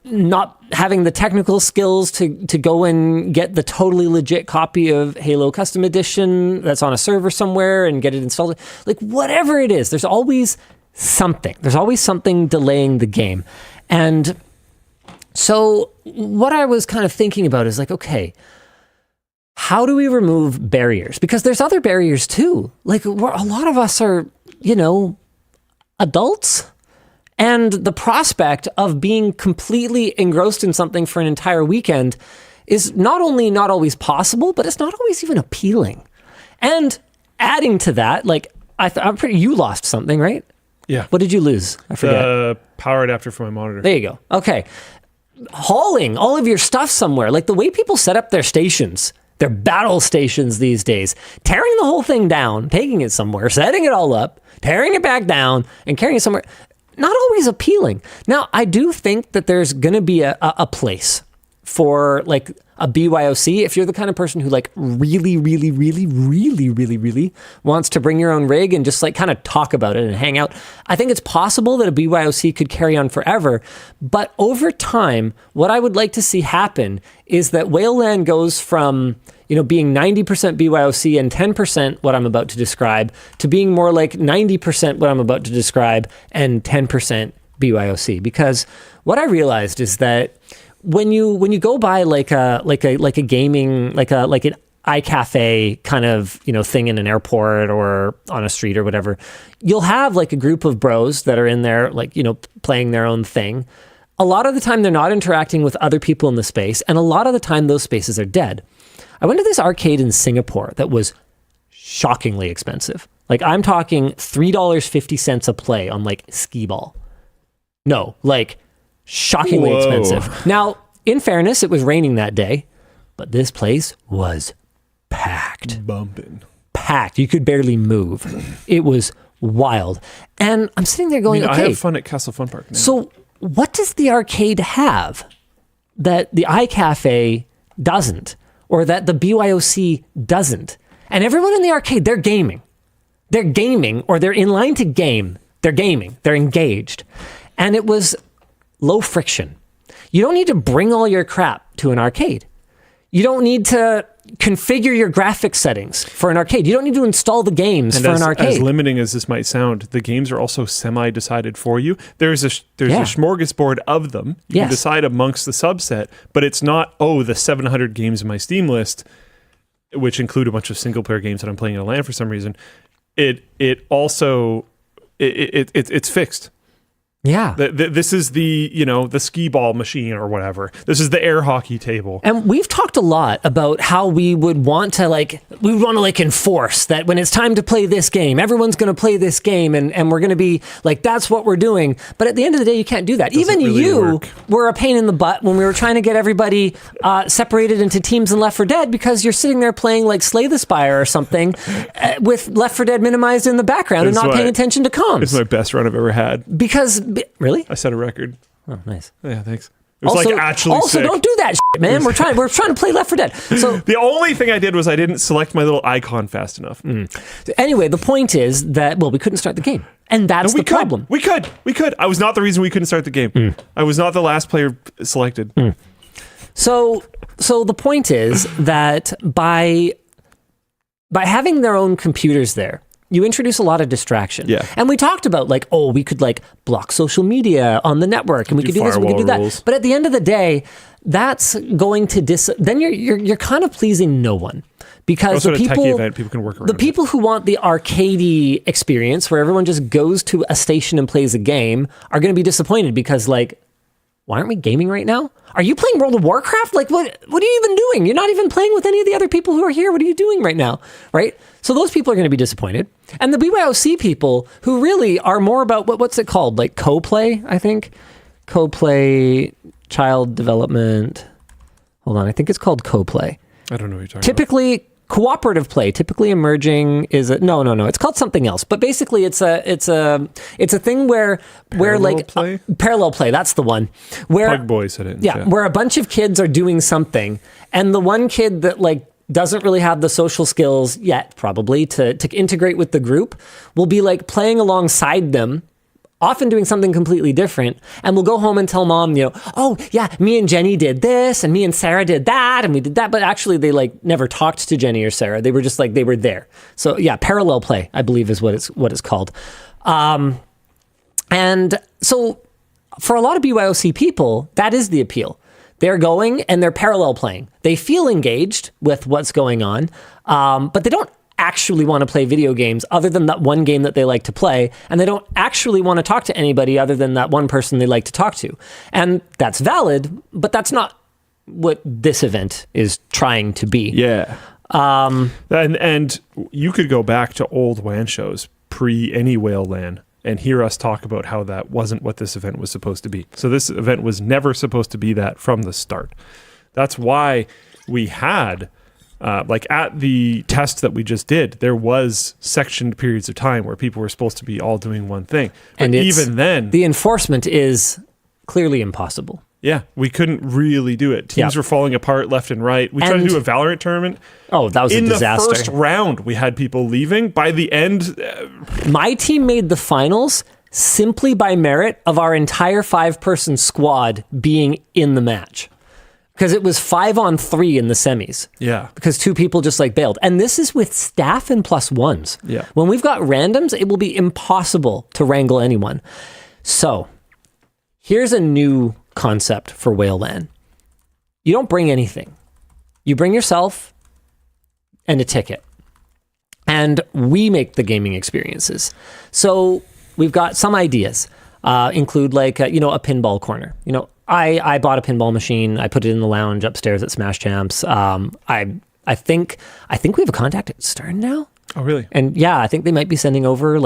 not having the technical skills to go and get the totally legit copy of Halo Custom Edition that's on a server somewhere and get it installed. Like whatever it is, there's always something. There's always something delaying the game. And so what I was kind of thinking about is like, okay, how do we remove barriers? Because there's other barriers too. Like a lot of us are, adults. And the prospect of being completely engrossed in something for an entire weekend is not only not always possible, but it's not always even appealing. And adding to that, like you lost something, right? Yeah. What did you lose? I forget. The power adapter for my monitor. There you go. Okay. Hauling all of your stuff somewhere, like the way people set up their stations. They're battle stations these days. Tearing the whole thing down, taking it somewhere, setting it all up, tearing it back down, and carrying it somewhere. Not always appealing. Now, I do think that there's going to be a place for like a BYOC if you're the kind of person who like really, really, really, really, really, really wants to bring your own rig and just like kind of talk about it and hang out. I think it's possible that a BYOC could carry on forever, but over time, what I would like to see happen is that whale LAN goes from being 90% BYOC and 10% what I'm about to describe to being more like 90% what I'm about to describe and 10% BYOC. Because what I realized is that when you go by like a gaming, like an iCafe kind of, thing in an airport or on a street or whatever, you'll have like a group of bros that are in there, like, playing their own thing. A lot of the time they're not interacting with other people in the space. And a lot of the time those spaces are dead. I went to this arcade in Singapore that was shockingly expensive. Like I'm talking $3.50 a play on like skee ball. No, like shockingly expensive. Now, in fairness, it was raining that day, but this place was packed. Bumping. Packed. You could barely move. It was wild. And I'm sitting there going, okay. I have fun at Castle Fun Park now. So what does the arcade have that the iCafe doesn't? Or that the BYOC doesn't? And everyone in the arcade, they're gaming. They're gaming, or they're in line to game. They're gaming. They're engaged. And it was low friction. You don't need to bring all your crap to an arcade. You don't need to configure your graphics settings for an arcade. You don't need to install the games for an arcade. As limiting as this might sound, the games are also semi-decided for you. There's a smorgasbord of them. You can decide amongst the subset, but it's not, the 700 games in my Steam list, which include a bunch of single-player games that I'm playing in a LAN for some reason. It's fixed. Yeah. This is the, the skee ball machine or whatever. This is the air hockey table. And we've talked a lot about how we would want to enforce that when it's time to play this game, everyone's going to play this game and we're going to be like, that's what we're doing. But at the end of the day, you can't do that. Even really you were a pain in the butt when we were trying to get everybody separated into teams in Left 4 Dead because you're sitting there playing like Slay the Spire or something with Left 4 Dead minimized in the background and not paying attention to comms. It's my best run I've ever had. Because really? I set a record. Oh, nice. Yeah, thanks. It was actually sick. Don't do that shit, man. We're trying to play Left 4 Dead. So the only thing I did was I didn't select my little icon fast enough. Anyway, the point is that we couldn't start the game. And that's the problem. We could. I was not the reason we couldn't start the game. I was not the last player selected. So the point is that by having their own computers there, you introduce a lot of distraction. Yeah. And we talked about we could block social media on the network and we could do this, we could do that. Rules. But at the end of the day, that's going to then you're kind of pleasing no one. Because also the people, a techie event, people can work around the people who want the arcadey experience where everyone just goes to a station and plays a game are going to be disappointed because why aren't we gaming right now? Are you playing World of Warcraft? What are you even doing? You're not even playing with any of the other people who are here. What are you doing right now? Right? So those people are going to be disappointed. And the BYOC people who really are more about, what's it called? Co-play, I think? Co-play, child development. Hold on, I think it's called co-play. I don't know what you're talking Typically, cooperative play, typically emerging is no, it's called something else. But basically, it's a thing where play? Parallel play. That's the one. Where Pug Boy said it. Yeah, where a bunch of kids are doing something, and the one kid that doesn't really have the social skills yet, probably to integrate with the group, will be playing alongside them. Often doing something completely different, and we'll go home and tell mom, oh yeah, me and Jenny did this, and me and Sarah did that, and we did that, but actually they never talked to Jenny or Sarah. They were just they were there. So yeah, parallel play, I believe is what it's called. And so for a lot of BYOC people, that is the appeal. They're going and they're parallel playing. They feel engaged with what's going on, but they don't actually want to play video games other than that one game that they like to play, and they don't actually want to talk to anybody other than that one person they like to talk to. And that's valid, but that's not what this event is trying to be. Yeah. And you could go back to old WAN shows pre any whale LAN and hear us talk about how that wasn't what this event was supposed to be. So this event was never supposed to be that from the start. That's why we had at the test that we just did, there was sectioned periods of time where people were supposed to be all doing one thing. But and even then, the enforcement is clearly impossible. Yeah, we couldn't really do it. Teams were falling apart left and right. We tried to do a Valorant tournament. Oh, that was a disaster. In the first round, we had people leaving. By the end... My team made the finals simply by merit of our entire 5-person squad being in the match. Because it was 5-on-3 in the semis. Yeah. Because 2 people just bailed. And this is with staff and +1s. Yeah. When we've got randoms, it will be impossible to wrangle anyone. So, here's a new concept for Whale LAN. You don't bring anything. You bring yourself and a ticket. And we make the gaming experiences. So, we've got some ideas. Include a pinball corner. I bought a pinball machine. I put it in the lounge upstairs at Smash Champs. I think we have a contact at Stern now. Oh, really? And yeah, I think they might be sending over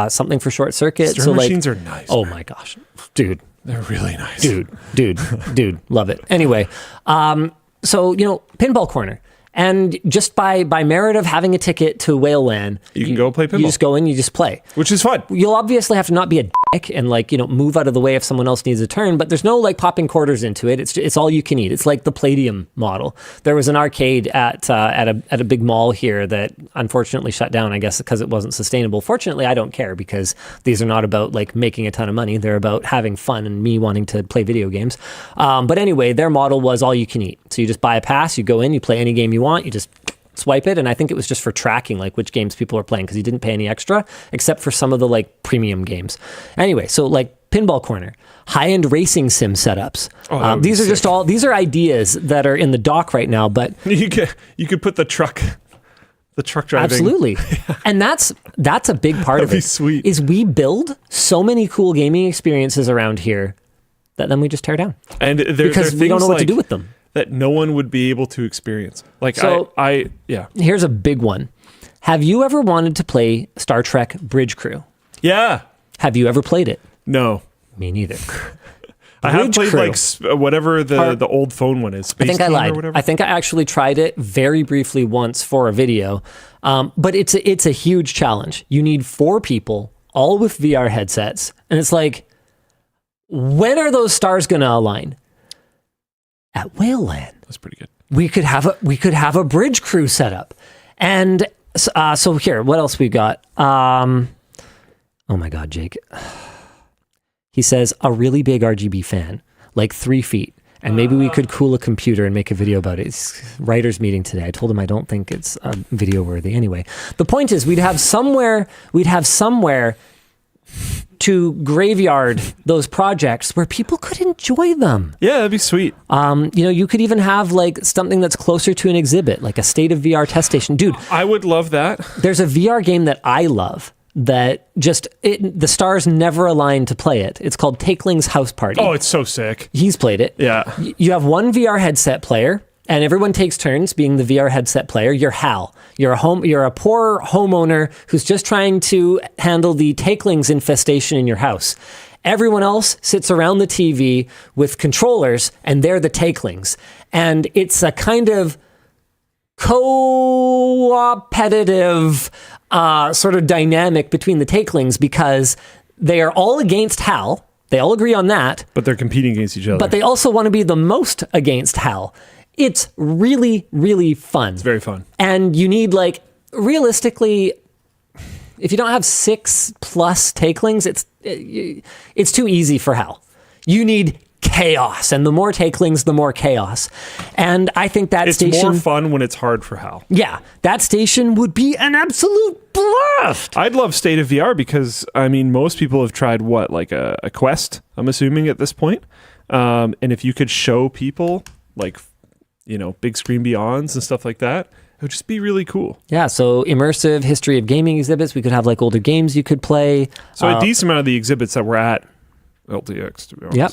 something for Short Circuit. Stern machines are nice. Oh my gosh, dude, they're really nice. Dude, love it. Anyway, so pinball corner. And just by merit of having a ticket to Whale LAN, you can go play pinball. You just go in, you just play. Which is fun. You'll obviously have to not be a dick and move out of the way if someone else needs a turn, but there's no popping quarters into it. It's all you can eat. It's like the Palladium model. There was an arcade at a big mall here that unfortunately shut down, I guess, because it wasn't sustainable. Fortunately, I don't care because these are not about making a ton of money. They're about having fun and me wanting to play video games. But anyway, their model was all you can eat. So you just buy a pass, you go in, you play any game you want, you just swipe it, and I think it was just for tracking which games people are playing because you didn't pay any extra except for some of the premium games. Anyway, so pinball corner, high-end racing sim setups. These are ideas that are in the dock right now, but you could put the truck The truck driving. Absolutely. And that's a big part of That'd be it. sweet. Is we build so many cool gaming experiences around here that then we just tear down. And because we don't know what to do with them. That no one would be able to experience. Like, So- yeah. Here's a big one. Have you ever wanted to play Star Trek Bridge Crew? Yeah. Have you ever played it? No. Me neither. I have Bridge played Crew. like whatever the old phone one is. I think I Space Team or lied. whatever. I think I actually tried it very briefly once for a video, but it's a huge challenge. You need 4 people, all with VR headsets, and it's like, when are those stars going to align? At Whale Land, That's pretty good. we could have a bridge crew set up, and so here, what else we got? Oh my God, Jake. He says, a really big RGB fan, like 3 feet. And maybe we could cool a computer and make a video about it. It's writers' meeting today. I told him I don't think it's video worthy. Anyway, the point is we'd have somewhere to graveyard those projects where people could enjoy them. Yeah, that'd be sweet. You could even have like something that's closer to an exhibit, like a state of VR test station. Dude, I would love that. there's a VR game that I love that the stars never align to play it. It's called Takeling's House Party. Oh, it's so sick. He's played it. Yeah. You have one VR headset player, and everyone takes turns being the VR headset player. You're Hal. You're a poor homeowner who's just trying to handle the Takelings infestation in your house. Everyone else sits around the TV with controllers, and they're the Takelings. And it's a kind of co-opetitive sort of dynamic between the Takelings because they are all against Hal. They all agree on that. But they're competing against each other. But they also want to be the most against Hal. It's really, really fun. It's very fun. And you need, like, realistically, if you don't have 6+ Takelings, it's too easy for Hal. You need chaos, and the more Takelings, the more chaos. And I think that It's station... more fun when it's hard for Hal. Yeah, that station would be an absolute blast. I'd love State of VR because, I mean, most people have tried like a Quest, I'm assuming at this point. And if you could show people, like, big screen beyonds and stuff like that, it would just be really cool. Yeah, so immersive history of gaming exhibits. We could have, like, older games you could play. So a decent amount of the exhibits that were at LTX, to be honest. Yep.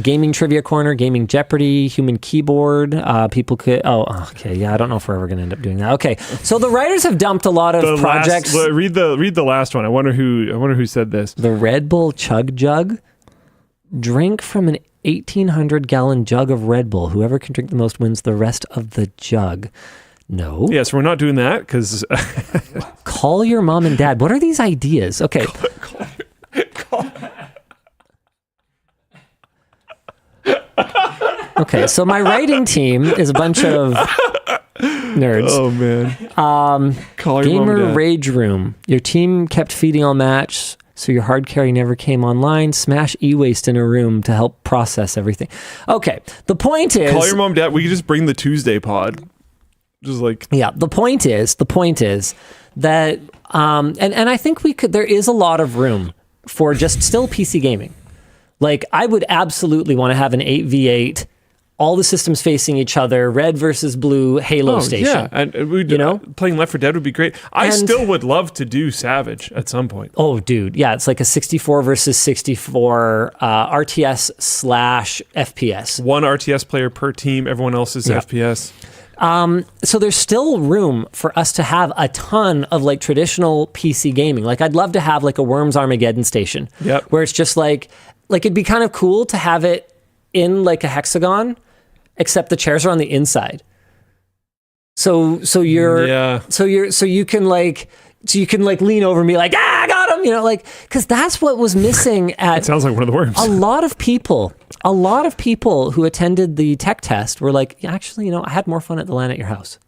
Gaming Trivia Corner, Gaming Jeopardy, Human Keyboard. People could... Oh, okay. Yeah, I don't know if we're ever going to end up doing that. Okay. So the writers have dumped a lot of projects. Read the last one. I wonder who said this. The Red Bull Chug Jug. Drink from an 1,800-gallon jug of Red Bull. Whoever can drink the most wins the rest of the jug. No. Yeah, so we're not doing that because... Call your mom and dad. What are these ideas? Okay. Okay, so my writing team is a bunch of nerds. Oh, man. Call your mom Gamer and dad. Rage Room. Your team kept feeding all match, so your hard carry never came online. Smash e-waste in a room to help process everything. Okay, the point is... Call your mom and dad. We could just bring the Tuesday pod. Just like... Yeah, the point is that... And I think there is a lot of room for just still PC gaming. Like, I would absolutely want to have an 8v8, all the systems facing each other, red versus blue Halo station. Yeah, and playing Left 4 Dead would be great. I still would love to do Savage at some point. Oh, dude. Yeah, it's like a 64 versus 64 RTS/FPS. One RTS player per team, everyone else is FPS. So there's still room for us to have a ton of like traditional PC gaming. Like, I'd love to have like a Worms Armageddon station. Yep. Where it's just like it'd be kind of cool to have it in like a hexagon, except the chairs are on the inside. So you can lean over me like, I got him, because that's what was missing at... It sounds like one of the Worms. A lot of people who attended the tech test were like, yeah, actually, I had more fun at the LAN at your house.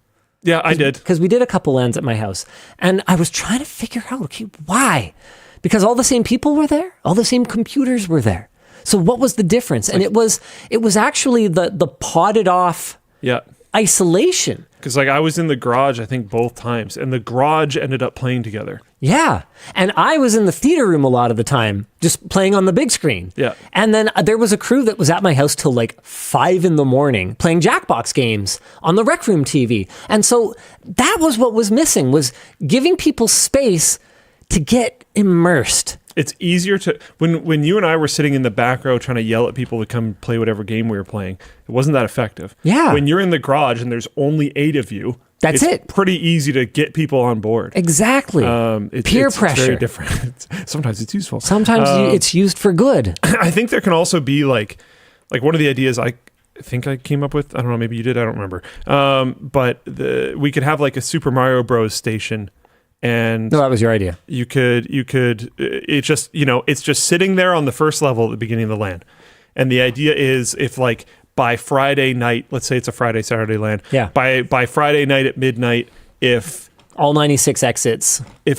Yeah, I did. Because we did a couple LANs at my house. And I was trying to figure out, okay, why? Because all the same people were there. All the same computers were there. So what was the difference? And it was actually the potted off isolation. Because I was in the garage, I think, both times. And the garage ended up playing together. Yeah. And I was in the theater room a lot of the time, just playing on the big screen. Yeah. And then there was a crew that was at my house till like 5 a.m. playing Jackbox games on the Rec Room TV. And so that was what was missing, was giving people space to get immersed. It's easier to when you and I were sitting in the back row trying to yell at people to come play whatever game we were playing, it wasn't that effective. Yeah. When you're in the garage and there's only 8 of you, That's it's it. pretty easy to get people on board. Exactly. Peer it's pressure. very different. Sometimes it's useful. Sometimes it's used for good. I think there can also be like one of the ideas I think I came up with. I don't know. Maybe you did. I don't remember. But we could have like a Super Mario Bros. Station. And No, that was your idea. you could it's just it's just sitting there on the first level at the beginning of the LAN, and the idea is if like by Friday night, let's say it's a Friday Saturday LAN, Yeah. by Friday night at midnight, if All 96 exits. if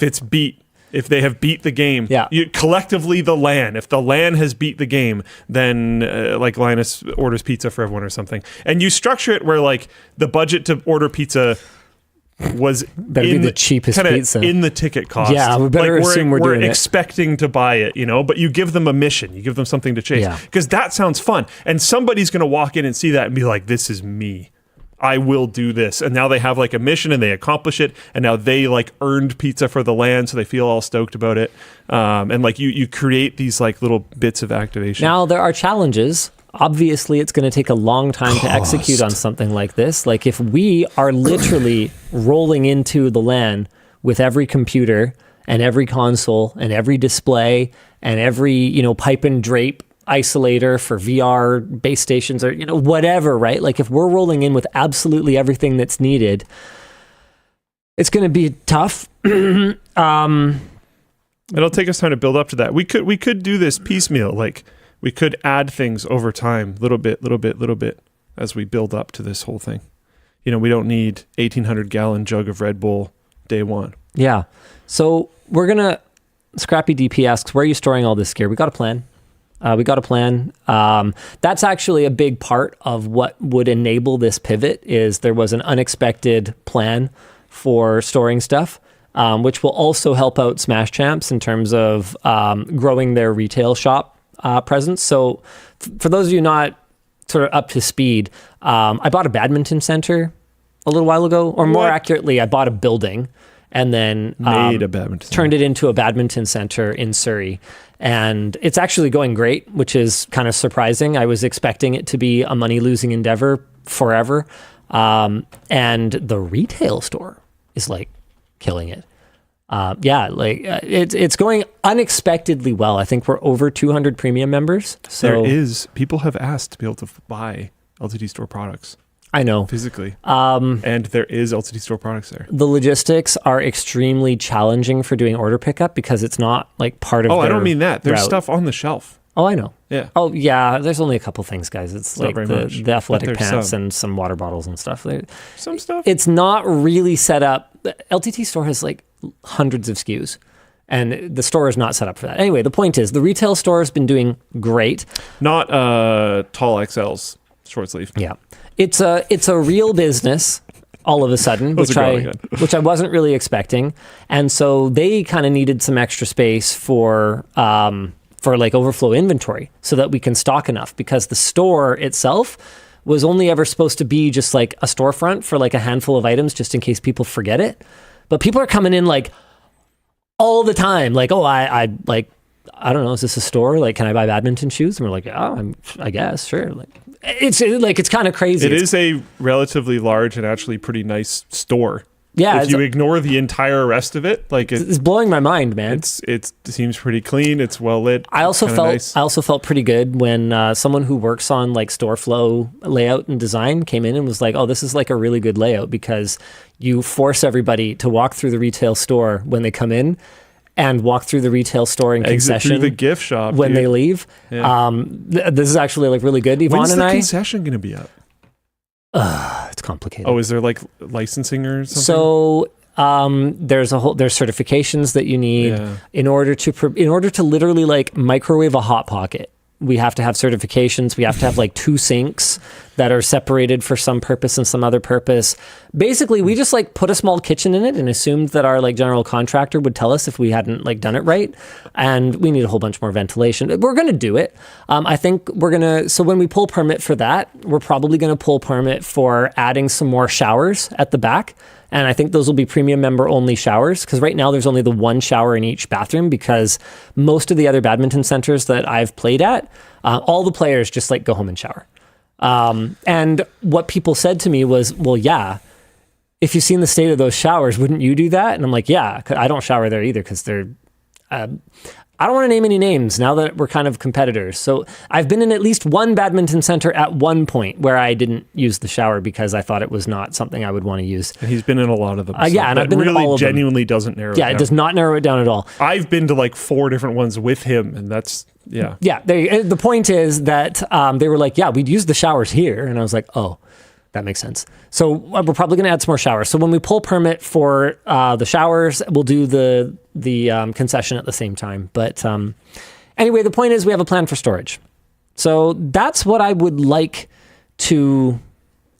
they have beat the game, Yeah. collectively the LAN, if the LAN has beat the game, then like Linus orders pizza for everyone or something, and you structure it where like the budget to order pizza was Better be the cheapest kinda pizza. in the ticket cost. Yeah, we better assume we're doing it. expecting to buy it, but you give them a mission, you give them something to chase, Yeah. because that sounds fun, and somebody's going to walk in and see that and be like, "This is me. I will do this." And now they have like a mission and they accomplish it, and now they like earned pizza for the LAN, so they feel all stoked about it. And like you create these like little bits of activation. Now, there are challenges. Obviously, it's going to take a long time to execute on something like this. Like if we are literally rolling into the LAN with every computer and every console and every display and every, pipe and drape isolator for VR base stations or, whatever, right? Like if we're rolling in with absolutely everything that's needed, it's going to be tough. It'll take us time to build up to that. We could do this piecemeal, like we could add things over time, little bit, as we build up to this whole thing. We don't need 1,800 gallon jug of Red Bull day one. Yeah. So we're going to, Scrappy DP asks, where are you storing all this gear? We got a plan. That's actually a big part of what would enable this pivot is there was an unexpected plan for storing stuff, which will also help out Smash Champs in terms of growing their retail shop presence. So for those of you not sort of up to speed, I bought a badminton center a little while ago, or more accurately, I bought a building and then Made a badminton turned it into a badminton center in Surrey. And it's actually going great, which is kind of surprising. I was expecting it to be a money-losing endeavor forever. And the retail store is like killing it. It's going unexpectedly well. I think we're over 200 premium members. So People have asked to be able to buy LTT Store products. I know. Physically. And there is LTT Store products there. The logistics are extremely challenging for doing order pickup because it's not like part of I their don't mean that. There's route. stuff on the shelf. Oh, I know. Yeah. Oh, yeah. There's only a couple things, guys. It's Not like very much, the athletic but there's pants some. and some water bottles and stuff. Some stuff. It's not really set up. The LTT Store has like hundreds of SKUs, and the store is not set up for that. Anyway, the point is the retail store has been doing great. Not tall XLs, short sleeve. Yeah. It's a real business all of a sudden, Those which are growing again. which I wasn't really expecting. And so they kind of needed some extra space for like overflow inventory so that we can stock enough, because the store itself was only ever supposed to be just like a storefront for like a handful of items just in case people forget it. But people are coming in like all the time, like, oh, I don't know, is this a store? Like, can I buy badminton shoes? And we're like, oh, I guess, sure. Like, it's kind of crazy. It is a relatively large and actually pretty nice store. Yeah, if you ignore the entire rest of it, like it's blowing my mind, man. it seems pretty clean. It's well lit. I also Nice. felt pretty good when someone who works on like store flow layout and design came in and was like, "Oh, this is like a really good layout because you force everybody to walk through the retail store when they come in, and walk through the retail store and Exit concession through the gift shop when dude. they leave." Yeah. This is actually like really good. Yvonne When's and the I. concession going to be up? It's complicated. Oh, is there like licensing or something? So there's certifications that you need Yeah. in order to literally like microwave a hot pocket. We have to have certifications. We have to have like 2 sinks that are separated for some purpose and some other purpose. Basically, we just like put a small kitchen in it and assumed that our like general contractor would tell us if we hadn't like done it right. And we need a whole bunch more ventilation. We're going to do it. I think we're going to, so when we pull permit for that, we're probably going to pull permit for adding some more showers at the back. And I think those will be premium member only showers, because right now there's only the one shower in each bathroom, because most of the other badminton centers that I've played at, all the players just like go home and shower. And what people said to me was, well, yeah, if you've seen the state of those showers, wouldn't you do that? And I'm like, yeah, I don't shower there either, because they're, I don't want to name any names now that we're kind of competitors. So I've been in at least one badminton center at one point where I didn't use the shower because I thought it was not something I would want to use. And he's been in a lot of them. So yeah, and I've been really in all of them. Genuinely doesn't narrow it down. Yeah, it does not narrow it down at all. I've been to like 4 different ones with him, and that's, yeah. Yeah, the point is that they were like, yeah, we'd use the showers here. And I was like, oh, that makes sense. So we're probably going to add some more showers. So when we pull permit for the showers, we'll do the concession at the same time. But anyway, the point is we have a plan for storage. So that's what I would like to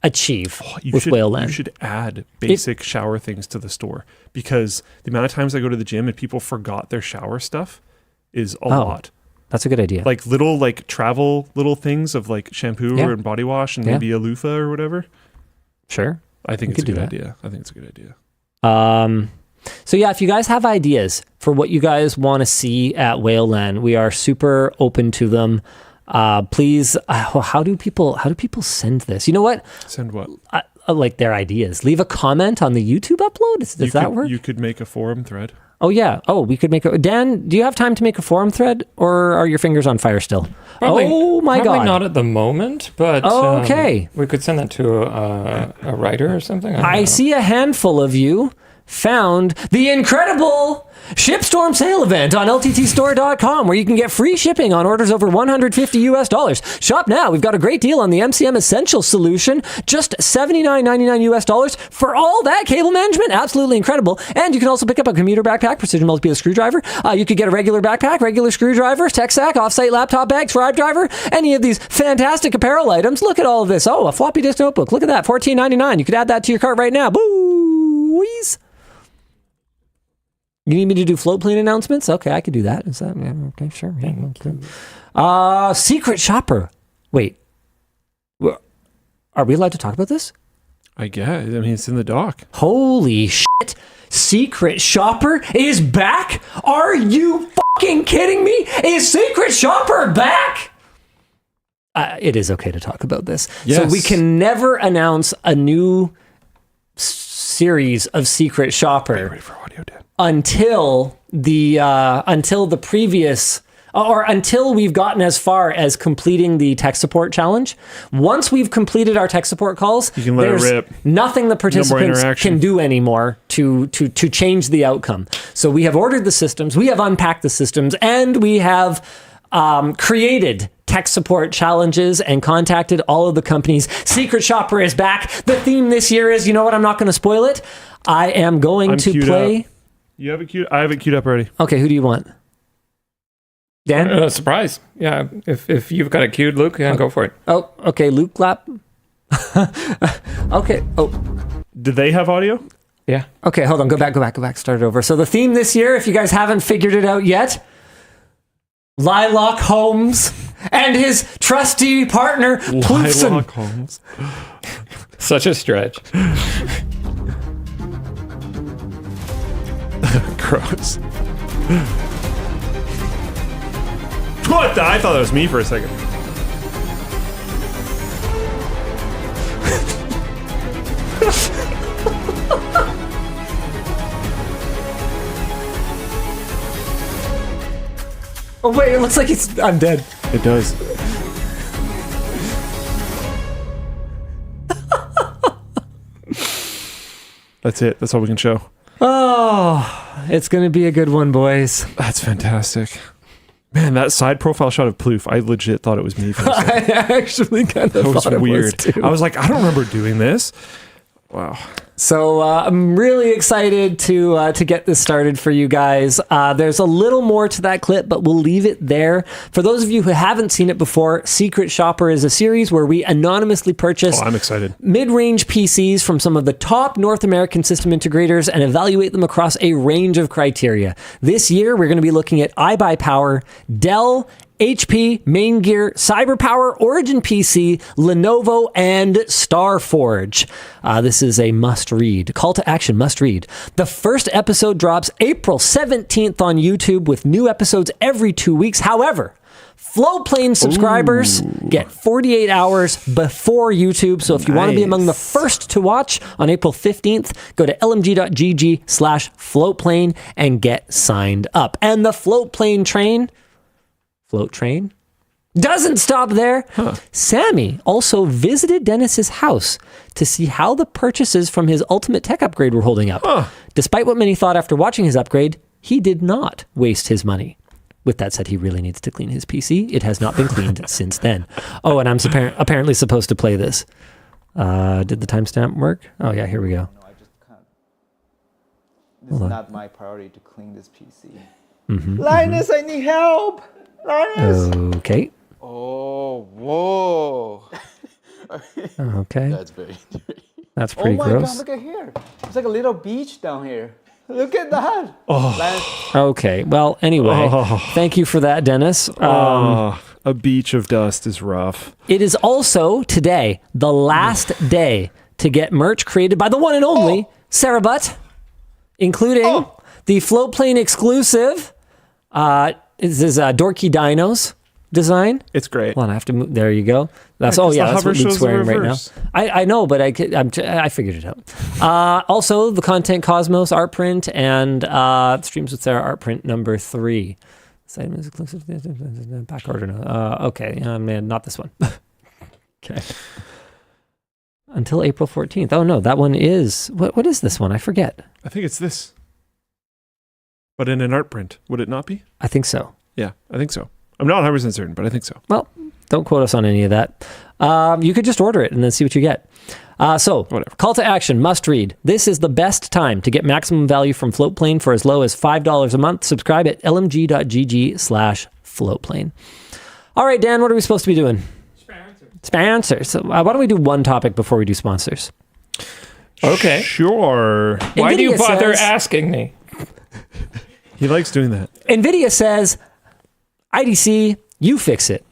achieve with Whaleland. You should add basic shower things to the store, because the amount of times I go to the gym and people forgot their shower stuff is a lot. That's a good idea. Like little like travel little things of like shampoo and body wash and maybe a loofah or whatever. Sure. I think it's a good idea. I think it's a good idea. So yeah, if you guys have ideas for what you guys want to see at Whaleland, we are super open to them. Please, how do people send this? You know what? Send what? Like their ideas. Leave a comment on the YouTube upload. Does that work? You could make a forum thread. Oh yeah. Oh, we could make a... Dan, do you have time to make a forum thread, or are your fingers on fire still? Probably, oh my God. Probably not at the moment, but okay. We could send that to a writer or something. I see a handful of you found the incredible Shipstorm sale event on LTTStore.com, where you can get free shipping on orders over $150. Shop now. We've got a great deal on the MCM Essential solution, just $79.99 for all that cable management. Absolutely incredible. And you can also pick up a commuter backpack, precision multi-piece screwdriver. You could get a regular backpack, regular screwdriver, tech sack, offsite laptop bag, scribe driver, any of these fantastic apparel items. Look at all of this. Oh, a floppy disk notebook. Look at that, $14.99. You could add that to your cart right now. Boo-wees. You need me to do Floatplane announcements? Okay, I could do that. Is that okay? Sure. Yeah, okay. Secret shopper. Wait, are we allowed to talk about this? I guess. I mean, it's in the doc. Holy shit! Secret shopper is back. Are you fucking kidding me? Is Secret shopper back? It is okay to talk about this. Yes. So we can never announce a new series of Secret shopper. Ready for audio, Dan. Until the previous, or until we've gotten as far as completing the tech support challenge. Once we've completed our tech support calls, you can let it rip. Nothing the participants can do anymore to change the outcome. So we have ordered the systems, we have unpacked the systems, and we have created tech support challenges and contacted all of the companies. Secret Shopper is back. The theme this year is, you know what, I'm not going to spoil it. I am going to play... Up. You have it queued? I have it queued up already. Okay, who do you want? Dan? Surprise. Yeah, if you've got it queued, Luke, go for it. Oh, okay, Luke clap. Okay, oh. Did they have audio? Yeah. Okay, hold on, go back, start it over. So the theme this year, if you guys haven't figured it out yet, Lilac Holmes and his trusty partner, Ploufson. Lilac Holmes. Such a stretch. Gross. What the? I thought that was me for a second. Oh wait, it looks like I'm dead. It does. That's it. That's all we can show. Oh, it's going to be a good one, boys. That's fantastic. Man, that side profile shot of Plouffe, I legit thought it was me for a second. I actually kind of thought it was weird. too. I was like, I don't remember doing this. Wow. So I'm really excited to get this started for you guys. There's a little more to that clip, but we'll leave it there. For those of you who haven't seen it before, Secret Shopper is a series where we anonymously purchase I'm excited. mid-range PCs from some of the top North American system integrators and evaluate them across a range of criteria. This year, we're going to be looking at iBuyPower, Dell, HP, Maingear, CyberPower, Origin PC, Lenovo, and Starforge. This is a must-read. Call to action, must-read. The first episode drops April 17th on YouTube with new episodes every 2 weeks. However, Floatplane subscribers get 48 hours before YouTube. So if you want to be among the first to watch on April 15th, go to lmg.gg/floatplane and get signed up. And the Floatplane train... Float train doesn't stop there. Sammy also visited Dennis's house to see how the purchases from his ultimate tech upgrade were holding up. Despite what many thought after watching his upgrade, he did not waste his money. With that said, he really needs to clean his PC. It has not been cleaned since then. Oh, and I'm apparently supposed to play this. Did the timestamp work? Oh yeah, here we go. No, I just can't. This is not my priority to clean this PC. Linus, I need help. Linus. Okay. Oh, whoa. Okay. That's very That's pretty Oh my gross. God, look at here. It's like a little beach down here. Look at that. Linus. Okay. Well, anyway, thank you for that, Dennis. A beach of dust is rough. It is also today the last day to get merch created by the one and only Sarah Butt, including the Floatplane exclusive. This is Dorky Dinos design. It's great. Well, I have to move. There you go. That's Yeah, 'cause the that's hover what Luke's shows the wearing right now. reverse. I know, but I figured it out. Also, the Content Cosmos art print and Streams with Sarah art print number 3. This item is exclusive. Back order. Okay, man, not this one. Okay. Until April 14th. Oh no, that one is what is this one? I forget. I think it's this. But in an art print, would it not be? I think so. Yeah, I think so. I'm not 100% certain, but I think so. Well, don't quote us on any of that. You could just order it and then see what you get. So, Whatever. Call to action, must read. This is the best time to get maximum value from Floatplane for as low as $5 a month. Subscribe at lmg.gg/floatplane. All right, Dan, what are we supposed to be doing? Sponsors. So, why don't we do one topic before we do sponsors? Okay. Sure. Why do you Nvidia bother says- asking me? He likes doing that. Nvidia says, IDC, you fix it.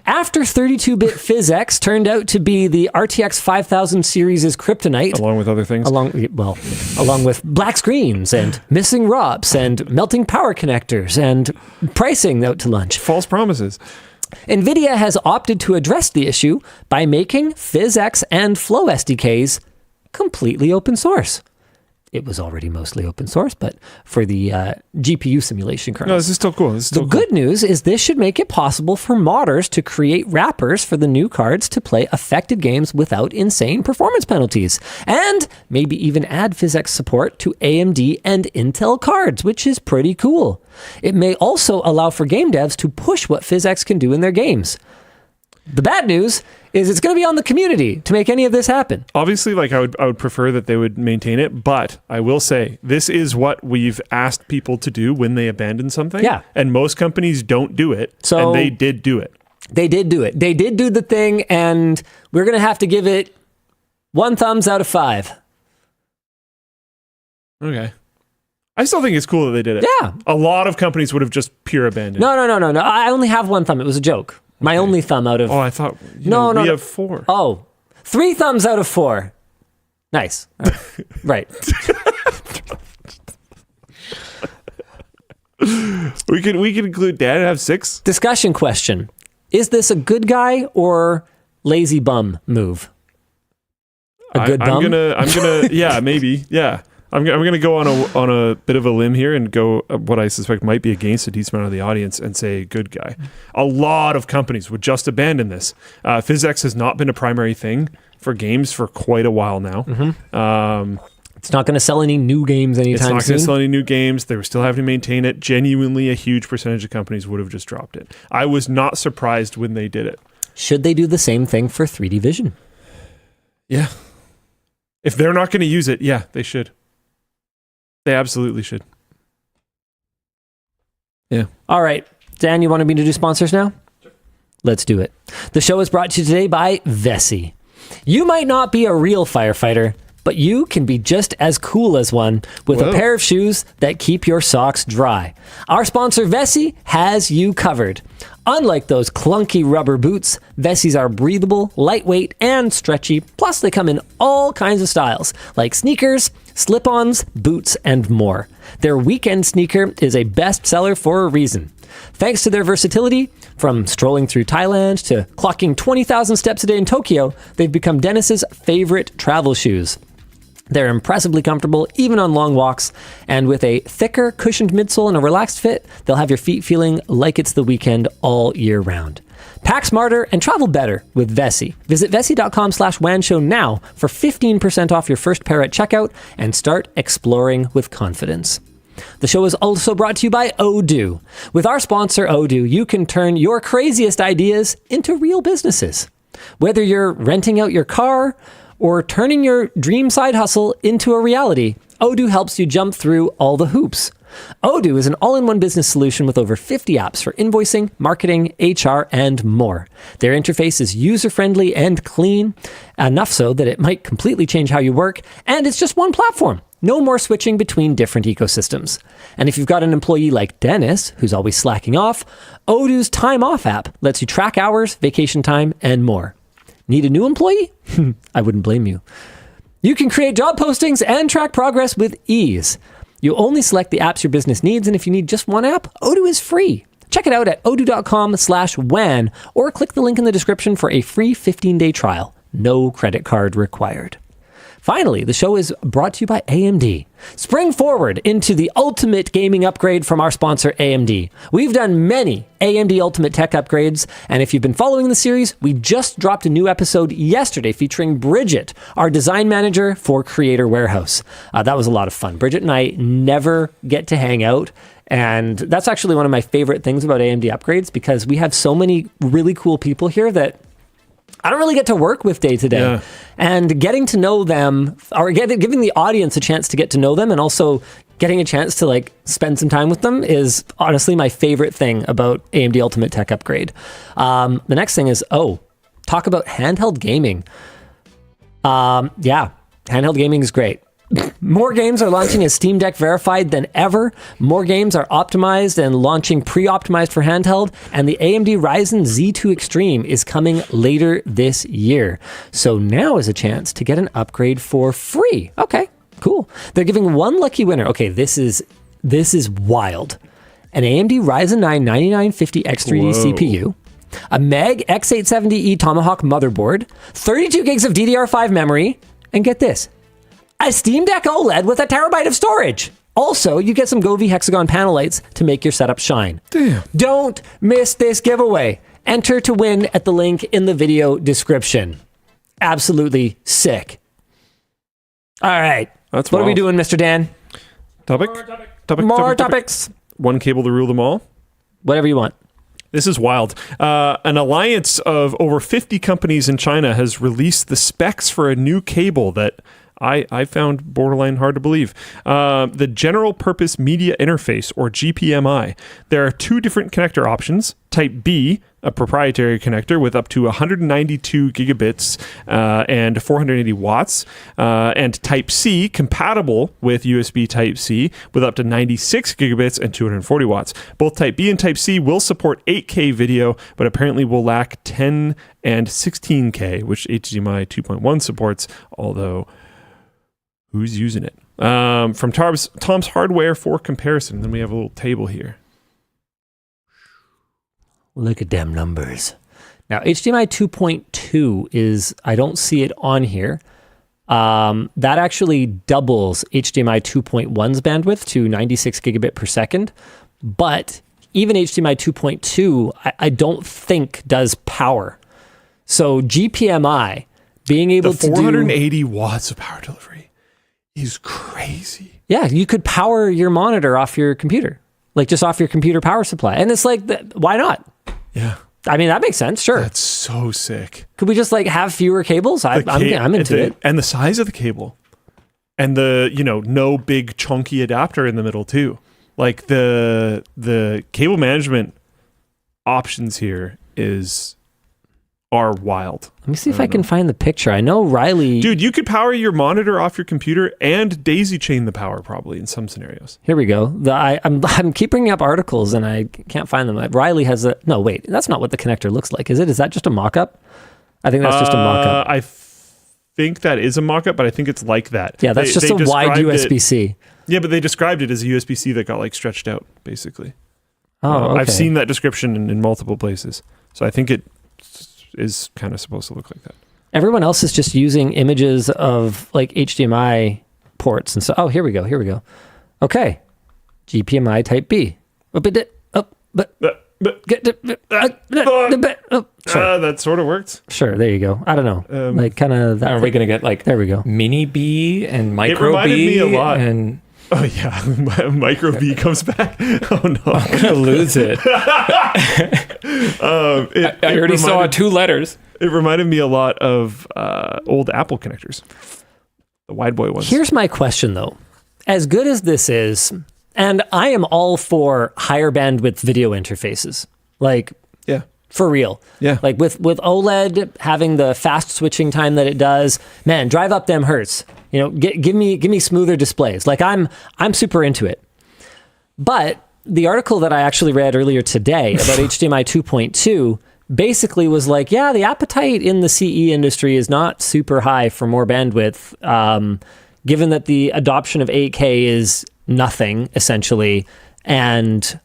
After 32-bit PhysX turned out to be the RTX 5000 series' kryptonite, Along with other things. along with black screens and missing ROPs and melting power connectors and pricing out to lunch, False promises. Nvidia has opted to address the issue by making PhysX and Flow SDKs completely open source. It was already mostly open source, but for the GPU simulation kernel. No, this is still cool. This is The still cool. good news is this should make it possible for modders to create wrappers for the new cards to play affected games without insane performance penalties, and maybe even add PhysX support to AMD and Intel cards, which is pretty cool. It may also allow for game devs to push what PhysX can do in their games. The bad news is it's going to be on the community to make any of this happen. Obviously, like I would prefer that they would maintain it, but I will say this is what we've asked people to do when they abandon something. Yeah. And most companies don't do it. So- and they did do it. They did do it. They did do the thing, and we're going to have to give it 1 thumbs out of 5. Okay. I still think it's cool that they did it. Yeah. A lot of companies would have just pure abandoned. No. I only have 1 thumb. It was a joke. My only thumb out of... Oh, I thought No, we no. have 4. Oh, 3 thumbs out of 4. Nice. Right. We could include Dad and have 6. Discussion question. Is this a good guy or lazy bum move? A good bum? I'm gonna yeah, maybe. Yeah. I'm gonna go on a bit of a limb here and go what I suspect might be against a decent amount of the audience and say good guy. A lot of companies would just abandon this. PhysX has not been a primary thing for games for quite a while now. It's not going to sell any new games It's anytime not soon. going to sell any new games. They were still having to maintain it. Genuinely, a huge percentage of companies would have just dropped it. I was not surprised when they did it. Should they do the same thing for 3D Vision? Yeah. If they're not going to use it, yeah, they should. They absolutely should. Yeah. All right. Dan, you wanted me to do sponsors now? Sure. Let's do it. The show is brought to you today by Vessi. You might not be a real firefighter, but you can be just as cool as one with a pair of shoes that keep your socks dry. Our sponsor, Vessi, has you covered. Unlike those clunky rubber boots, Vessis are breathable, lightweight, and stretchy. Plus, they come in all kinds of styles, like sneakers, slip-ons, boots, and more. Their weekend sneaker is a bestseller for a reason. Thanks to their versatility, from strolling through Thailand to clocking 20,000 steps a day in Tokyo, they've become Dennis's favorite travel shoes. They're impressively comfortable, even on long walks, and with a thicker, cushioned midsole and a relaxed fit, they'll have your feet feeling like it's the weekend all year round. Pack smarter and travel better with Vessi. Visit vessi.com/WANshow now for 15% off your first pair at checkout and start exploring with confidence. The show is also brought to you by Odoo. With our sponsor, Odoo, you can turn your craziest ideas into real businesses. Whether you're renting out your car or turning your dream side hustle into a reality, Odoo helps you jump through all the hoops. Odoo is an all-in-one business solution with over 50 apps for invoicing, marketing, HR, and more. Their interface is user-friendly and clean, enough so that it might completely change how you work, and it's just one platform. No more switching between different ecosystems. And if you've got an employee like Dennis, who's always slacking off, Odoo's Time Off app lets you track hours, vacation time, and more. Need a new employee? I wouldn't blame you. You can create job postings and track progress with ease. You only select the apps your business needs, and if you need just one app, Odoo is free. Check it out at odoo.com/WAN or click the link in the description for a free 15-day trial. No credit card required. Finally, the show is brought to you by AMD. Spring forward into the ultimate gaming upgrade from our sponsor, AMD. We've done many AMD Ultimate Tech upgrades, and if you've been following the series, we just dropped a new episode yesterday featuring Bridget, our design manager for Creator Warehouse. That was a lot of fun. Bridget and I never get to hang out, and that's actually one of my favorite things about AMD upgrades, because we have so many really cool people here that I don't really get to work with day to day. Yeah. And getting to know them, or giving the audience a chance to get to know them, and also getting a chance to like spend some time with them, is honestly my favorite thing about AMD Ultimate Tech Upgrade. The next thing is, talk about handheld gaming. Handheld gaming is great. More games are launching as Steam Deck verified than ever. More games are optimized and launching pre-optimized for handheld. And the AMD Ryzen Z2 Extreme is coming later this year. So now is a chance to get an upgrade for free. Okay, cool. They're giving one lucky winner. Okay, this is wild. An AMD Ryzen 9 9950X3D CPU. A MEG X870E Tomahawk motherboard. 32 gigs of DDR5 memory. And get this, a Steam Deck OLED with 1 terabyte of storage. Also, you get some Govee Hexagon panel lights to make your setup shine. Damn. Don't miss this giveaway. Enter to win at the link in the video description. Absolutely sick. All right. That's what wild. are we doing, Mr. Dan? More topics. One cable to rule them all. Whatever you want. This is wild. An alliance of over 50 companies in China has released the specs for a new cable that I found borderline hard to believe. The General Purpose Media Interface, or GPMI. There are 2 different connector options. Type B, a proprietary connector with up to 192 gigabits and 480 watts. And Type C, compatible with USB Type C with up to 96 gigabits and 240 watts. Both Type B and Type C will support 8K video, but apparently will lack 10 and 16K, which HDMI 2.1 supports, although who's using it? From Tom's Hardware for comparison. Then we have a little table here. Look at them numbers. Now, HDMI 2.2 is, I don't see it on here. That actually doubles HDMI 2.1's bandwidth to 96 gigabit per second. But even HDMI 2.2, I don't think does power. So GPMI, being able to do 480 watts of power delivery is crazy. Yeah, you could power your monitor off your computer, like just off your computer power supply. And it's like, why not? Yeah. I mean, that makes sense, sure. That's so so sick. Could we just like have fewer cables? I'm into it. And the size of the cable, and the no big chunky adapter in the middle too. Like the cable management options here are wild. Let me see if I can find the picture. I know Riley... Dude, you could power your monitor off your computer and daisy chain the power probably in some scenarios. Here we go. I'm keep bringing up articles and I can't find them. Riley has a... No, wait. That's not what the connector looks like, is it? Is that just a mock-up? I think that's just a mock-up. I think that is a mock-up, but I think it's like that. Yeah, that's just a wide USB-C. Yeah, but they described it as a USB-C that got like stretched out, basically. Oh, okay. I've seen that description in multiple places. So I think it is kind of supposed to look like that. Everyone else is just using images of like HDMI ports and so. Oh, here we go. Okay, GPMI Type B. That sort of worked. Sure, there you go. I don't know, like kind of that. Are we going to get like there we go? Mini B and micro B? It reminded me a lot. And oh yeah, micro B comes back. Oh no, I'm gonna lose it. I already saw 2 letters. It reminded me a lot of old Apple connectors, the wide boy ones. Here's my question though: as good as this is, and I am all for higher bandwidth video interfaces, like yeah, for real. Yeah, like with OLED having the fast switching time that it does, man, drive up them hertz. Give me smoother displays. Like I'm super into it. But the article that I actually read earlier today about HDMI 2.2 basically was like, yeah, the appetite in the CE industry is not super high for more bandwidth, given that the adoption of 8K is nothing essentially, and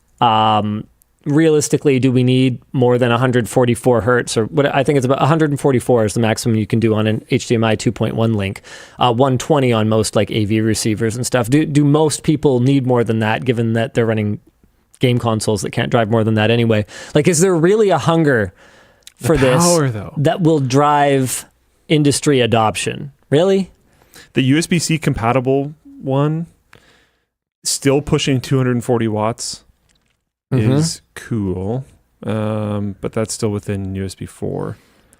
realistically, do we need more than 144 hertz, or what I think it's about 144 is the maximum you can do on an HDMI 2.1 link, 120 on most like AV receivers and stuff. Do most people need more than that, given that they're running game consoles that can't drive more than that anyway? Like, is there really a hunger for this that will drive industry adoption? Really? The USB-C compatible one, still pushing 240 watts. Is cool, but that's still within USB 4.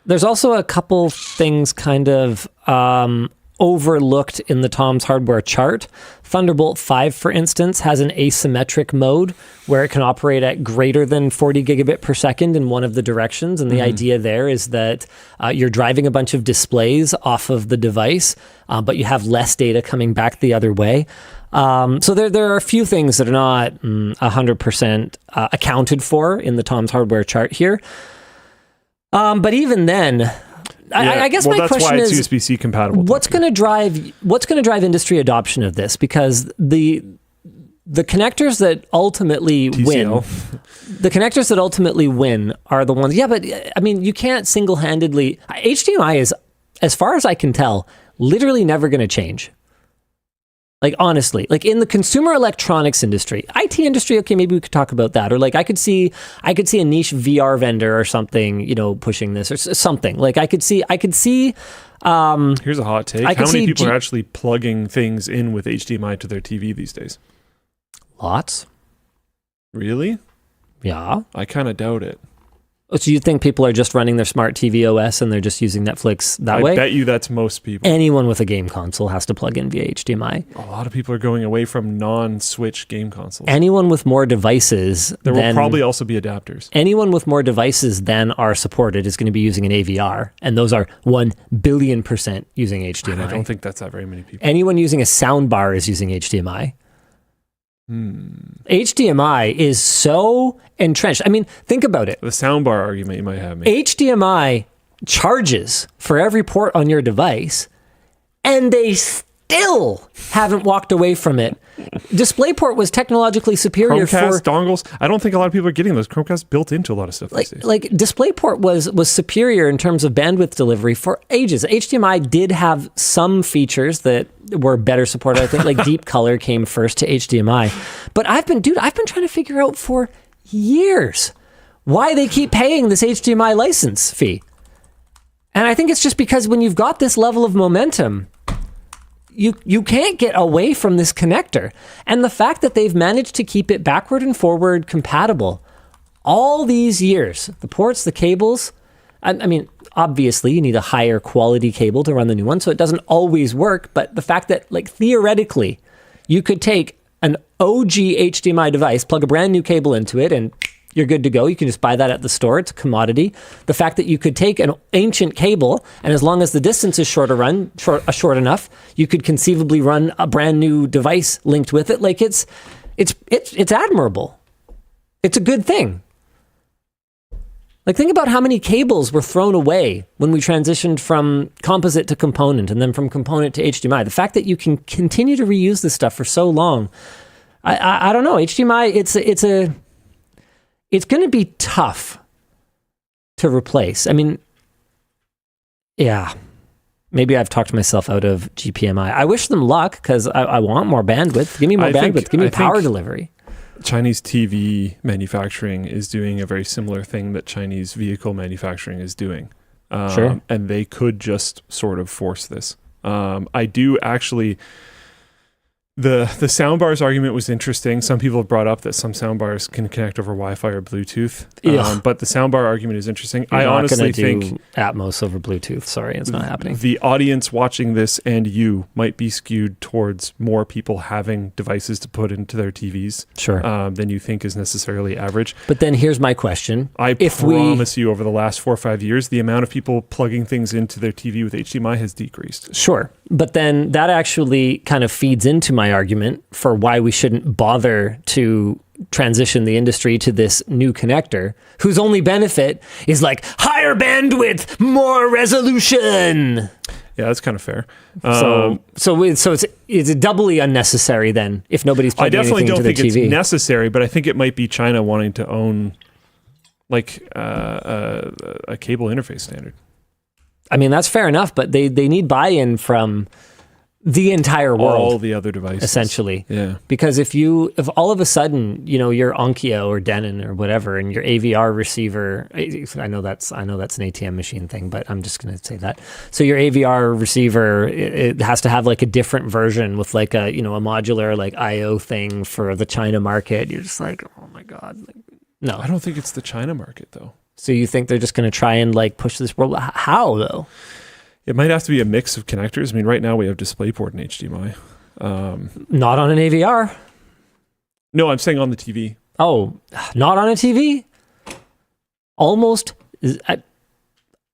There's also a couple things kind of overlooked in the Tom's Hardware chart. Thunderbolt 5, for instance, has an asymmetric mode where it can operate at greater than 40 gigabit per second in one of the directions. And the idea there is that you're driving a bunch of displays off of the device, but you have less data coming back the other way. So there are a few things that are not 100% accounted for in the Tom's Hardware chart here. But even then, I guess my question is, that's why it's USB-C compatible. What's going to drive industry adoption of this? Because the connectors that ultimately win, the connectors that ultimately win are the ones. Yeah, but I mean, you can't single-handedly. HDMI is, as far as I can tell, literally never going to change. Like, honestly, like in the consumer electronics industry, IT industry, okay, maybe we could talk about that. Or like I could see a niche VR vendor or something, pushing this or something. Like I could see here's a hot take. How many people are actually plugging things in with HDMI to their TV these days? Lots. Really? Yeah. I kind of doubt it. So you think people are just running their smart TV OS and they're just using Netflix that way? I bet you that's most people. Anyone with a game console has to plug in via HDMI. A lot of people are going away from non-Switch game consoles. Anyone with more devices... There will probably also be adapters. Anyone with more devices than are supported is going to be using an AVR, and those are 1 billion% using HDMI. I don't think that's that very many people. Anyone using a soundbar is using HDMI. HDMI is so entrenched. I mean, think about it. The soundbar argument you might have. Maybe. HDMI charges for every port on your device, and they still haven't walked away from it. DisplayPort was technologically superior Chromecast dongles. I don't think a lot of people are getting those. Chromecast built into a lot of stuff these days. Like DisplayPort was superior in terms of bandwidth delivery for ages. HDMI did have some features that were better supported. I think like deep color came first to HDMI. But I've been trying to figure out for years why they keep paying this HDMI license fee. And I think it's just because when you've got this level of momentum, you can't get away from this connector. And the fact that they've managed to keep it backward and forward compatible all these years, the ports, the cables, I mean, obviously you need a higher quality cable to run the new one, so it doesn't always work. But the fact that, like, theoretically, you could take an OG HDMI device, plug a brand new cable into it, and you're good to go. You can just buy that at the store. It's a commodity. The fact that you could take an ancient cable, and as long as the distance is short enough, you could conceivably run a brand new device linked with it. Like, it's admirable. It's a good thing. Like, think about how many cables were thrown away when we transitioned from composite to component and then from component to HDMI. The fact that you can continue to reuse this stuff for so long, I don't know. HDMI, it's going to be tough to replace. I mean, yeah, maybe I've talked myself out of GPMI. I wish them luck because I want more bandwidth. Give me more bandwidth. Give me power delivery. Chinese TV manufacturing is doing a very similar thing that Chinese vehicle manufacturing is doing. Sure. And they could just sort of force this. I do actually... The soundbars argument was interesting. Some people have brought up that some soundbars can connect over Wi-Fi or Bluetooth. But the soundbar argument is interesting. You're I honestly think do Atmos over Bluetooth. Sorry, it's not happening. The audience watching this and you might be skewed towards more people having devices to put into their TVs. Sure. Than you think is necessarily average. But then here's my question. I promise you, over the last 4 or 5 years, the amount of people plugging things into their TV with HDMI has decreased. Sure. But then that actually kind of feeds into my argument for why we shouldn't bother to transition the industry to this new connector, whose only benefit is like higher bandwidth, more resolution. Yeah, that's kind of fair. So it's doubly unnecessary then if nobody's plugging anything into their TV. I definitely don't think it's necessary, but I think it might be China wanting to own like a cable interface standard. I mean, that's fair enough, but they need buy-in from the entire world. All the other devices. Essentially. Yeah. Because if all of a sudden, you're Onkyo or Denon or whatever, and your AVR receiver, I know that's an ATM machine thing, but I'm just going to say that. So your AVR receiver, it has to have like a different version with like a modular like IO thing for the China market. You're just like, oh my God. No. I don't think it's the China market though. So you think they're just going to try and like push this world? How though? It might have to be a mix of connectors. I mean, right now we have DisplayPort and HDMI. Not on an AVR. No, I'm saying on the TV. Oh, not on a TV? Almost.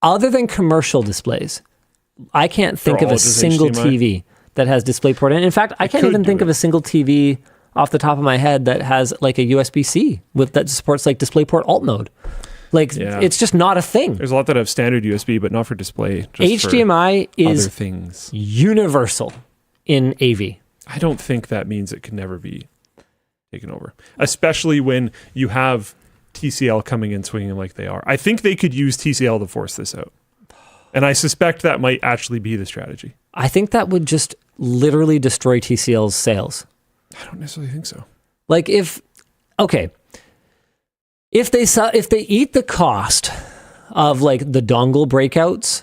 Other than commercial displays, I can't think of a single HDMI? TV that has DisplayPort in it. In fact, I can't even think of a single TV off the top of my head that has like a USB-C that supports like DisplayPort alt mode. Like, It's just not a thing. There's a lot that have standard USB, but not for display. Just HDMI for is other things. Universal in AV. I don't think that means it can never be taken over, especially when you have TCL coming in swinging like they are. I think they could use TCL to force this out. And I suspect that might actually be the strategy. I think that would just literally destroy TCL's sales. I don't necessarily think so. Like if they eat the cost of like the dongle breakouts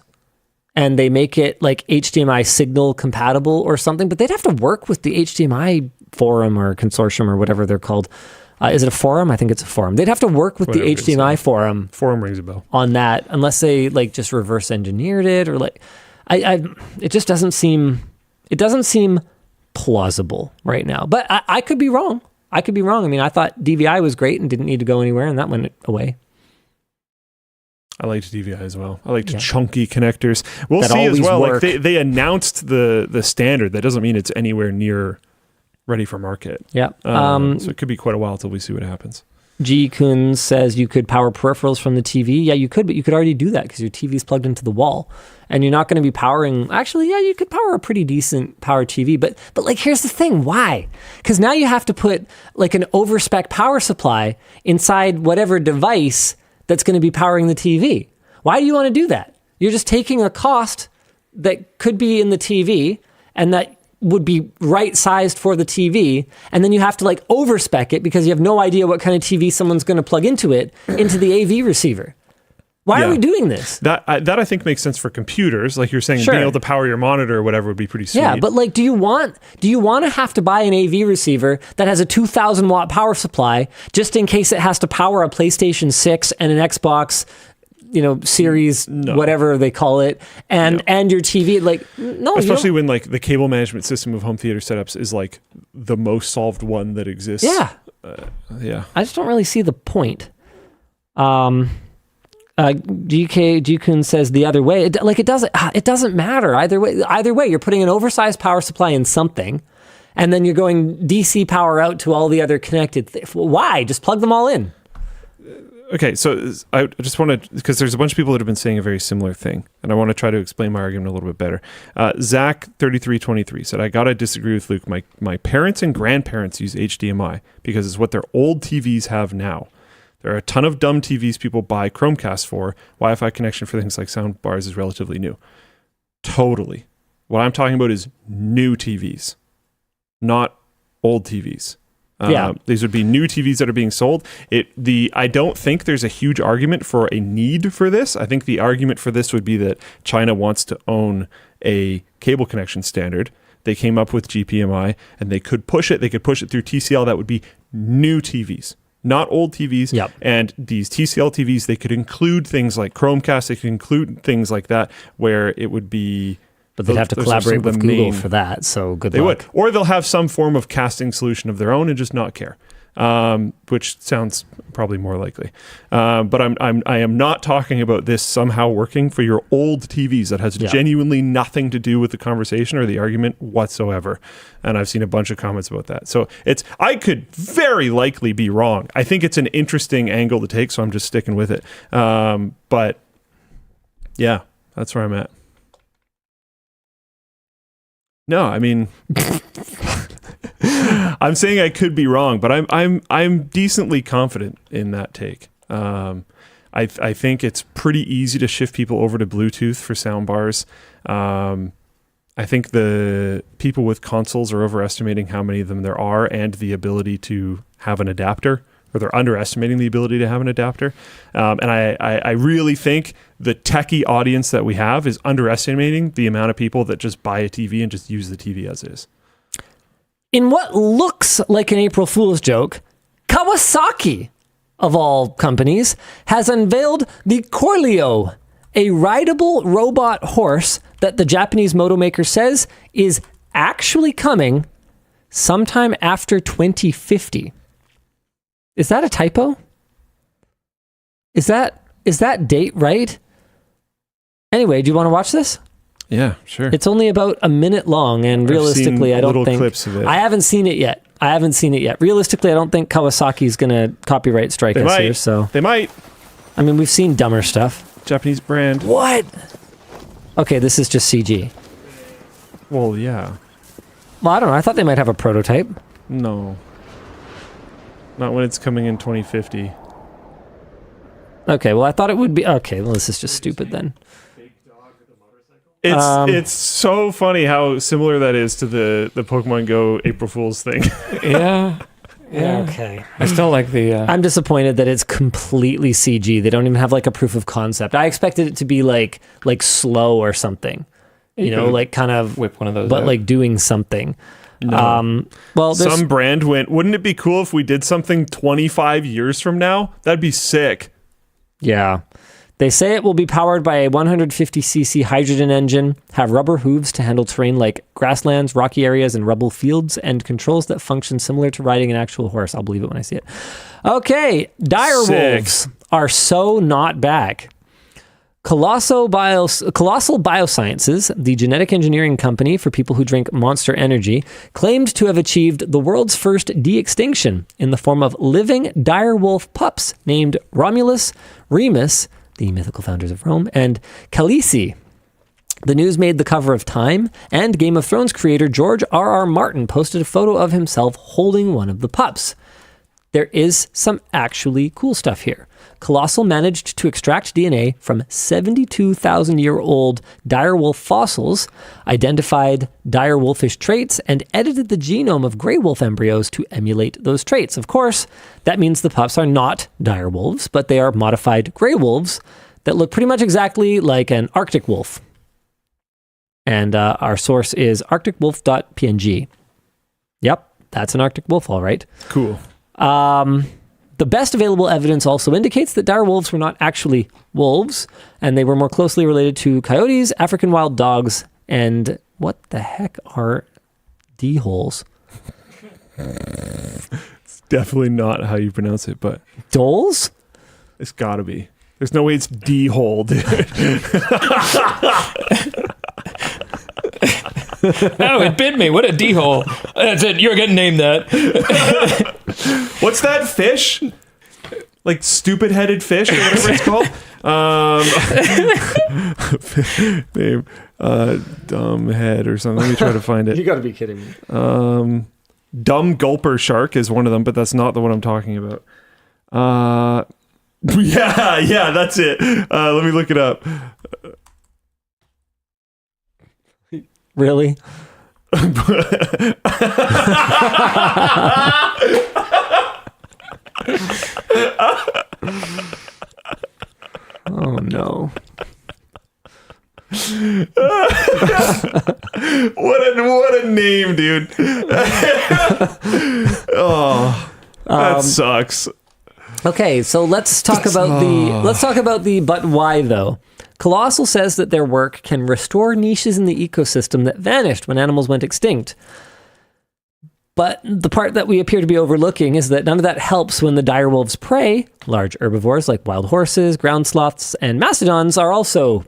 and they make it like HDMI signal compatible or something, but they'd have to work with the HDMI forum or consortium or whatever they're called. Is it a forum? I think it's a forum. They'd have to work with whatever the HDMI forum. Forum rings a bell. On that, unless they like just reverse engineered it or like, it just doesn't seem plausible right now. But I could be wrong. I mean, I thought DVI was great and didn't need to go anywhere, and that went away. I liked DVI as well. I liked chunky connectors. We'll that see as well. Work. Like they announced the standard. That doesn't mean it's anywhere near ready for market. Yeah. So it could be quite a while till we see what happens. G. Kun says you could power peripherals from the TV. Yeah, you could, but you could already do that because your TV's plugged into the wall. And you're not going to be powering... Actually, yeah, you could power a pretty decent power TV. But like, here's the thing. Why? Because now you have to put like an overspec power supply inside whatever device that's going to be powering the TV. Why do you want to do that? You're just taking a cost that could be in the TV and that would be right-sized for the TV, and then you have to like overspec it because you have no idea what kind of TV someone's going to plug into it, into the AV receiver. Why are we doing this? That I think makes sense for computers. Like you're saying, being able to power your monitor or whatever would be pretty sweet. Yeah, but like, do you want to have to buy an AV receiver that has a 2,000 watt power supply just in case it has to power a PlayStation 6 and an Xbox series, whatever they call it, and your TV. Like, no, especially when like the cable management system of home theater setups is like the most solved one that exists. Yeah. I just don't really see the point. GK says the other way. It doesn't matter either way. Either way, you're putting an oversized power supply in something, and then you're going DC power out to all the other connected. Why? Just plug them all in. Okay, so I just want to, because there's a bunch of people that have been saying a very similar thing, and I want to try to explain my argument a little bit better. Zach3323 said, I gotta disagree with Luke. My parents and grandparents use HDMI because it's what their old TVs have now. There are a ton of dumb TVs people buy Chromecast for. Wi-Fi connection for things like sound bars is relatively new. Totally. What I'm talking about is new TVs, not old TVs. These would be new TVs that are being sold. I don't think there's a huge argument for a need for this. I think the argument for this would be that China wants to own a cable connection standard. They came up with GPMI, and they could push it. They could push it through TCL. That would be new TVs, not old TVs. Yep. And these TCL TVs, they could include things like Chromecast. They could include things like that where it would be... But they'd have to collaborate with Google for that, so good luck. They would. Or they'll have some form of casting solution of their own and just not care, which sounds probably more likely. But I am not talking about this somehow working for your old TVs. That has genuinely nothing to do with the conversation or the argument whatsoever. And I've seen a bunch of comments about that. So I could very likely be wrong. I think it's an interesting angle to take, so I'm just sticking with it. But yeah, that's where I'm at. No, I mean, I'm saying I could be wrong, but I'm decently confident in that take. I think it's pretty easy to shift people over to Bluetooth for sound bars. I think the people with consoles are overestimating how many of them there are and the ability to have an adapter, or they're underestimating the ability to have an adapter. And I really think the techie audience that we have is underestimating the amount of people that just buy a TV and just use the TV as is. In what looks like an April Fool's joke, Kawasaki, of all companies, has unveiled the Corleo, a rideable robot horse that the Japanese moto maker says is actually coming sometime after 2050. Is that a typo? Is that date right? Anyway, do you want to watch this? Yeah, sure. It's only about a minute long, and realistically, I don't think... clips of it. I haven't seen it yet. Realistically, I don't think Kawasaki's going to copyright strike us here. So they might. I mean, we've seen dumber stuff. Japanese brand. What? Okay, this is just CG. Well, yeah. Well, I don't know. I thought they might have a prototype. No. Not when it's coming in 2050. Okay, well, I thought it would be... Okay, well, this is just stupid then. It's so funny how similar that is to the Pokemon Go April Fool's thing. Yeah. Okay. I still like the... I'm disappointed that it's completely CG. They don't even have like a proof of concept. I expected it to be like slow or something. You know, like kind of... Whip one of those But out. like doing something. No. Well, some brand wouldn't it be cool if we did something 25 years from now? That'd be sick. Yeah. They say it will be powered by a 150cc hydrogen engine, have rubber hooves to handle terrain like grasslands, rocky areas, and rubble fields, and controls that function similar to riding an actual horse. I'll believe it when I see it. Okay, dire wolves are so not back. Colossal Biosciences, the genetic engineering company for people who drink Monster Energy, claimed to have achieved the world's first de-extinction in the form of living dire wolf pups named Romulus, Remus, the mythical founders of Rome, and Khaleesi. The news made the cover of Time, and Game of Thrones creator George R.R. Martin posted a photo of himself holding one of the pups. There is some actually cool stuff here. Colossal managed to extract DNA from 72,000-year-old direwolf fossils, identified direwolfish traits, and edited the genome of gray wolf embryos to emulate those traits. Of course, that means the pups are not direwolves, but they are modified gray wolves that look pretty much exactly like an Arctic wolf. And our source is arcticwolf.png. Yep, that's an Arctic wolf, all right. Cool. The best available evidence also indicates that dire wolves were not actually wolves, and they were more closely related to coyotes, African wild dogs, and what the heck are D-holes? It's definitely not how you pronounce it, but Doles? it's got to be. There's no way it's D-hole, dude. Oh, it bit me. What a D-hole. That's it. You're going to name that. What's that fish? Like stupid-headed fish or whatever it's called? Name, dumb head or something. Let me try to find it. You got to be kidding me. Dumb gulper shark is one of them, but that's not the one I'm talking about. Yeah, that's it. Let me look it up. Really? Oh no. What a name, dude. Oh, that sucks. Okay, so let's talk about the but why though. Colossal says that their work can restore niches in the ecosystem that vanished when animals went extinct. But the part that we appear to be overlooking is that none of that helps when the direwolves' prey, large herbivores like wild horses, ground sloths, and mastodons, are also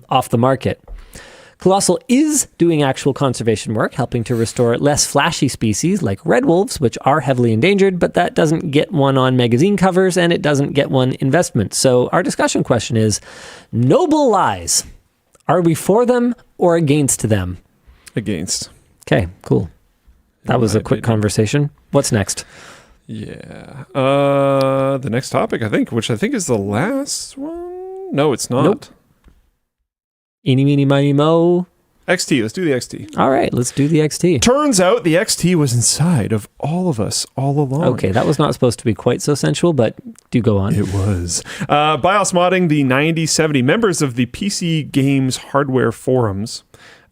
off the market. Colossal is doing actual conservation work, helping to restore less flashy species like red wolves, which are heavily endangered, but that doesn't get one on magazine covers and it doesn't get one investment. So our discussion question is, noble lies. Are we for them or against them? Against. Okay, cool. That was a quick conversation. What's next? Yeah. The next topic, I think, which I think is the last one. No, it's not. Nope. Eeny, meeny, miny, mo. XT. Let's do the XT. All right, let's do the XT. Turns out the XT was inside of all of us all along. Okay, that was not supposed to be quite so sensual, but do go on. It was. BIOS modding the 9070. Members of the PC Games hardware forums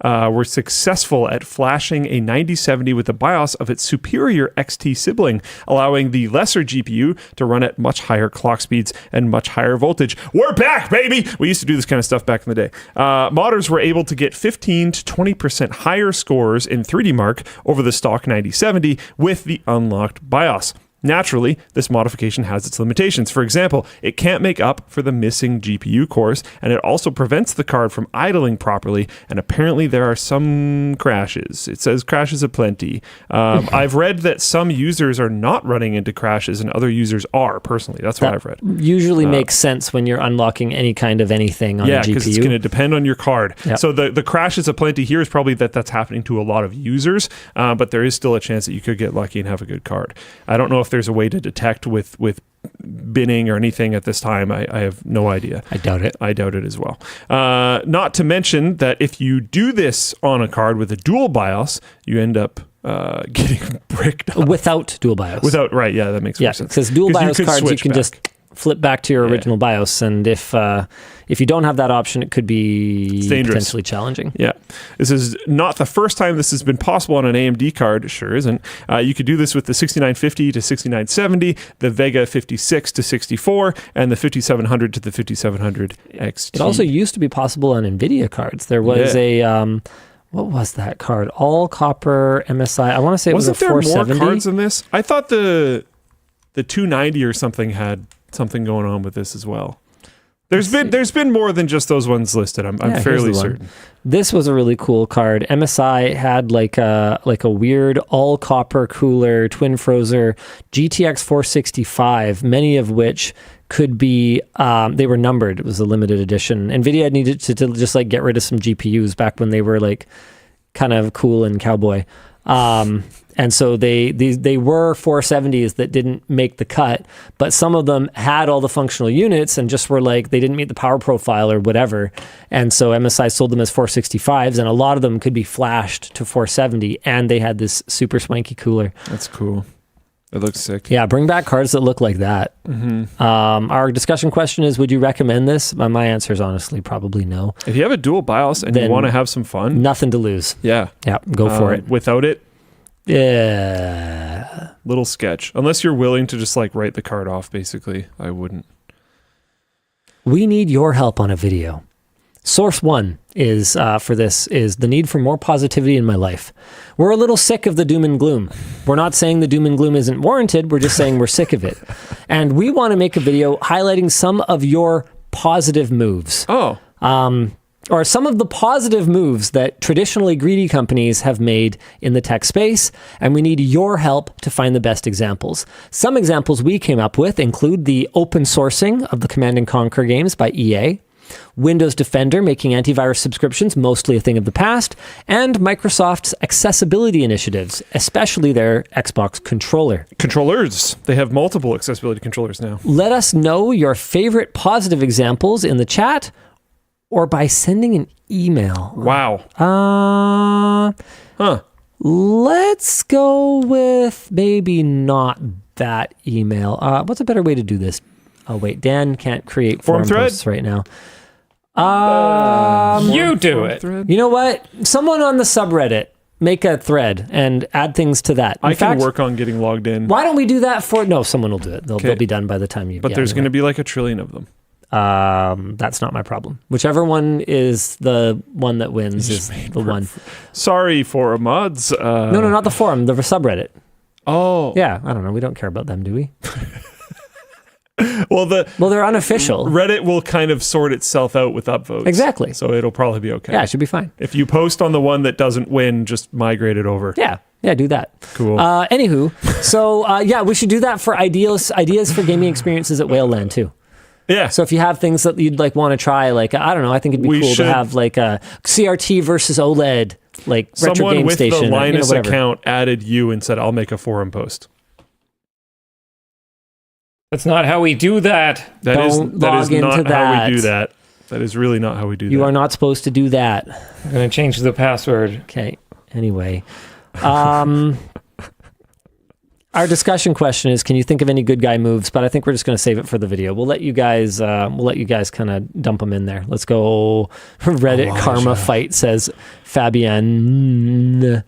were successful at flashing a 9070 with the BIOS of its superior XT sibling, allowing the lesser GPU to run at much higher clock speeds and much higher voltage. We're back, baby! We used to do this kind of stuff back in the day. Modders were able to get 15 to 20% higher scores in 3D Mark over the stock 9070 with the unlocked BIOS. Naturally, this modification has its limitations. For example, it can't make up for the missing GPU cores, and it also prevents the card from idling properly, and apparently there are some crashes. It says crashes aplenty. I've read that some users are not running into crashes, and other users are, personally. That's what I've read. Usually makes sense when you're unlocking any kind of anything on a GPU. Yeah, because it's going to depend on your card. Yep. So the crashes aplenty here is probably that's happening to a lot of users, but there is still a chance that you could get lucky and have a good card. I don't know if there's a way to detect with binning or anything at this time. I have no idea. I doubt it. I doubt it as well. Not to mention that if you do this on a card with a dual BIOS, you end up getting bricked up. Without dual BIOS. Right, yeah, that makes more sense. Because dual BIOS cards, you can back. just flip back to your original BIOS, and if you don't have that option, it could be potentially challenging. Yeah. This is not the first time this has been possible on an AMD card. It sure isn't. You could do this with the 6950 to 6970, the Vega 56 to 64, and the 5700 to the 5700 XT. It also used to be possible on Nvidia cards. There was a... what was that card? All copper MSI. I want to say it was a 470. Wasn't there more cards than this? I thought the 290 or something had something going on with this as well. There's been more than just those ones listed. I'm fairly certain. This was a really cool card. MSI had like a weird all copper cooler twin frozer GTX 465, many of which could be they were numbered. It was a limited edition. Nvidia needed to just like get rid of some GPUs back when they were like kind of cool and cowboy. And so they were 470s that didn't make the cut, but some of them had all the functional units and just were like, they didn't meet the power profile or whatever. And so MSI sold them as 465s, and a lot of them could be flashed to 470, and they had this super swanky cooler. That's cool. It looks sick. Yeah, bring back cards that look like that. Mm-hmm. Our discussion question is, would you recommend this? My answer is honestly probably no. If you have a dual BIOS and you want to have some fun. Nothing to lose. Yeah. Yeah, go for it. Without it. Yeah. little sketch. Unless you're willing to just like write the card off, basically, I wouldn't. We need your help on a video. Source one is for this is the need for more positivity in my life. We're a little sick of the doom and gloom. We're not saying the doom and gloom isn't warranted. We're just saying we're sick of it. And we want to make a video highlighting some of your positive moves. Oh. Or some of the positive moves that traditionally greedy companies have made in the tech space, and we need your help to find the best examples. Some examples we came up with include the open sourcing of the Command & Conquer games by EA, Windows Defender making antivirus subscriptions mostly a thing of the past, and Microsoft's accessibility initiatives, especially their Xbox controller. Controllers. They have multiple accessibility controllers now. Let us know your favorite positive examples in the chat, or by sending an email. Wow. Let's go with maybe not that email. What's a better way to do this? Oh, wait. Dan can't create forum posts right now. You do it. You know what? Someone on the subreddit, make a thread and add things to that. I can work on getting logged in. Why don't we do that for... No, someone will do it. They'll be done by the time you... But there's going to be like a trillion of them. That's not my problem. Whichever one is the one that wins is the one. Sorry, forum mods. No, not the forum, the subreddit. Oh. Yeah, I don't know. We don't care about them, do we? Well, they're unofficial. Reddit will kind of sort itself out with upvotes. Exactly. So it'll probably be okay. Yeah, it should be fine. If you post on the one that doesn't win, just migrate it over. Yeah, do that. Cool. Anywho, so we should do that for ideas for gaming experiences at Whaleland too. Yeah. So if you have things that you'd like want to try, like, I don't know, I think it'd be cool to have like a CRT versus OLED, like retro game station. Someone with the Linus or, account added you and said, I'll make a forum post. That's not how we do that. That is not how we do that. That is really not how we do that. You are not supposed to do that. I'm going to change the password. Okay. Anyway. Our discussion question is, can you think of any good guy moves? But I think we're just going to save it for the video. We'll let you guys kind of dump them in there. Let's go. Reddit Karma Fight says Fabian.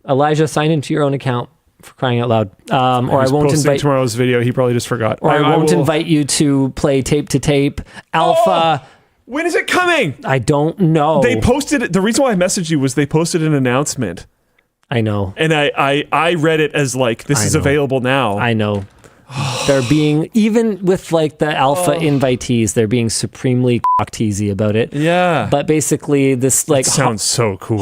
Elijah, sign into your own account, for crying out loud. Or I won't invite tomorrow's video. He probably just forgot. Or I won't invite you to play tape to tape alpha. Oh, when is it coming? I don't know. They posted it. The reason why I messaged you was they posted an announcement. I know. And I read it as like, this is available now. I know. They're being, even with like the alpha invitees, they're being supremely cock-teasy about it. Yeah. But basically this like... sounds so cool.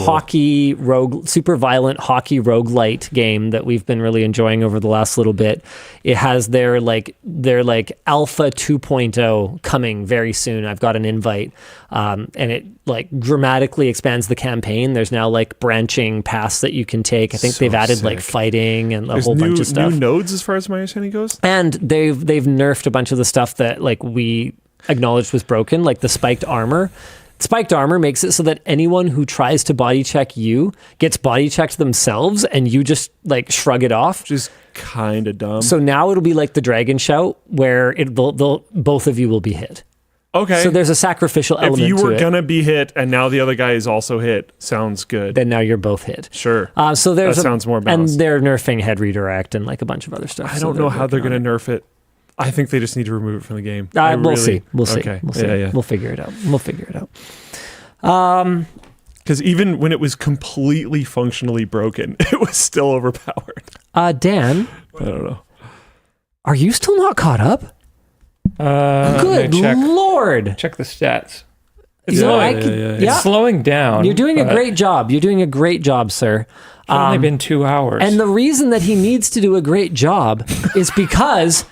Super violent hockey roguelite game that we've been really enjoying over the last little bit. It has their alpha 2.0 coming very soon. I've got an invite. And it like dramatically expands the campaign. There's now like branching paths that you can take. I think they've added like fighting and a whole bunch of stuff. New nodes as far as my understanding goes. And they've nerfed a bunch of the stuff that like we acknowledged was broken, like the spiked armor. Spiked armor makes it so that anyone who tries to body check you gets body checked themselves, and you just like shrug it off. Just kind of dumb. So now it'll be like the dragon shout, where both of you will be hit. Okay. So there's a sacrificial element to it. If you were going to be hit and now the other guy is also hit, sounds good. Then now you're both hit. Sure. So there's that sounds more balanced. And they're nerfing head redirect and like a bunch of other stuff. I don't know how they're going to nerf it. I think they just need to remove it from the game. We'll see. Okay. We'll see. Yeah. We'll figure it out. Because even when it was completely functionally broken, it was still overpowered. Dan? I don't know. Are you still not caught up? Good Lord. Check the stats. It's It's slowing down. You're doing a great job. You're doing a great job, sir. It's only been 2 hours. And the reason that he needs to do a great job is because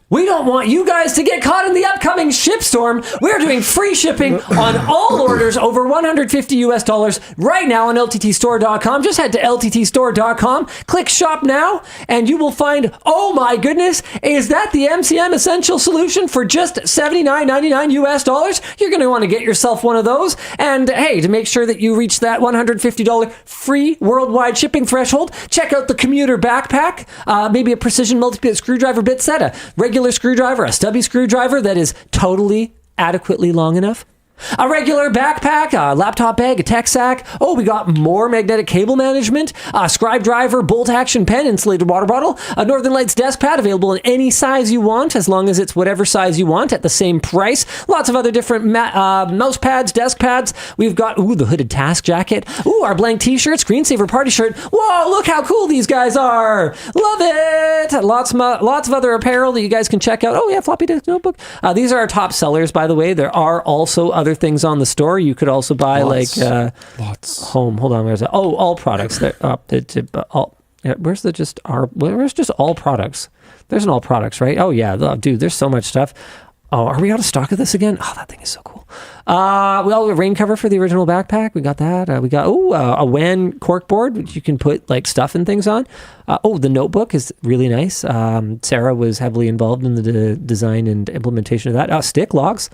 we don't want you guys to get caught in the upcoming Shipstorm. We're doing free shipping on all orders over $150 right now on LTTStore.com. Just head to LTTStore.com, click shop now, and you will find, oh my goodness, is that the MCM Essential Solution for just $79.99? You're going to want to get yourself one of those. And hey, to make sure that you reach that $150 free worldwide shipping threshold, check out the commuter backpack, maybe a precision multi-bit screwdriver bit set, a regular screwdriver, a stubby screwdriver that is totally adequately long enough A regular backpack, a laptop bag, a tech sack. Oh, we got more magnetic cable management, a scribe driver, bolt action pen, insulated water bottle, a Northern Lights desk pad available in any size you want, as long as it's whatever size you want at the same price. Lots of other different mouse pads, desk pads. We've got, the hooded task jacket. Our blank t-shirt, screensaver party shirt. Whoa, look how cool these guys are. Love it. Lots of other apparel that you guys can check out. Oh yeah, floppy disk notebook. These are our top sellers, by the way. There are also other things on the store. You could also buy lots. Home. Hold on, where's that? Oh, all products. Where's just all products? There's an all products, right? Oh yeah, dude, there's so much stuff. Oh, are we out of stock of this again? Oh, that thing is so cool. We got a rain cover for the original backpack. We got that. We got a WAN cork board, which you can put like stuff and things on. The notebook is really nice. Sarah was heavily involved in the design and implementation of that. Stick locks.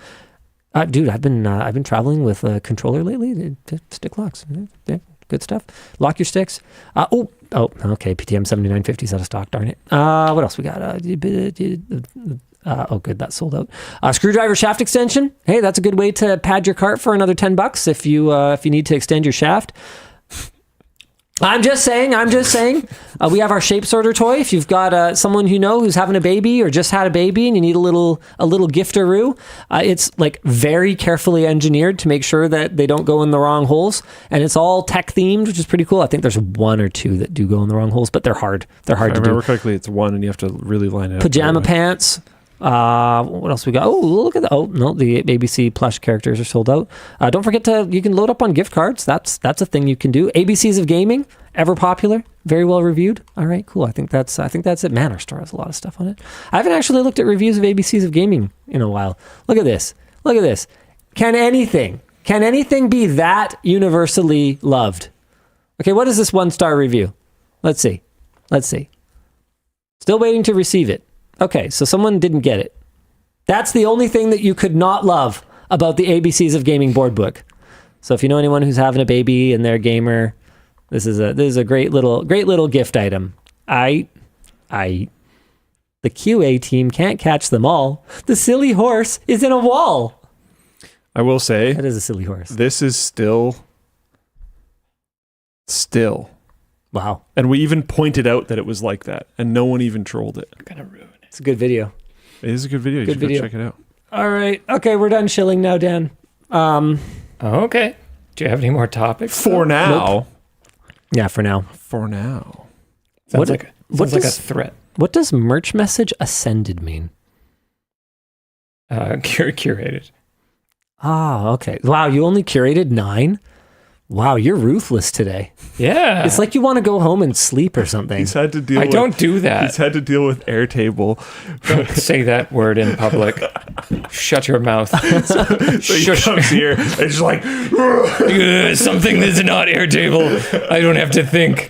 Dude, I've been traveling with a controller lately. Stick locks, yeah, good stuff. Lock your sticks. Okay. PTM 7950 is out of stock. Darn it. What else we got? Good, that's sold out. Screwdriver shaft extension. Hey, that's a good way to pad your cart for another $10 if you need to extend your shaft. I'm just saying. We have our shape sorter toy. If you've got someone you know who's having a baby or just had a baby and you need a little giftaroo, it's like very carefully engineered to make sure that they don't go in the wrong holes. And it's all tech themed, which is pretty cool. I think there's one or two that do go in the wrong holes, but they're hard. They're hard to do. If I remember correctly, it's one and you have to really line it up. Pajama pants. What else we got? Oh, look at that. Oh, no, the ABC plush characters are sold out. Don't forget you can load up on gift cards. That's a thing you can do. ABCs of gaming, ever popular, very well reviewed. All right, cool. I think that's it. Man, our store has a lot of stuff on it. I haven't actually looked at reviews of ABCs of gaming in a while. Look at this. Can anything be that universally loved? Okay, what is this 1-star review? Let's see. Still waiting to receive it. Okay, so someone didn't get it. That's the only thing that you could not love about the ABCs of Gaming board book. So if you know anyone who's having a baby and they're a gamer, this is a great little gift item. The QA team can't catch them all. The silly horse is in a wall. I will say that is a silly horse. This is still. Wow. And we even pointed out that it was like that, and no one even trolled it. I'm gonna ruin it. It's a good video. It is a good video. You should go check it out. All right. Okay, we're done shilling now, Dan. Okay. Do you have any more topics? For now. Nope. Yeah, for now. Sounds like a threat. What does merch message ascended mean? Curated. Okay. Wow, you only curated 9? Wow, you're ruthless today. Yeah. It's like you want to go home and sleep or something. He's had to deal don't do that. He's had to deal with Airtable. Don't say that word in public. Shut your mouth. So he comes here and just like... something that's not Airtable. I don't have to think.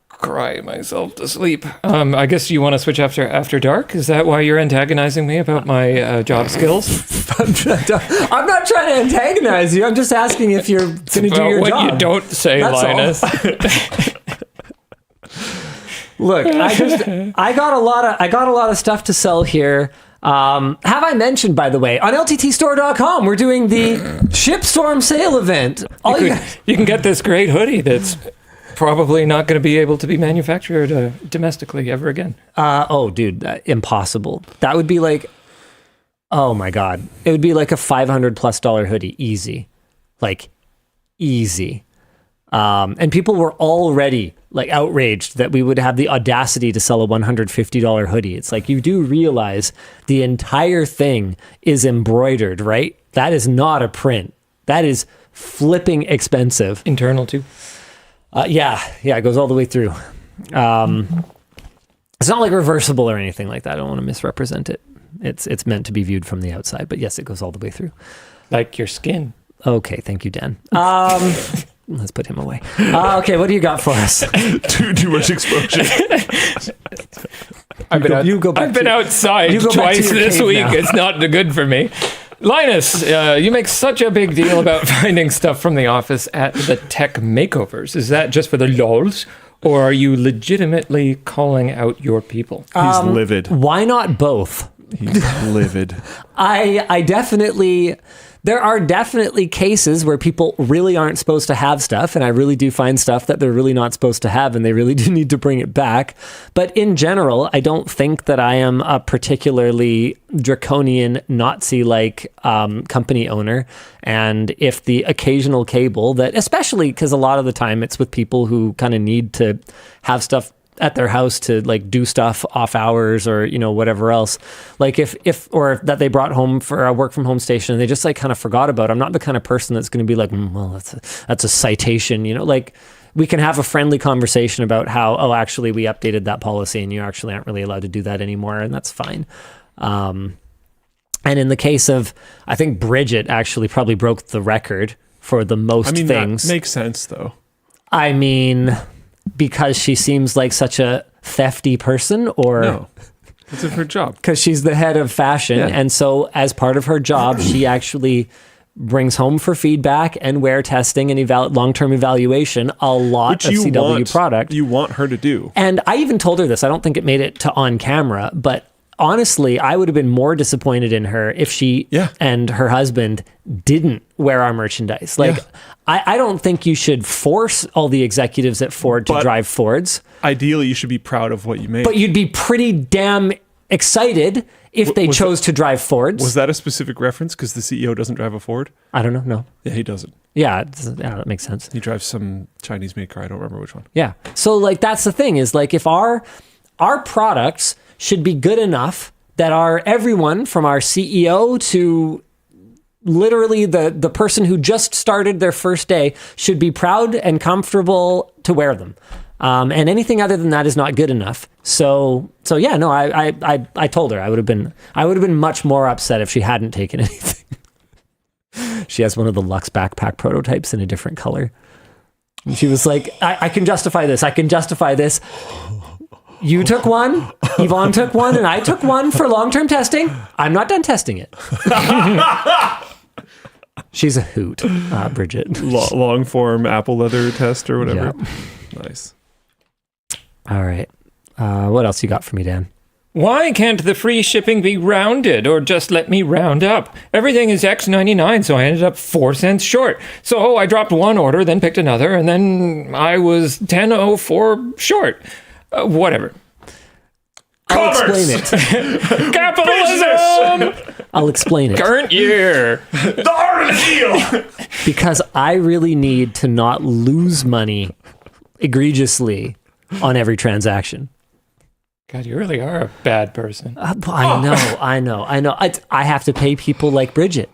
Cry myself to sleep. I guess you want to switch after dark? Is that why you're antagonizing me about my job skills? I'm not trying to antagonize you. I'm just asking if you're going to do your what job. You don't say, that's Linus. Look, I got a lot of stuff to sell here. Have I mentioned, by the way, on LTTStore.com, we're doing the Shipstorm sale event. You can get this great hoodie that's probably not going to be able to be manufactured domestically ever again. Dude, impossible. That would be like, oh my God. It would be like a $500+ hoodie. Easy. Like, easy. And people were already like outraged that we would have the audacity to sell a $150 hoodie. It's like, you do realize the entire thing is embroidered, right? That is not a print. That is flipping expensive. Internal too. Yeah, it goes all the way through. It's not like reversible or anything like that. I don't want to misrepresent it. It's meant to be viewed from the outside, but yes, it goes all the way through. Like your skin. Okay, thank you, Dan. Let's put him away. Okay, what do you got for us? Too much exposure. I've been outside twice this week. Now. It's not good for me. Linus, you make such a big deal about finding stuff from the office at the tech makeovers. Is that just for the lols, or are you legitimately calling out your people? He's livid. Why not both? He's livid. I definitely, there are definitely cases where people really aren't supposed to have stuff, and I really do find stuff that they're really not supposed to have, and they really do need to bring it back. But in general, I don't think that I am a particularly draconian Nazi-like company owner. And if the occasional cable that, especially because a lot of the time it's with people who kind of need to have stuff at their house to like do stuff off hours or, you know, whatever else, like if that they brought home for a work from home station and they just like kind of forgot about it. I'm not the kind of person that's going to be like, well, that's a citation, you know, like we can have a friendly conversation about how, oh, actually we updated that policy and you actually aren't really allowed to do that anymore. And that's fine. And in the case of, I think Bridget actually probably broke the record for the most things. That makes sense though. I mean, because she seems like such a thefty person, or no, it's her job. Because she's the head of fashion, and so as part of her job, she actually brings home for feedback and wear testing and long-term evaluation a lot of CW product. You want her to do. And I even told her this. I don't think it made it to on camera, but honestly, I would have been more disappointed in her if she and her husband didn't wear our merchandise. Like, I don't think you should force all the executives at Ford to drive Fords. Ideally, you should be proud of what you made. But you'd be pretty damn excited if they chose to drive Fords. Was that a specific reference? Because the CEO doesn't drive a Ford? I don't know. No. Yeah, he doesn't. Yeah, that makes sense. He drives some Chinese-made car. I don't remember which one. Yeah. So, like, that's the thing is, like, if our products should be good enough that everyone from our CEO to literally the person who just started their first day should be proud and comfortable to wear them. And anything other than that is not good enough. So yeah, no, I told her I would have been much more upset if she hadn't taken anything. She has one of the Lux backpack prototypes in a different color. And she was like, I can justify this. I can justify this. You took one, Yvonne took one, and I took one for long-term testing. I'm not done testing it. She's a hoot, Bridget. Long-form Apple leather test or whatever. Yeah. Nice. All right. What else you got for me, Dan? Why can't the free shipping be rounded or just let me round up? Everything is X99, so I ended up 4 cents short. So I dropped one order, then picked another, and then I was 10.04 short. Whatever. I'll explain it. Capitalism! I'll explain it. Current year. The art of the deal! Because I really need to not lose money egregiously on every transaction. God, you really are a bad person. I know. I have to pay people like Bridget.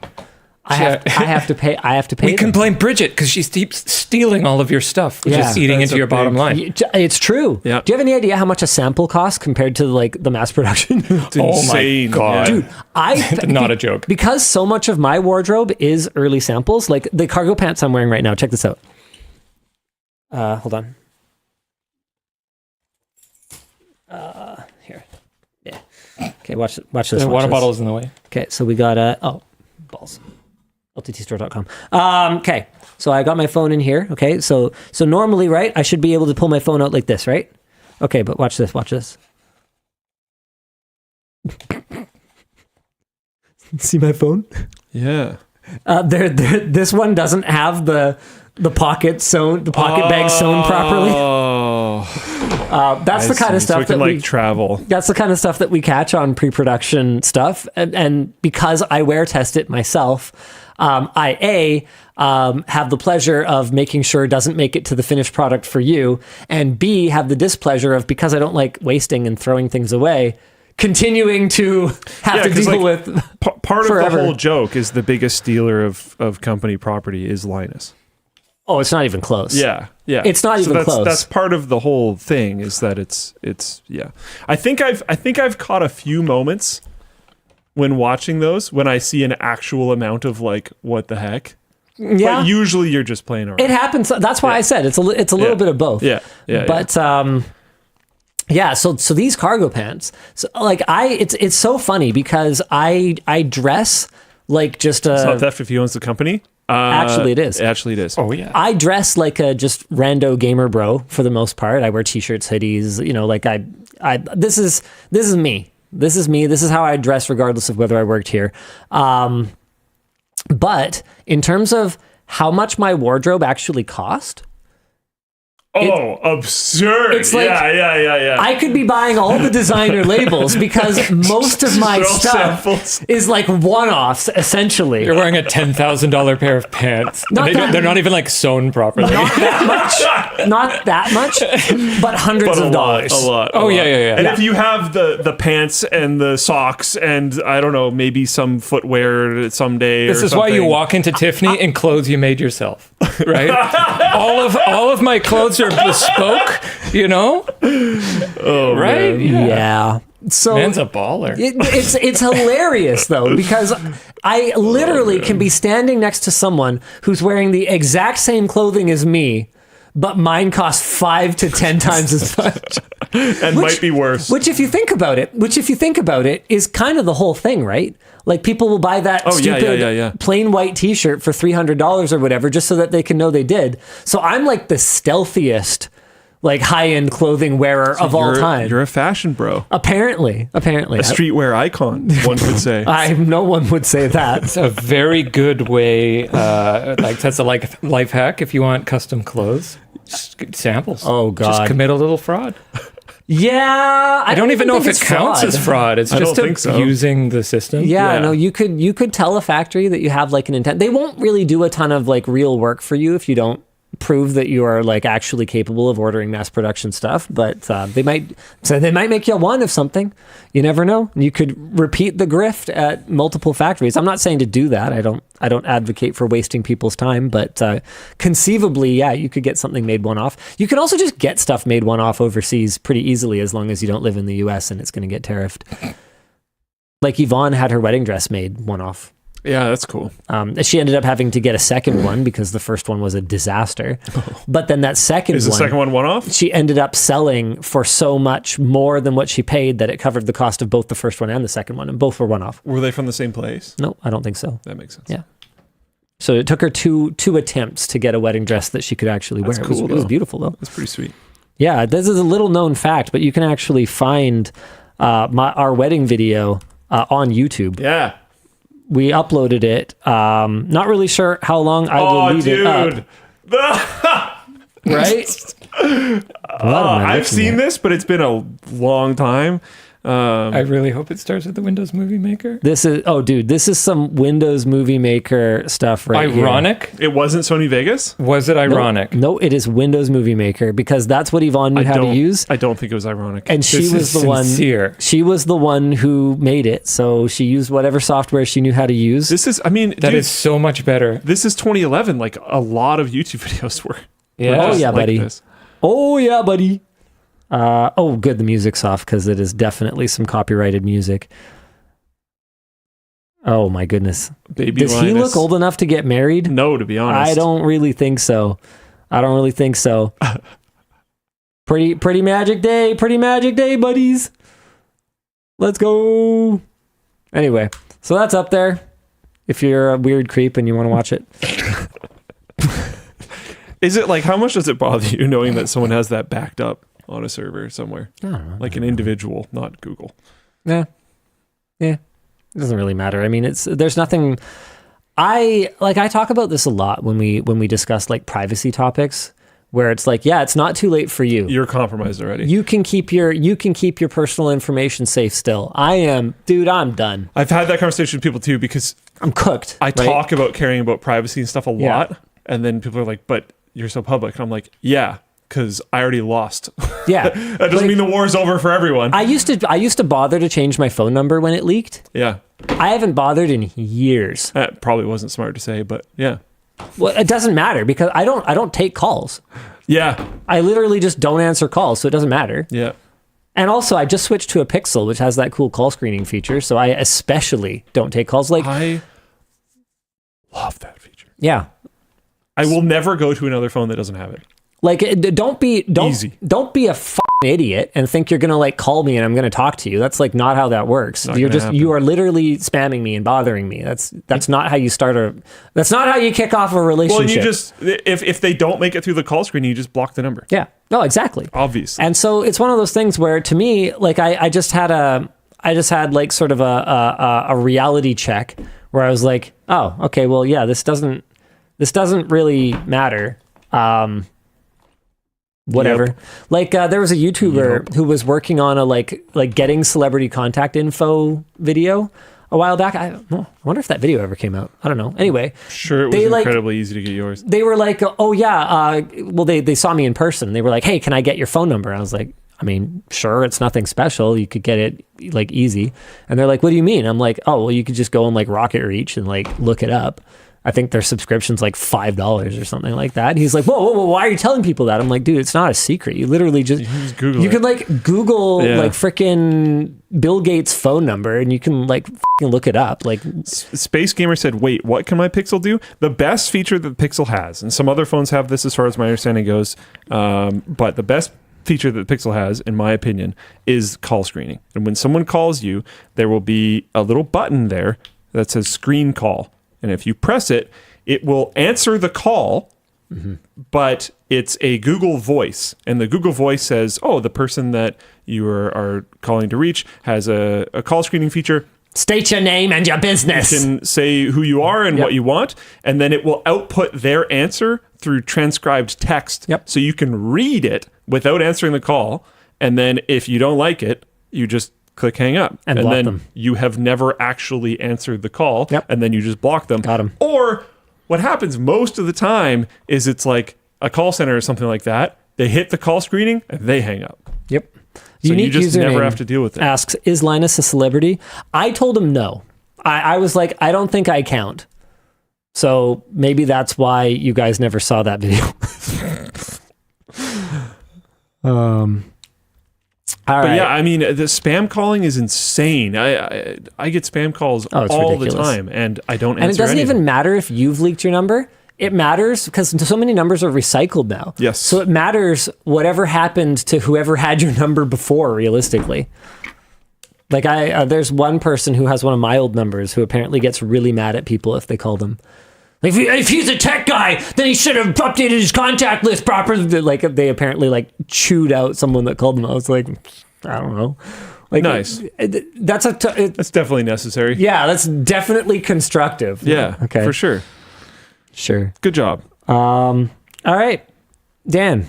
I have to pay. We can blame Bridget because she keeps stealing all of your stuff, just eating into your bottom line. It's true. Yeah. Do you have any idea how much a sample costs compared to like the mass production? It's Oh insane. my God. Dude, Not a joke. Because so much of my wardrobe is early samples. Like the cargo pants I'm wearing right now. Check this out. Hold on. Here. Yeah. Okay. Watch this. The water bottle is in the way. Okay. So we got balls. LTTStore.com. Okay, so I got my phone in here. Okay, so normally, right, I should be able to pull my phone out like this, right? Okay, but watch this. See my phone? Yeah. This one doesn't have the pocket bag sewn properly. That's the kind of stuff that we travel. That's the kind of stuff that we catch on pre-production stuff, and because I wear test it myself. I have the pleasure of making sure it doesn't make it to the finished product for you, and B, have the displeasure of, because I don't like wasting and throwing things away, continuing to have to deal with part forever. of the whole joke is the biggest stealer of company property is Linus. Oh, it's not even close. Yeah. It's not even close. That's part of the whole thing is that it's yeah. I think I've caught a few moments when watching those, when I see an actual amount of like, what the heck? Yeah. But usually you're just playing around. It happens. That's why I said it's a little bit of both. Yeah. But so these cargo pants, so like it's so funny because I dress like just it's not theft if he owns the company. Actually it is. Actually it is. Oh yeah. I dress like a just rando gamer bro for the most part. I wear t-shirts, hoodies, you know, like I this is me. This is me. This is how I dress regardless of whether I worked here. But in terms of how much my wardrobe actually cost, absurd. It's like, yeah. I could be buying all the designer labels because most of my Throw stuff samples. is like one-offs, essentially. You're wearing a $10,000 pair of pants. They're not even like sewn properly. Not that much, but hundreds of dollars. A lot. Yeah. And if you have the pants and the socks and I don't know, maybe some footwear someday. This is why you walk into Tiffany in clothes you made yourself, right? all of my clothes are bespoke, you know? Oh, right? Man. Yeah. So Man's a baller. It's hilarious though, because I literally can be standing next to someone who's wearing the exact same clothing as me, but mine costs 5 to 10 times as much. And might be worse. Which if you think about it, is kind of the whole thing, right? Like people will buy that stupid plain white t-shirt for $300 or whatever just so that they can know they did. So I'm like the stealthiest like high-end clothing wearer of all time. You're a fashion bro. Apparently. A streetwear icon, one could say. No one would say that. It's a very good way, that's a life hack if you want custom clothes. Just get samples. Oh, God. Just commit a little fraud. Yeah, I don't even know if it think it's counts as fraud. It's I just don't think so. using the system. Yeah, no, you could tell a factory that you have like an intent. They won't really do a ton of like real work for you if you don't prove that you are like actually capable of ordering mass production stuff, but they might make you one of something. You never know. You could repeat the grift at multiple factories. I'm not saying to do that. I don't advocate for wasting people's time, but conceivably, yeah, you could get something made one-off. You can also just get stuff made one-off overseas pretty easily as long as you don't live in the US and it's going to get tariffed. Like Yvonne had her wedding dress made one-off. Yeah, that's cool. She ended up having to get a second one because the first one was a disaster. But then that second Is the second one off? She ended up selling for so much more than what she paid that it covered the cost of both the first one and the second one, and both were one-off. Were they from the same place? No, I don't think so. That makes sense. Yeah. So it took her two attempts to get a wedding dress that she could actually wear. Cool, it was beautiful, though. That's pretty sweet. Yeah, this is a little known fact, but you can actually find our wedding video on YouTube. Yeah. We uploaded it. Not really sure how long I will leave it up. Right? I've seen this, but it's been a long time. I really hope it starts with the Windows Movie Maker. This is some Windows Movie Maker stuff right Ironic? here. It wasn't Sony Vegas? Was it ironic? No, it is Windows Movie Maker because that's what Yvonne knew how to use. I don't think it was ironic. And she was the sincere. one. She was the one who made it, so she used whatever software she knew how to use. This is, I mean, that is so much better. This is 2011. Like a lot of YouTube videos were. Yeah. Oh yeah, like buddy. This. Oh yeah, buddy. Good, the music's off because it is definitely some copyrighted music. Oh my goodness. Baby Does Linus. he look old enough to get married? No, to be honest. I don't really think so. Pretty magic day, buddies. Let's go. Anyway, so that's up there. If you're a weird creep and you want to watch it. Is it like, how much does it bother you knowing that someone has that backed up on a server somewhere? I don't know. Like an individual, not Google. Yeah. It doesn't really matter. I mean, there's nothing. I talk about this a lot when we discuss like privacy topics, where it's like, yeah, it's not too late for you. You're compromised already. You can keep your personal information safe still. I'm done. I've had that conversation with people too because I'm cooked. I talk about caring about privacy and stuff a lot, and then people are like, "But you're so public." And I'm like, "Yeah, because I already lost." Yeah, that doesn't mean the war's over for everyone. I used to bother to change my phone number when it leaked. Yeah, I haven't bothered in years. that probably wasn't smart to say, but yeah. Well, it doesn't matter because I don't take calls. Yeah. I literally just don't answer calls, so it doesn't matter. Yeah. And also, I just switched to a Pixel, which has that cool call screening feature, so I especially don't take calls. Like, I love that feature. Yeah. I will never go to another phone that doesn't have it. Like, don't be Easy. Don't be a fucking idiot and think you're gonna like call me and I'm gonna talk to you. That's like not how that works. You are literally spamming me and bothering me. That's not how you that's not how you kick off a relationship. Well, you just if they don't make it through the call screen, you just block the number. Yeah. No, exactly. Obviously. And so it's one of those things where, to me, like I just had I just had like sort of a reality check where I was like, oh, okay, well, yeah, this doesn't really matter. Whatever. Yep. Like there was a YouTuber who was working on a like getting celebrity contact info video a while back. I wonder if that video ever came out. I don't know. Anyway, Sure, it was incredibly easy to get yours. they were like, oh yeah, well they saw me in person. They were like, hey, can I get your phone number? I was like, I mean, sure, it's nothing special. You could get it like easy. And they're like, what do you mean? I'm like, oh, well, you could just go on like Rocket Reach and like look it up. I think their subscription's like $5 or something like that. And he's like, whoa, why are you telling people that? I'm like, dude, it's not a secret. You literally just Google you it. could like Google like frickin' Bill Gates' phone number and you can like frickin' look it up. Like Space Gamer said, wait, what can my Pixel do? The best feature that the Pixel has, and some other phones have this as far as my understanding goes, but the best feature that the Pixel has, in my opinion, is call screening. And when someone calls you, there will be a little button there that says screen call. And if you press it, it will answer the call, but it's a Google Voice. And the Google Voice says, oh, the person that you are calling to reach has a call screening feature. state your name and your business. You can say who you are and what you want, and then it will output their answer through transcribed text. So you can read it without answering the call. And then if you don't like it, you just click hang up, and block then them. You have never actually answered the call, and then you just block them. Got 'em. Or what happens most of the time is it's like a call center or something like that. They hit the call screening and they hang up. Yep. So Unique you just never username have to deal with it. Asks, is Linus a celebrity? I told him no. I was like, I don't think I count. So maybe that's why you guys never saw that video. All But right. yeah, I mean, the spam calling is insane. I get spam calls all ridiculous. the time, and I don't answer And it doesn't anything. even matter if you've leaked your number. It matters because so many numbers are recycled now. Yes. So it matters whatever happened to whoever had your number before, realistically. Like there's one person who has one of my old numbers who apparently gets really mad at people if they call them. Like, if he's a tech guy, then he should have updated his contact list properly. Like they apparently like chewed out someone that called them. I was like, I don't know. Like, nice. That's That's definitely necessary. yeah, that's definitely constructive. Yeah. Okay. For sure. Sure. Good job. All right, Dan.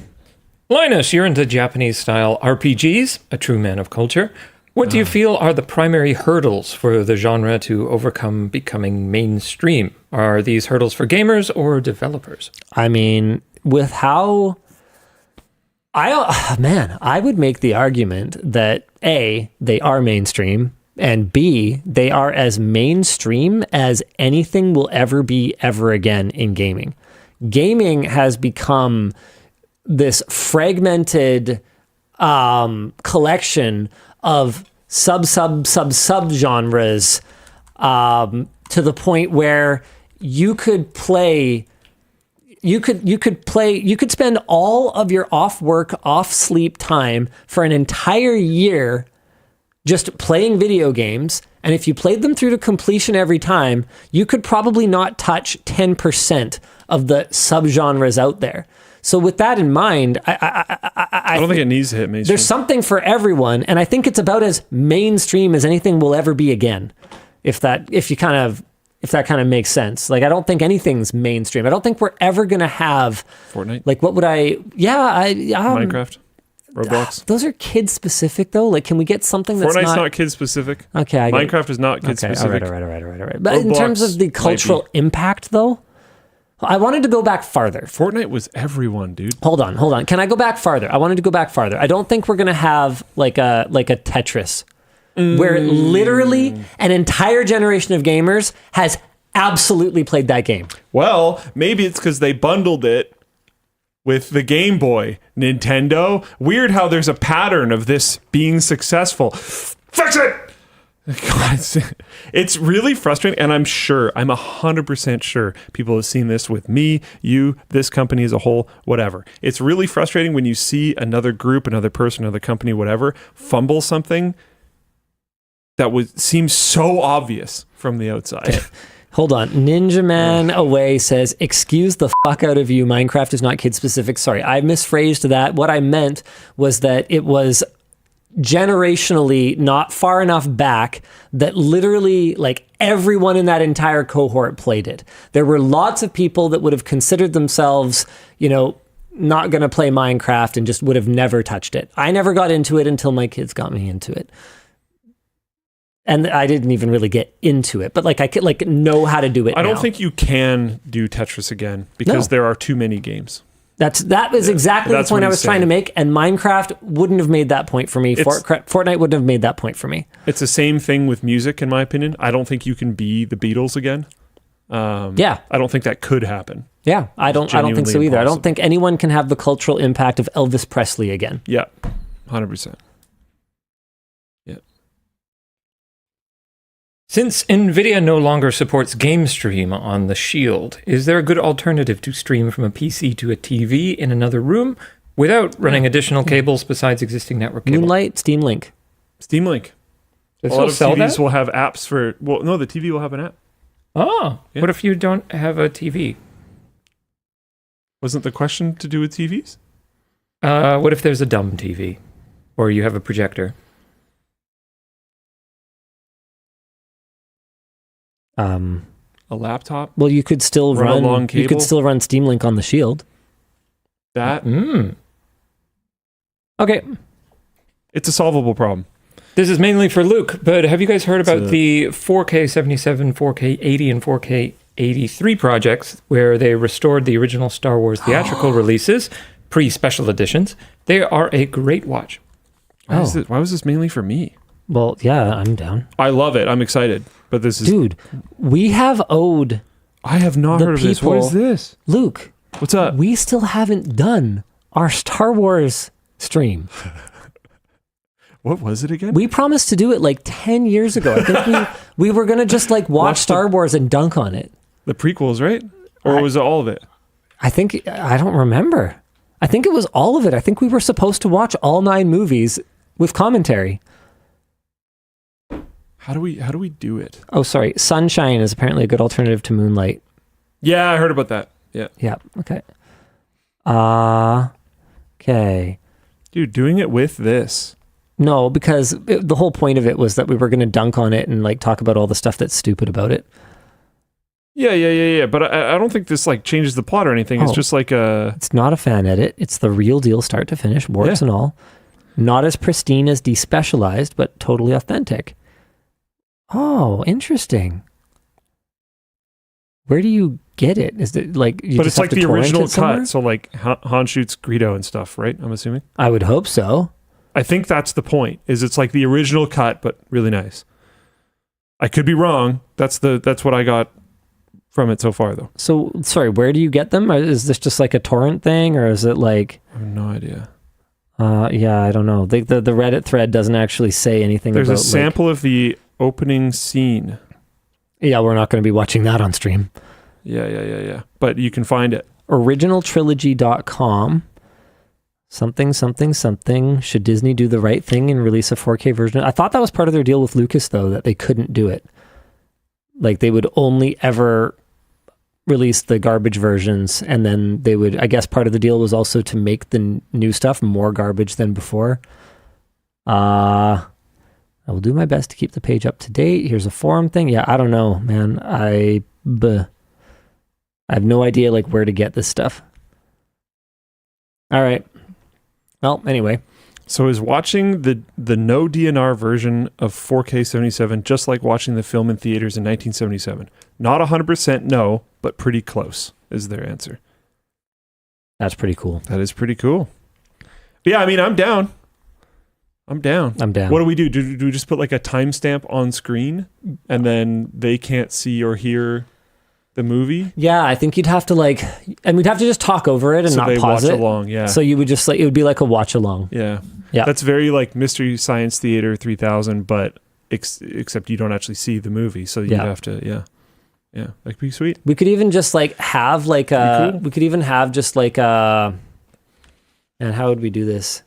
Linus, you're into Japanese-style RPGs, a true man of culture. What do you feel are the primary hurdles for the genre to overcome becoming mainstream? Are these hurdles for gamers or developers? I mean, with how I would make the argument that A, they are mainstream, and B, they are as mainstream as anything will ever be ever again in gaming. Gaming has become this fragmented collection of sub genres to the point where you could spend all of your off work, off sleep time for an entire year just playing video games. And if you played them through to completion every time, you could probably not touch 10% of the subgenres out there. So with that in mind, I don't think it needs to hit mainstream. there's something for everyone, and I think it's about as mainstream as anything will ever be again. If that kind of makes sense. Like, I don't think anything's mainstream. I don't think we're ever gonna have Fortnite. like what would I? Yeah, Minecraft. Roblox. Those are kid specific though. Like, can we get something that's Fortnite's not kid specific. Okay, I get it. Minecraft is not kid specific. All right. But in Roblox terms of the might cultural impact, though, I wanted to go back farther. Fortnite was everyone, dude. Hold on. Can I go back farther? I wanted to go back farther. I don't think we're gonna have like a Tetris, where literally an entire generation of gamers has absolutely played that game. Well, maybe it's because they bundled it with the Game Boy. Nintendo. Weird how there's a pattern of this being successful. Fix it! God, it's really frustrating, and I'm 100% sure people have seen this with me, you, this company as a whole, whatever. It's really frustrating when you see another group, another person, another company, whatever, fumble something that seems so obvious from the outside. Hold on. Ninja Man Away says, excuse the fuck out of you. Minecraft is not kid specific. Sorry, I misphrased that. What I meant was that it was generationally not far enough back that literally like everyone in that entire cohort played it. There were lots of people that would have considered themselves, not going to play Minecraft and just would have never touched it. I never got into it until my kids got me into it. And I didn't even really get into it, but like I could like know how to do it. I don't now. think you can do Tetris again because there are too many games. That is exactly the point I was trying to make, and Minecraft wouldn't have made that point for me. Fortnite wouldn't have made that point for me. It's the same thing with music, in my opinion. I don't think you can be the Beatles again. I don't think that could happen. Yeah, I don't think so either. I don't think anyone can have the cultural impact of Elvis Presley again. Yeah, 100%. Yeah. Since Nvidia no longer supports Game Stream on the Shield, is there a good alternative to stream from a PC to a TV in another room without running additional cables besides existing network cable? Moonlight, Steam Link. Steam Link. A lot of TVs will have apps for... Well, no, the TV will have an app. Oh, Yeah. What if you don't have a TV? Wasn't the question to do with TVs? What if there's a dumb TV? Or you have a projector? A laptop? Well, you could still Run a long You cable? could still run Steam Link on the Shield. That? Okay. It's a solvable problem. This is mainly for Luke, but have you guys heard about the 4K 77, 4K 80, and 4K 83 projects where they restored the original Star Wars theatrical releases, pre-special editions? They are a great watch. Why was this mainly for me? Well, yeah, I'm down. I love it. I'm excited. But this is... Dude, we have owed I have not heard of this. What is this? Luke. What's up? We still haven't done our Star Wars stream. What was it again? We promised to do it like 10 years ago. I think we were going to just like watch Star Wars and dunk on it. The prequels, right? Or was it all of it? I don't remember. I think it was all of it. I think we were supposed to watch all 9 movies with commentary. How do we do it? Oh, sorry. Sunshine is apparently a good alternative to Moonlight. Yeah, I heard about that. Yeah. Yeah. Okay. Okay. Dude, doing it with this. No, because the whole point of it was that we were going to dunk on it and like talk about all the stuff that's stupid about it. Yeah. But I don't think this like changes the plot or anything. It's just like a... It's not a fan edit. It's the real deal start to finish, warts and all. Not as pristine as Despecialized, but totally authentic. Oh, interesting. Where do you get it? Is it like you But just it's like have to the torrent original it somewhere? cut. So like Han shoots Greedo and stuff, right? I'm assuming. I would hope so. I think that's the point. Is it's like the original cut, but really nice. I could be wrong. That's what I got from it so far, though. So, sorry, where do you get them? Or is this just like a torrent thing, or is it like... I have no idea. Yeah, I don't know. The Reddit thread doesn't actually say anything There's about... a sample of the opening scene. Yeah, we're not going to be watching that on stream. Yeah. But you can find it. Originaltrilogy.com. Something. Should Disney do the right thing and release a 4K version? I thought that was part of their deal with Lucas, though, that they couldn't do it. Like, they would only ever release the garbage versions, and then they would... I guess part of the deal was also to make the new stuff more garbage than before. I will do my best to keep the page up to date. Here's a forum thing. Yeah, I don't know, man. I have no idea, like, where to get this stuff. All right. Well, anyway. So is watching the no DNR version of 4K 77 just like watching the film in theaters in 1977? Not 100% no, but pretty close is their answer. That's pretty cool. That is pretty cool. But yeah, I mean, I'm down. I'm down. What do we do? Do we just put like a timestamp on screen and then they can't see or hear the movie? Yeah, I think you'd have to like, and we'd have to just talk over it and so not they pause watch it. along, yeah. So you would just like, it would be like a watch along. Yeah. Yeah. That's very like Mystery Science Theater 3000, but except you don't actually see the movie. So you have to, yeah, that could be sweet. We could even just like have like a, cool. we could even have just like a, and how would we do this?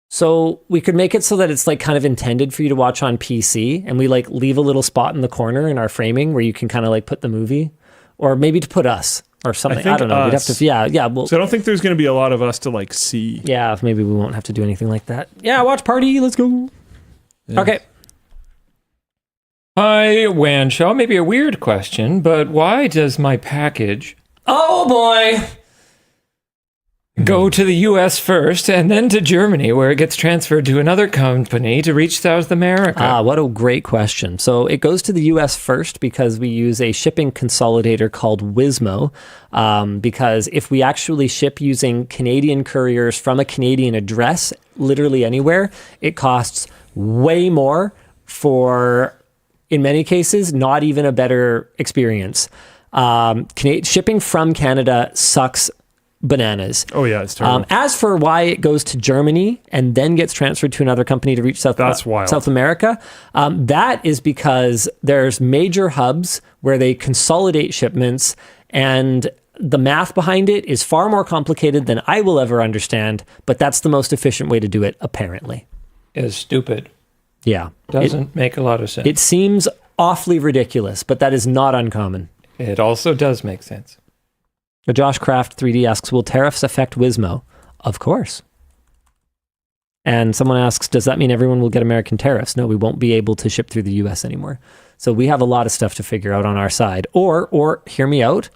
So we could make it so that it's like kind of intended for you to watch on PC, and we like leave a little spot in the corner in our framing where you can kind of like put the movie, or maybe to put us. or something. I think don't know. We'd have to. Yeah. Well, So I don't think there's going to be a lot of us to like see. yeah. Maybe we won't have to do anything like that. Yeah. Watch party. Let's go. Yeah. Okay. Hi, WAN Shaw. Maybe a weird question, but why does my package Oh boy. go to the US first and then to Germany, where it gets transferred to another company to reach South America? What a great question. So it goes to the US first because we use a shipping consolidator called Wismo. Because if we actually ship using Canadian couriers from a Canadian address, literally anywhere, it costs way more for, in many cases, not even a better experience. Shipping from Canada sucks bananas. Oh yeah, it's terrible. As for why it goes to Germany and then gets transferred to another company to reach South America, that is because there's major hubs where they consolidate shipments, and the math behind it is far more complicated than I will ever understand, but that's the most efficient way to do it, apparently. Is stupid. Yeah. Doesn't make a lot of sense. It seems awfully ridiculous, but that is not uncommon. It also does make sense. Josh Craft 3D asks, will tariffs affect Wismo? Of course. And someone asks, does that mean everyone will get American tariffs? No, we won't be able to ship through the US anymore. So we have a lot of stuff to figure out on our side. Or hear me out.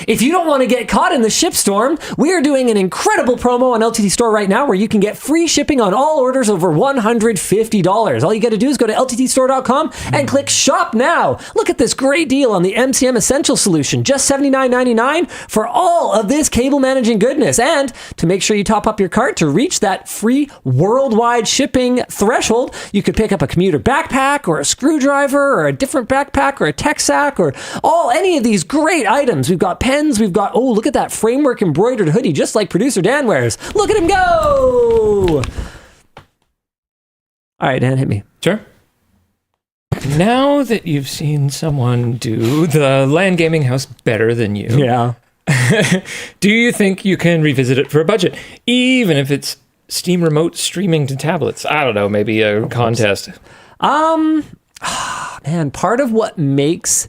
If you don't want to get caught in the Shipstorm, we are doing an incredible promo on LTT Store right now where you can get free shipping on all orders over $150. All you got to do is go to lttstore.com and click shop now. Look at this great deal on the MCM Essential Solution, just $79.99 for all of this cable managing goodness. And to make sure you top up your cart to reach that free worldwide shipping threshold, you could pick up a commuter backpack or a screwdriver or a different backpack or a tech sack or any of these great items. We've got pens. We've got, look at that framework embroidered hoodie, just like producer Dan wears. Look at him go! All right, Dan, hit me. Sure. Now that you've seen someone do the LAN gaming house better than you, Yeah. do you think you can revisit it for a budget, even if it's Steam remote streaming to tablets? I don't know, maybe a contest. Man, part of what makes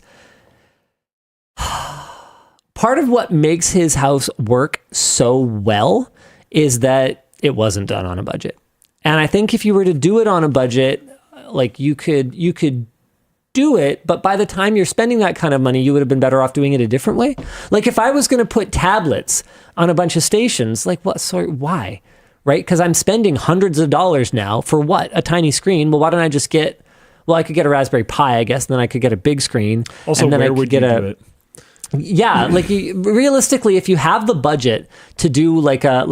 his house work so well is that it wasn't done on a budget. And I think if you were to do it on a budget, like you could do it, but by the time you're spending that kind of money, you would have been better off doing it a different way. Like if I was going to put tablets on a bunch of stations, like what? Sorry, why? Right? Because I'm spending hundreds of dollars now for what? A tiny screen. Well, why don't I just get? Well, I could get a Raspberry Pi, I guess, and then I could get a big screen. Also, and then where I could would get you do it? Yeah, like realistically, if you have the budget to do like a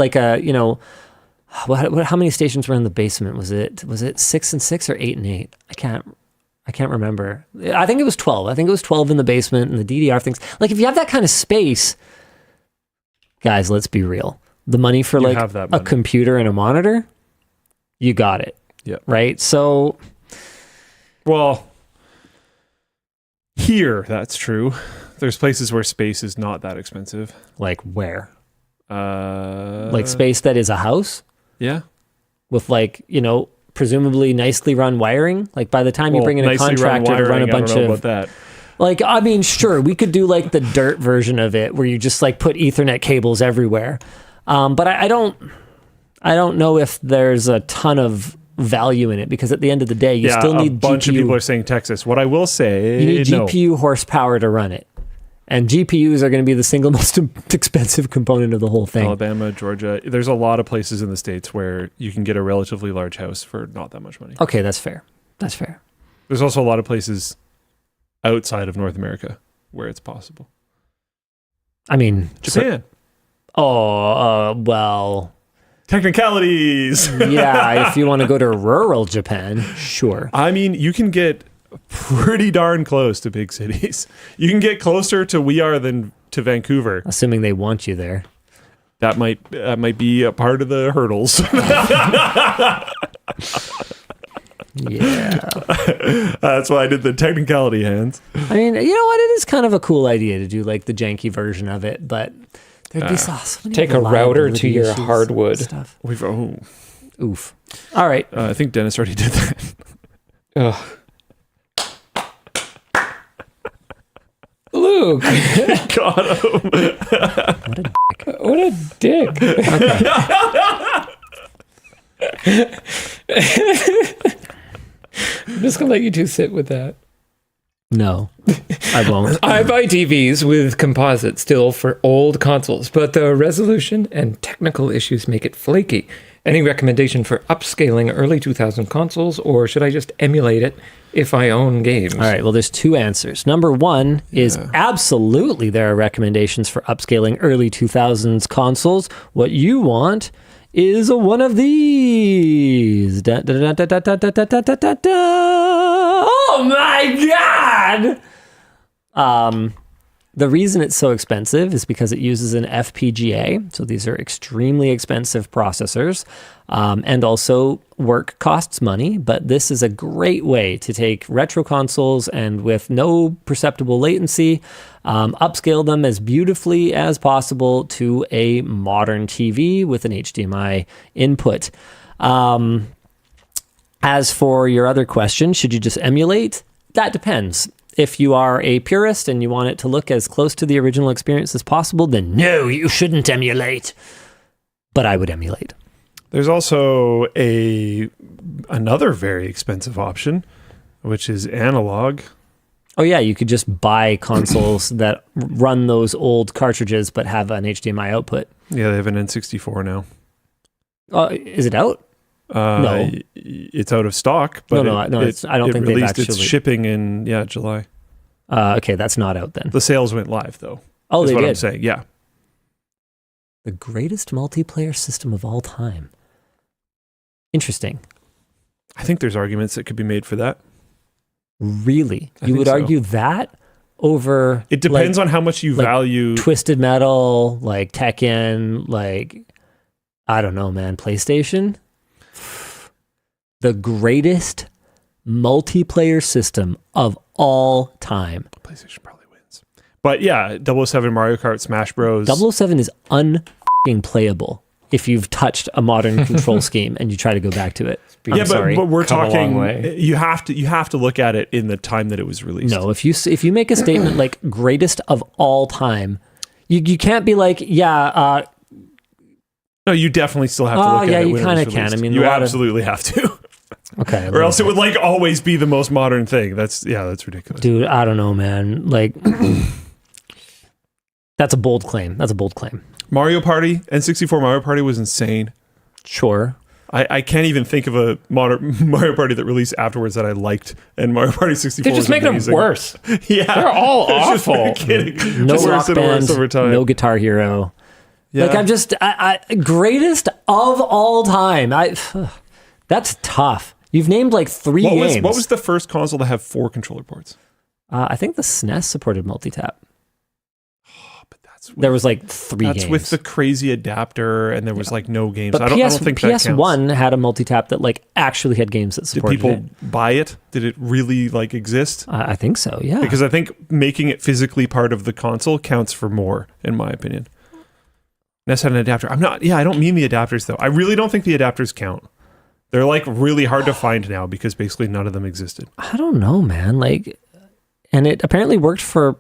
how many stations were in the basement? Was it 6 and 6 or 8 and 8? I can't remember. I think it was 12. I think it was 12 in the basement and the DDR things. Like if you have that kind of space, guys, let's be real. The money for like a computer and a monitor, you got it. Yeah. Right. So, well, here that's true. There's places where space is not that expensive. like where? Like Space that is a house? Yeah. With presumably nicely run wiring. Like by the time you bring in a contractor to run a bunch of about that. Like, I mean, sure, we could do like the dirt version of it where you just like put Ethernet cables everywhere. But I don't know if there's a ton of value in it because at the end of the day, you still need a bunch GPU. of people are saying Texas. What I will say, you need GPU horsepower to run it. And GPUs are going to be the single most expensive component of the whole thing. Alabama, Georgia. There's a lot of places in the States where you can get a relatively large house for not that much money. Okay, that's fair. That's fair. There's also a lot of places outside of North America where it's possible. I mean, Japan. Well. Technicalities. Yeah, if you want to go to rural Japan, sure. I mean, you can get pretty darn close to big cities. You can get closer to we are than to Vancouver. Assuming they want you there. That might be a part of the hurdles. Yeah. That's why I did the technicality hands. I mean, you know what? It is kind of a cool idea to do like the janky version of it, but there'd be so many take a router to your issues hardwood. stuff. Oof. All right. I think Dennis already did that. Ugh. Luke. Got him. What a dick. I'm just going to let you two sit with that. No, I won't. I buy TVs with composite still for old consoles, but the resolution and technical issues make it flaky. Any recommendation for upscaling early 2000 consoles, or should I just emulate it if I own games? All right, well, there's two answers. Number one is absolutely there are recommendations for upscaling early 2000s consoles. What you want is one of these. Oh my God! The reason it's so expensive is because it uses an FPGA. So these are extremely expensive processors. And also work costs money, but this is a great way to take retro consoles and with no perceptible latency, upscale them as beautifully as possible to a modern TV with an HDMI input. As for your other question, should you just emulate? That depends. If you are a purist and you want it to look as close to the original experience as possible, then no, you shouldn't emulate. But I would emulate. There's also another very expensive option, which is analog. Oh yeah, you could just buy consoles that run those old cartridges but have an HDMI output. Yeah, they have an N64 now. Is it out? No, it's out of stock. But no. I don't think they've actually. It's shipping in July. Okay, that's not out then. The sales went live though. Oh, is they what did. I'm saying. Yeah. The greatest multiplayer system of all time. Interesting. I think there's arguments that could be made for that. Really? You would so. argue that over... It depends on how much you value... Twisted Metal, like Tekken, like... I don't know, man. PlayStation? The greatest multiplayer system of all time. PlayStation probably wins. But yeah, 007 Mario Kart, Smash Bros. 007 is playable if you've touched a modern control scheme and you try to go back to it. But we're talking. You have to look at it in the time that it was released. No, if you make a statement like greatest of all time, you can't be like, no, you definitely still have to look at it. Yeah, you kind of can. I mean, you absolutely have to. Okay, or else it would always be the most modern thing. That's ridiculous, dude. I don't know, man. Like, that's a bold claim. Mario Party, N64 Mario Party was insane. Sure. I can't even think of a modern Mario Party that released afterwards that I liked, and Mario Party 64 They're just making them worse. Yeah. They're all awful. No Rock Band, no Guitar Hero. Yeah. Like, I'm just... greatest of all time. That's tough. You've named like three games. What was the first console to have 4 controller ports? I think the SNES supported multi-tap. There was like 3 games. That's with the crazy adapter, and there was like no games. But I don't think that counts. PS1 had a multi-tap that like actually had games that supported Did people buy it? Did it really like exist? I think so, yeah. Because I think making it physically part of the console counts for more, in my opinion. NES had an adapter. I don't mean the adapters though. I really don't think the adapters count. They're like really hard to find now because basically none of them existed. I don't know, man. Like, and it apparently worked for...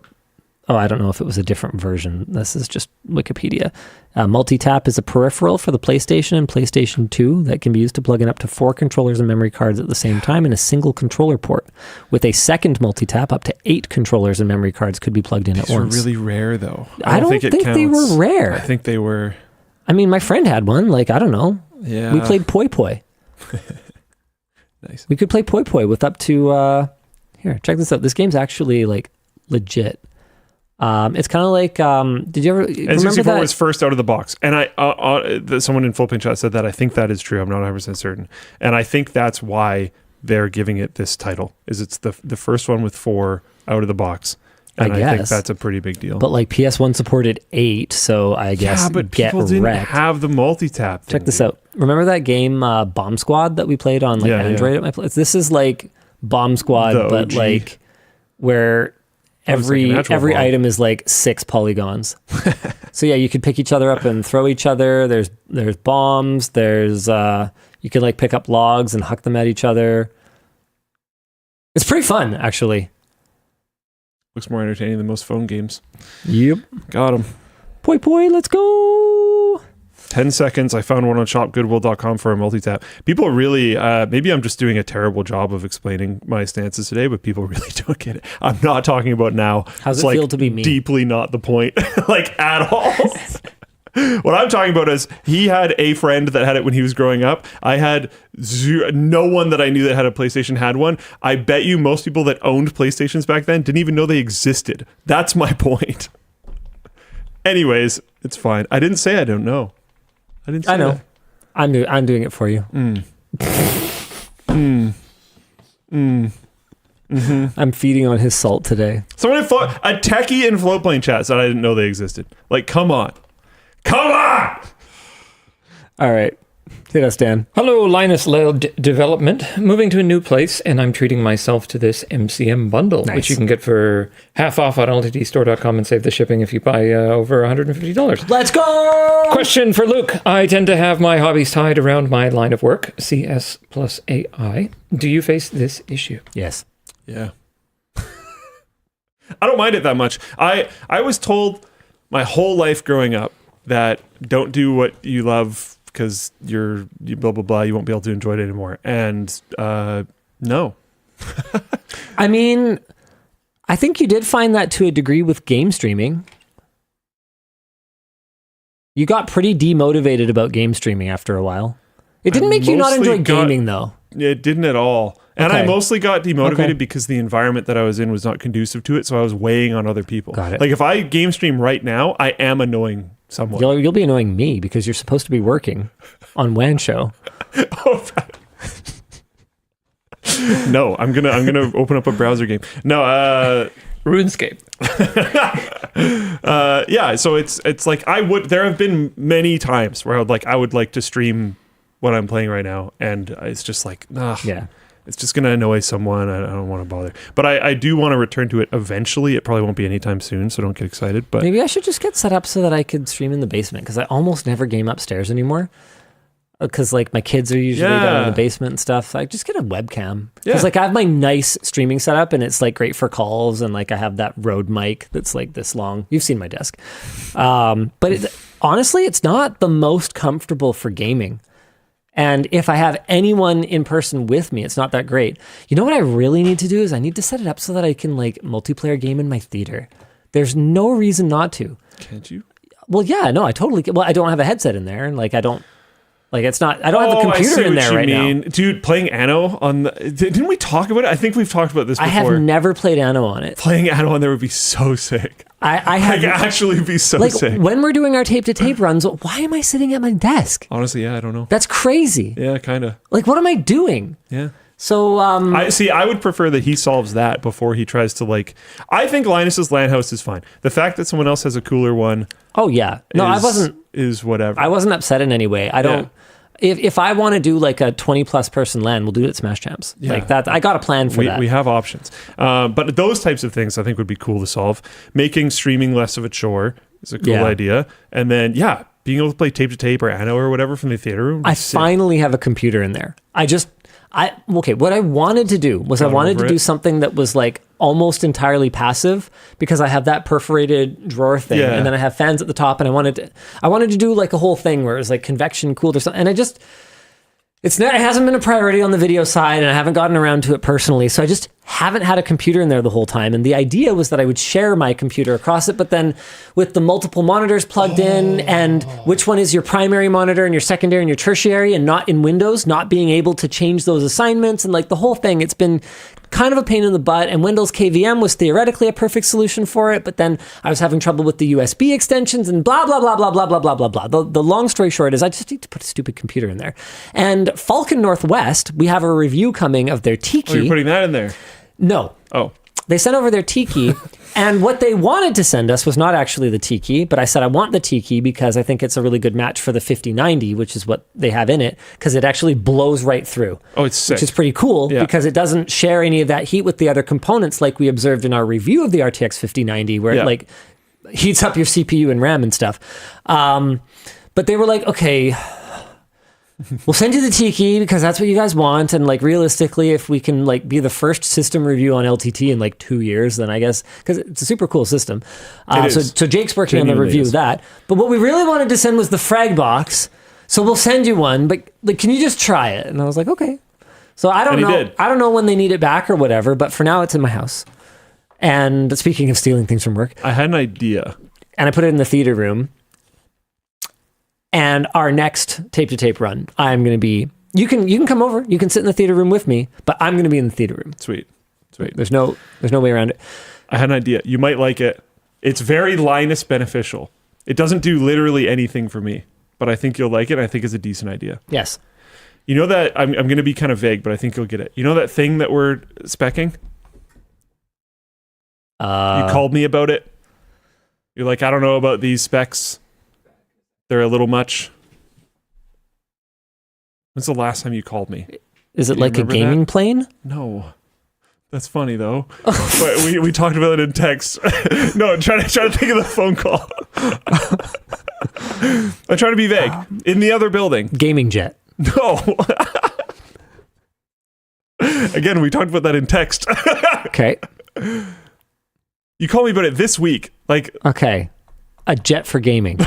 Oh, I don't know if it was a different version. This is just Wikipedia. Multi-tap is a peripheral for the PlayStation and PlayStation 2 that can be used to plug in up to 4 controllers and memory cards at the same time in a single controller port. With a second multi-tap, up to 8 controllers and memory cards could be plugged in at once. These are really rare, though. I don't think they were rare. I think they were... I mean, my friend had one. Like, I don't know. Yeah. We played Poi Poi. Nice. We could play Poi Poi with up to... Here, check this out. This game's actually, like, legit. It's kind of like, did you ever remember N64 that? was first out of the box. And someone in Floatplane chat said that. I think that is true. I'm not 100% certain. And I think that's why they're giving it this title, is it's the first one with 4 out of the box. And I think that's a pretty big deal. But like PS1 supported 8, so I guess yeah, but people didn't have the multi-tap. Check this out. Remember that game Bomb Squad that we played on Android at my place? This is like Bomb Squad, but like where every item is like 6 polygons. So yeah, you could pick each other up and throw each other. There's bombs. There's you can like pick up logs and huck them at each other. It's pretty fun, actually. Looks more entertaining than most phone games. Yep. Got him. Poi poi, let's go. 10 seconds. I found one on shopgoodwill.com for a multi-tap. People really, maybe I'm just doing a terrible job of explaining my stances today, but people really don't get it. I'm not talking about now. How's It's it like feel to be me? Deeply not the point, like at all. What I'm talking about is he had a friend that had it when he was growing up. I had no one that I knew that had a PlayStation had one. I bet you most people that owned PlayStations back then didn't even know they existed. That's my point. Anyways, it's fine. I didn't say I don't know. I didn't say I know. that. I'm doing it for you. I'm feeding on his salt today. Someone a techie in Floatplane chat said I didn't know they existed. Like, come on. Come on! All right. Hit us, Dan. Hello, Linus-led development. Moving to a new place, and I'm treating myself to this MCM bundle, Nice. which you can get for half off on LTTStore.com and save the shipping if you buy over $150. Let's go! Question for Luke. I tend to have my hobbies tied around my line of work, CS plus AI. Do you face this issue? Yes. Yeah. I don't mind it that much. I was told my whole life growing up that don't do what you love because you blah, blah, blah, you won't be able to enjoy it anymore. And no. I mean, I think you did find that to a degree with game streaming. You got pretty demotivated about game streaming after a while. It didn't make you not enjoy gaming, though. It didn't at all. And Okay. I mostly got demotivated Okay. because the environment that I was in was not conducive to it, so I was weighing on other people. Got it. Like, if I game stream right now, I am annoying someone. You'll be annoying me because you're supposed to be working on WAN show. No, I'm gonna open up a browser game. No, RuneScape. yeah. So it's like there have been many times where I would like to stream what I'm playing right now, and it's just like, Yeah. it's just gonna annoy someone. I don't want to bother. But I do want to return to it eventually. It probably won't be anytime soon, so don't get excited. But Maybe I should just get set up so that I could stream in the basement because I almost never game upstairs anymore. Because like my kids are usually down in the basement and stuff. So I just get a webcam. Because like I have my nice streaming setup and it's like great for calls, and like I have that Rode mic that's like this long. You've seen my desk. But honestly, it's not the most comfortable for gaming. And if I have anyone in person with me, it's not that great. You know what I really need to do is I need to set it up so that I can like multiplayer game in my theater. There's no reason not to. can't you? Well, yeah, no, I totally can. Well, I don't have a headset in there, and like I don't it's not. I don't have a computer in there right now. Dude, playing Anno on didn't we talk about it? I think we've talked about this before. I have never played Anno on it. Playing Anno on there would be so sick. I have Like, actually be so like sick. when we're doing our tape to tape runs. Why am I sitting at my desk? Honestly, yeah, I don't know. That's crazy. Yeah, kind of. Like, what am I doing? Yeah. So, I would prefer that he solves that before he tries to I think Linus's LAN house is fine. The fact that someone else has a cooler one. oh yeah, no, I wasn't. Is whatever. I wasn't upset in any way. I don't. Yeah. If I want to do like a 20 plus person LAN, we'll do it at Smash Champs. Yeah. Like that, I got a plan for that. We have options. But those types of things I think would be cool to solve. Making streaming less of a chore is a cool idea. And then, being able to play tape to tape or Anno or whatever from the theater room. I finally have a computer in there. What I wanted to do was I wanted to do something that was like almost entirely passive because I have that perforated drawer thing and then I have fans at the top, and I wanted to do like a whole thing where it was like convection cooled or something, and it hasn't been a priority on the video side, and I haven't gotten around to it personally. So I just haven't had a computer in there the whole time. And the idea was that I would share my computer across it, but then with the multiple monitors plugged in, and which one is your primary monitor and your secondary and your tertiary, and not in Windows, not being able to change those assignments, and like the whole thing, it's been kind of a pain in the butt. And Windows KVM was theoretically a perfect solution for it, but then I was having trouble with the USB extensions and blah, blah, blah, blah, blah, blah, blah, blah, blah. The long story short is I just need to put a stupid computer in there. And Falcon Northwest, we have a review coming of their Tiki. Oh, you're putting that in there? No. Oh. They sent over their Tiki, and what they wanted to send us was not actually the Tiki, but I said I want the Tiki because I think it's a really good match for the 5090, which is what they have in it, because it actually blows right through. Oh, it's sick. Which is pretty cool because it doesn't share any of that heat with the other components like we observed in our review of the RTX 5090, where it like heats up your CPU and RAM and stuff. But they were like, okay, we'll send you the Tiki because that's what you guys want. And like realistically, if we can like be the first system review on LTT in like 2 years, then I guess because it's a super cool system. So Jake's working on the review of that. But what we really wanted to send was the frag box. So we'll send you one, but like, can you just try it? And I was like, okay. So I don't know. I don't know when they need it back or whatever, but for now it's in my house. And speaking of stealing things from work, I had an idea. And I put it in the theater room. And our next tape to tape run, I'm going to be, you can come over, you can sit in the theater room with me, but I'm going to be in the theater room. Sweet. There's no way around it. I had an idea. You might like it. It's very Linus beneficial. It doesn't do literally anything for me, but I think you'll like it. I think it's a decent idea. Yes. You know that, I'm going to be kind of vague, but I think you'll get it. You know that thing that we're speccing? You called me about it. You're like, I don't know about these specs. They're a little much. When's the last time you called me? Is it like a gaming plane? No. That's funny though. But we talked about it in text. No, I'm trying to think of the phone call. I'm trying to be vague. In the other building. Gaming jet. No. Again, we talked about that in text. Okay. You called me about it this week. Like, okay. A jet for gaming.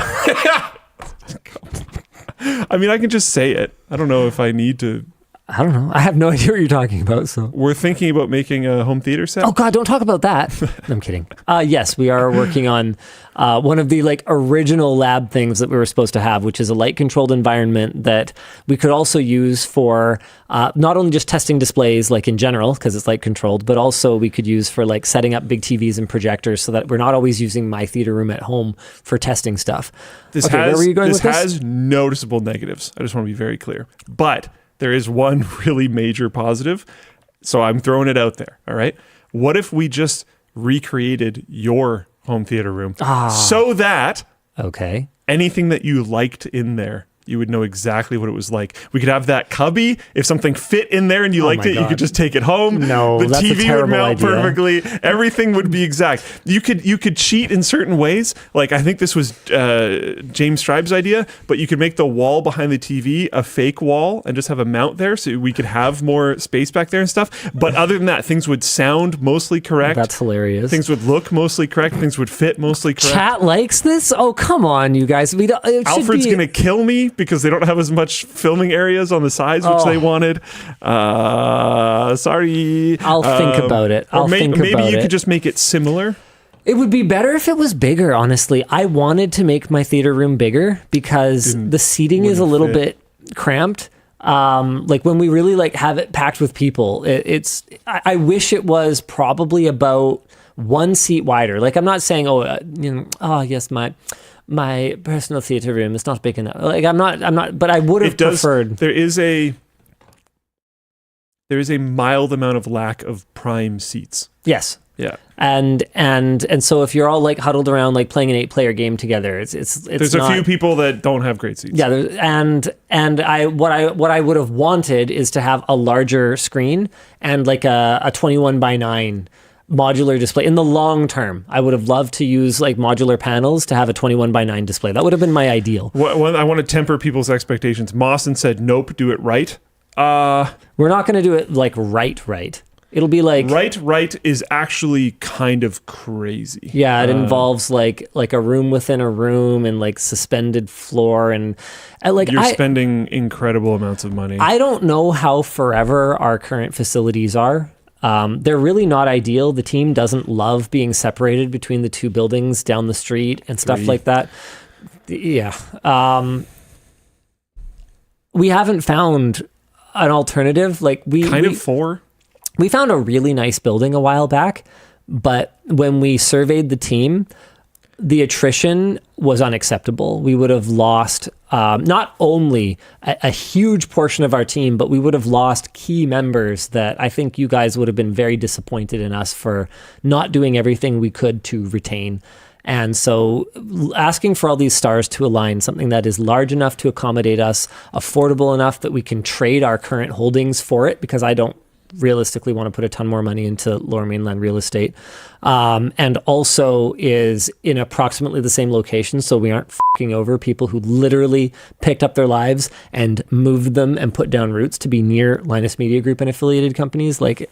I mean, I can just say it. I don't know if I need to. I don't know. I have no idea what you're talking about. So we're thinking about making a home theater set. Oh God, don't talk about that. No, I'm kidding. Yes, we are working on one of the like original lab things that we were supposed to have, which is a light controlled environment that we could also use for not only just testing displays like in general, because it's light controlled, but also we could use for like setting up big TVs and projectors so that we're not always using my theater room at home for testing stuff. This has noticeable negatives. I just want to be very clear. But there is one really major positive. So I'm throwing it out there. All right. What if we just recreated your home theater room so that anything that you liked in there, you would know exactly what it was like. We could have that cubby. If something fit in there and you liked it, you could just take it home. No, the that's TV a would mount idea. perfectly. Everything would be exact. You could cheat in certain ways. Like I think this was James Stribe's idea, but you could make the wall behind the TV a fake wall and just have a mount there, so we could have more space back there and stuff. But other than that, things would sound mostly correct. That's hilarious. Things would look mostly correct. Things would fit mostly correct. Chat likes this? Oh, come on, you guys. Alfred's going to kill me because they don't have as much filming areas on the sides, which they wanted. Sorry. I'll think about it. Maybe you could just make it similar. It would be better if it was bigger, honestly. I wanted to make my theater room bigger because the seating is a little bit cramped. Like when we really like have it packed with people, I wish it was probably about one seat wider. Like I'm not saying, yes, my personal theater room is not big enough. Like I'm not, but I would have preferred. There is a mild amount of lack of prime seats. Yes. Yeah. And so if you're all like huddled around like playing an 8-player game together, it's there's a few people that don't have great seats. Yeah, what I would have wanted is to have a larger screen and like a 21:9 modular display. In the long term, I would have loved to use like modular panels to have a 21:9 display. That would have been my ideal. I want to temper people's expectations. Mawson said, nope, do it right. We're not going to do it like right. It'll be like... Right is actually kind of crazy. Yeah, it involves like a room within a room and like suspended floor and like... You're spending incredible amounts of money. I don't know how forever our current facilities are. They're really not ideal. The team doesn't love being separated between the two buildings down the street and stuff like that. Yeah. We haven't found an alternative. Like we found a really nice building a while back, but when we surveyed the team, the attrition was unacceptable. We would have lost not only a huge portion of our team, but we would have lost key members that I think you guys would have been very disappointed in us for not doing everything we could to retain. And so asking for all these stars to align, something that is large enough to accommodate us, affordable enough that we can trade our current holdings for it, because I don't realistically want to put a ton more money into Lower Mainland real estate, and also is in approximately the same location, so we aren't fucking over people who literally picked up their lives and moved them and put down roots to be near Linus Media Group and affiliated companies. Like,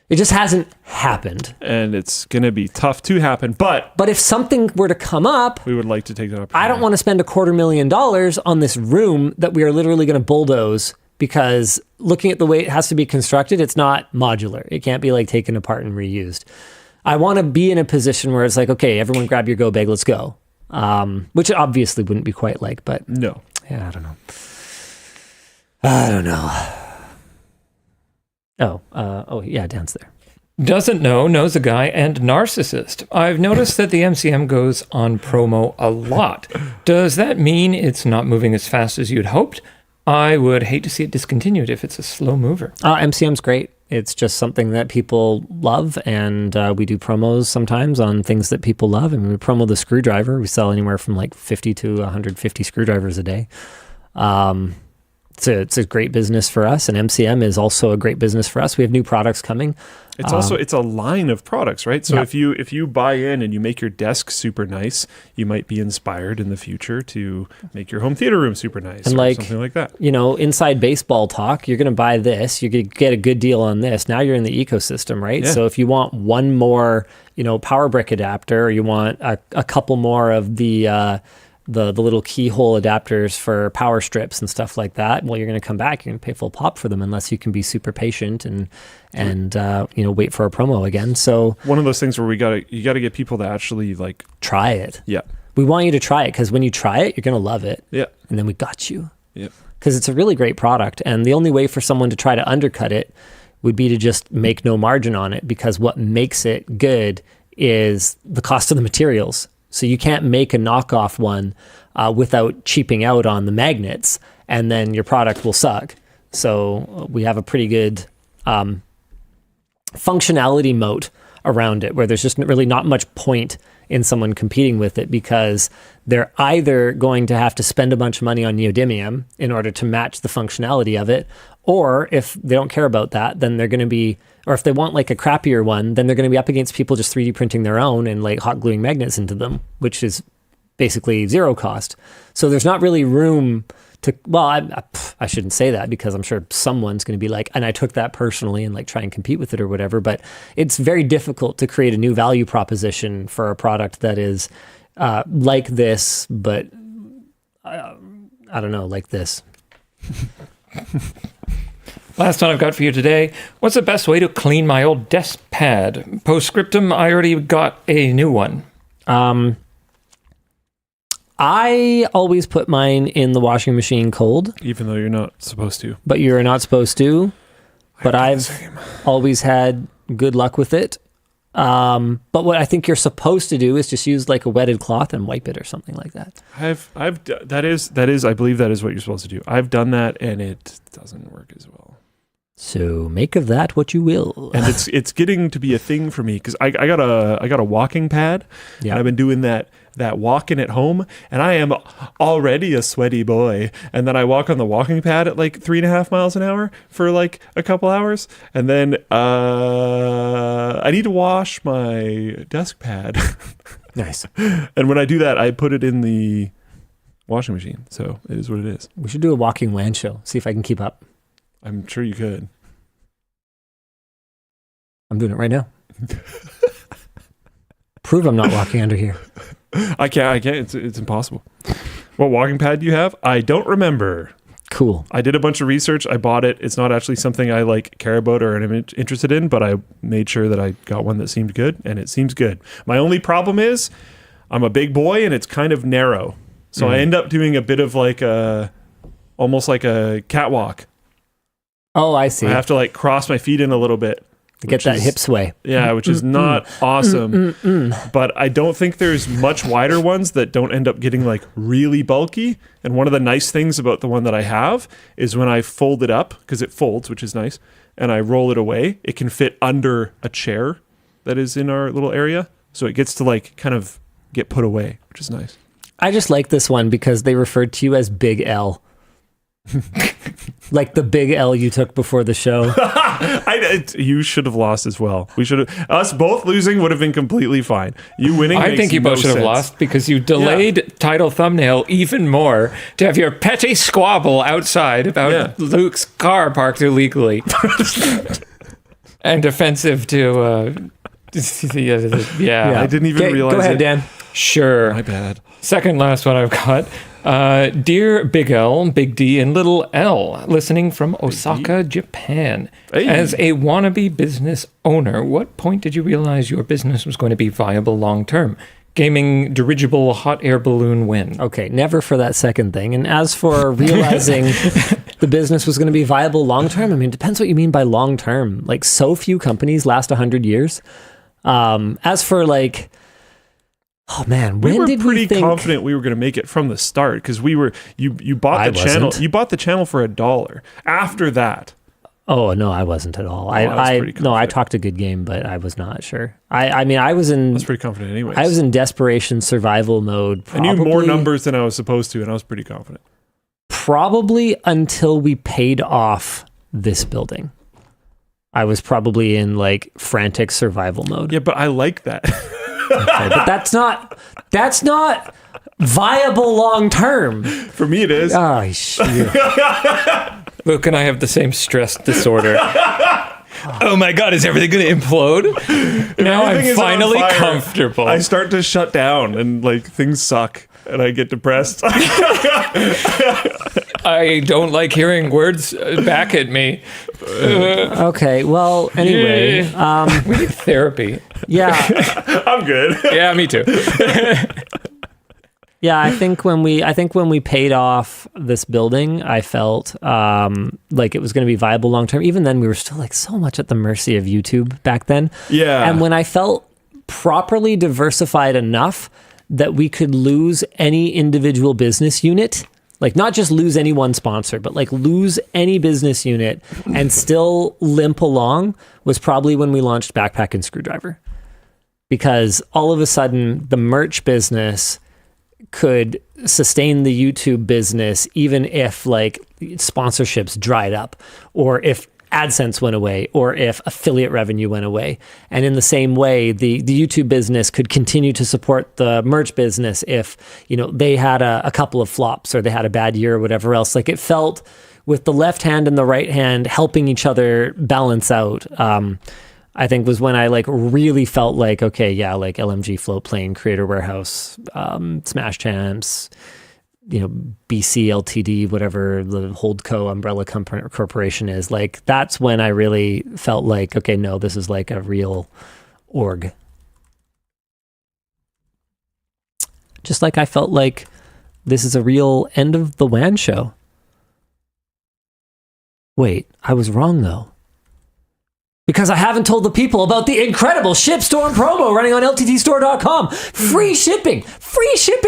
it just hasn't happened. And it's going to be tough to happen. But if something were to come up, we would like to take that opportunity. I don't want to spend $250,000 on this room that we are literally going to bulldoze, because looking at the way it has to be constructed, it's not modular. It can't be like taken apart and reused. I want to be in a position where it's like, okay, everyone grab your go bag, let's go. Which it obviously wouldn't be quite like, but no. Yeah, I don't know. Oh, yeah, Dan's there. Doesn't know, knows a guy, and narcissist. I've noticed that the MCM goes on promo a lot. Does that mean it's not moving as fast as you'd hoped? I would hate to see it discontinued if it's a slow mover. MCM's great. It's just something that people love, and we do promos sometimes on things that people love. I mean, we promo the screwdriver. We sell anywhere from like 50 to 150 screwdrivers a day. It's a great business for us, and MCM is also a great business for us. We have new products coming. It's also it's a line of products, right? So yeah. if you buy in and you make your desk super nice, you might be inspired in the future to make your home theater room super nice, and or like, something like that. You know, inside baseball talk, you're going to buy this, you could get a good deal on this. Now you're in the ecosystem, right? Yeah. So if you want one more, power brick adapter, or you want a couple more of the little keyhole adapters for power strips and stuff like that, well, you're going to come back, you're going to pay full pop for them, unless you can be super patient and wait for a promo again. So one of those things where you got to get people to actually like try it. Yeah. We want you to try it, because when you try it, you're going to love it. Yeah. And then we got you. Yeah. Because it's a really great product, and the only way for someone to try to undercut it would be to just make no margin on it, because what makes it good is the cost of the materials. So you can't make a knockoff one without cheaping out on the magnets, and then your product will suck. So we have a pretty good functionality moat around it, where there's just really not much point in someone competing with it, because they're either going to have to spend a bunch of money on neodymium in order to match the functionality of it, or if they don't care about that, then they're going to be, or if they want like a crappier one, then they're going to be up against people just 3D printing their own and like hot gluing magnets into them, which is basically zero cost. So there's not really room to, well, I shouldn't say that, because I'm sure someone's going to be like, and I took that personally, and like try and compete with it or whatever, but it's very difficult to create a new value proposition for a product that is like this, but I don't know, like this. Last one I've got for you today. What's the best way to clean my old desk pad? Postscriptum, I already got a new one. I always put mine in the washing machine cold. Even though you're not supposed to. But you're not supposed to. But I've always had good luck with it. But what I think you're supposed to do is just use like a wetted cloth and wipe it or something like that. That is I believe that is what you're supposed to do. I've done that, and it doesn't work as well. So make of that what you will. And it's getting to be a thing for me, because I got a walking pad. Yeah. And I've been doing that walking at home, and I am already a sweaty boy. And then I walk on the walking pad at like 3.5 miles an hour for like a couple hours, and then I need to wash my desk pad. Nice. And when I do that, I put it in the washing machine. So it is what it is. We should do a walking WAN show. See if I can keep up. I'm sure you could. I'm doing it right now. Prove I'm not walking under here. I can't. It's impossible. What walking pad do you have? I don't remember. Cool. I did a bunch of research. I bought it. It's not actually something I like care about or am interested in, but I made sure that I got one that seemed good, and it seems good. My only problem is I'm a big boy, and it's kind of narrow. So I end up doing a bit of like almost like a catwalk. Oh, I see. I have to like cross my feet in a little bit. To get that hip sway. Yeah, which is not awesome. But I don't think there's much wider ones that don't end up getting like really bulky. And one of the nice things about the one that I have is when I fold it up, because it folds, which is nice, and I roll it away, it can fit under a chair that is in our little area. So it gets to like kind of get put away, which is nice. I just like this one because they referred to you as Big L. Like the big L you took before the show. You should have lost as well. We should have. Us both losing would have been completely fine. You winning. I makes think you no both should have sense. lost because you delayed title thumbnail even more to have your petty squabble outside about Luke's car parked illegally and offensive to. Yeah. I didn't even realize. Go ahead, it. Dan. Sure. My bad. Second last one I've got. Dear Big L, Big D, and Little L, listening from Osaka, Japan. Hey. As a wannabe business owner, what point did you realize your business was going to be viable long term? Gaming dirigible hot air balloon when? Okay, never for that second thing. And as for realizing the business was going to be viable long term, I mean, it depends what you mean by long term. Like, so few companies last 100 years. As for like, oh man, when we were did pretty we think... confident we were going to make it from the start because we were. You bought I the channel. wasn't. You bought the channel for $1. After that, Oh no, I wasn't at all. I was pretty No, I confident. talked a good game, but I was not sure. I mean, I was in. I was pretty confident anyways. I was in desperation survival mode. I knew more numbers than I was supposed to, and I was pretty confident. Probably until we paid off this building. I was probably in like frantic survival mode. Yeah, but I like that. Okay, but that's not viable long term. For me, it is. Oh, shit. Luke and I have the same stress disorder. Oh my God, is everything going to implode? Now I'm Everything is on finally fire. comfortable. I start to shut down, and like things suck, and I get depressed. I don't like hearing words back at me. Okay, well, anyway, We need therapy. yeah. I'm good. Yeah, me too. Yeah, I think when we paid off this building, I felt like it was going to be viable long term. Even then, we were still like so much at the mercy of YouTube back then. Yeah. And when I felt properly diversified enough that we could lose any individual business unit, like not just lose any one sponsor, but like lose any business unit and still limp along, was probably when we launched Backpack and Screwdriver. Because all of a sudden, the merch business could sustain the YouTube business even if like sponsorships dried up, or if AdSense went away, or if affiliate revenue went away. And in the same way, the YouTube business could continue to support the merch business if, you know, they had a couple of flops or they had a bad year or whatever else. Like, it felt with the left hand and the right hand helping each other balance out. I think was when I like really felt like, okay, yeah, like LMG, Floatplane, Creator Warehouse, Smash Champs, you know, BC Ltd, whatever the Holdco umbrella corporation is. Like, that's when I really felt like, okay, no, this is like a real org. Just like I felt like this is a real end of the WAN show. Wait, I was wrong though. Because I haven't told the people about the incredible Shipstorm promo running on LTTStore.com. Free shipping,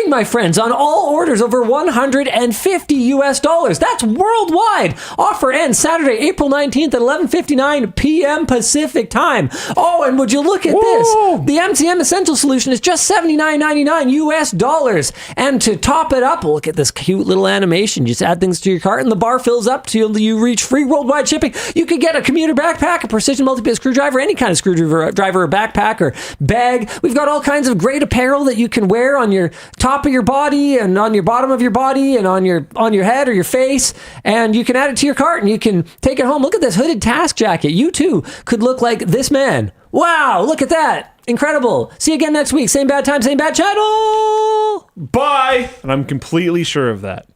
my friends, on all orders over $150. That's worldwide. Offer ends Saturday, April 19th at 11:59 p.m. Pacific time. Oh, and would you look at this? The MCM Essential Solution is just $79.99. And to top it up, look at this cute little animation. You just add things to your cart and the bar fills up till you reach free worldwide shipping. You could get a commuter backpack, a precision multi-bit screwdriver, any kind of screwdriver or backpack or bag. We've got all kinds of great apparel that you can wear on your top of your body and on your bottom of your body and on your head or your face, and you can add it to your cart and you can take it home. Look at this hooded task jacket. You too could look like this man. Wow, look at that. Incredible. See you again next week. Same bad time, same bad channel. Bye. And I'm completely sure of that.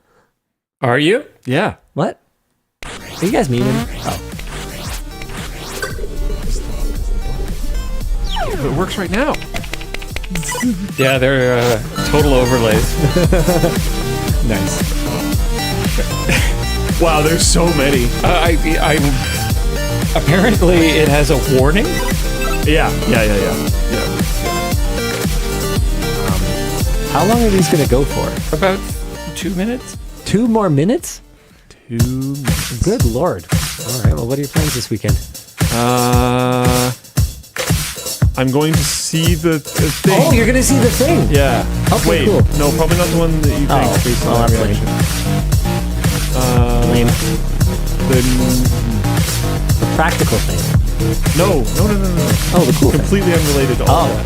Are you? Yeah. What? Are you guys memeing? Oh. It works right now. Yeah, they're total overlays. Nice. Wow, there's so many. I apparently it has a warning. Yeah. How long are these going to go for? About 2 minutes. 2 more minutes? 2 minutes. Good Lord. All right, well, what are your plans this weekend? I'm going to see the thing. Oh, you're going to see the thing. Yeah. Okay, Wait, cool. no, probably not the one that you think. Oh, based on that's that lame. reaction. Lame. The practical thing. No. Oh, the cool thing. Completely unrelated to all Oh. that.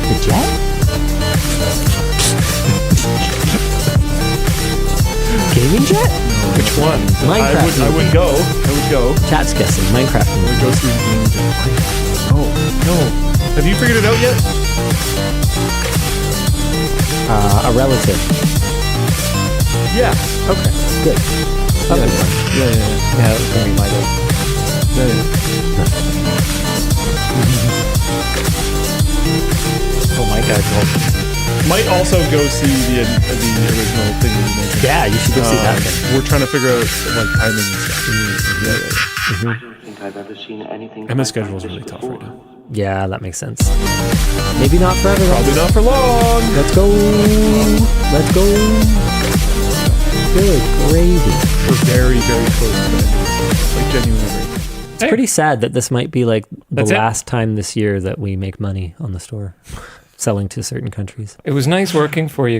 The jet? Gaming jet? Which one? Minecraft. I would go. Chat's guessing. Minecraft. I would go see the game. No. Have you figured it out yet? A relative. Yeah. Okay. Good. Yeah. Yeah, it was going to be my go. Oh my God. Might also go see the original thing that you mentioned. Yeah, you should go see that thing. We're trying to figure out like timing and stuff. I don't think I've ever seen anything. Emma's schedule is really tough right now. Yeah, that makes sense. Maybe not for everyone. Probably not for long. Let's go. Good gravy. We're very, very close to that. Like genuinely. It's pretty sad that this might be like the That's it. last time this year that we make money on the store, selling to certain countries. It was nice working for you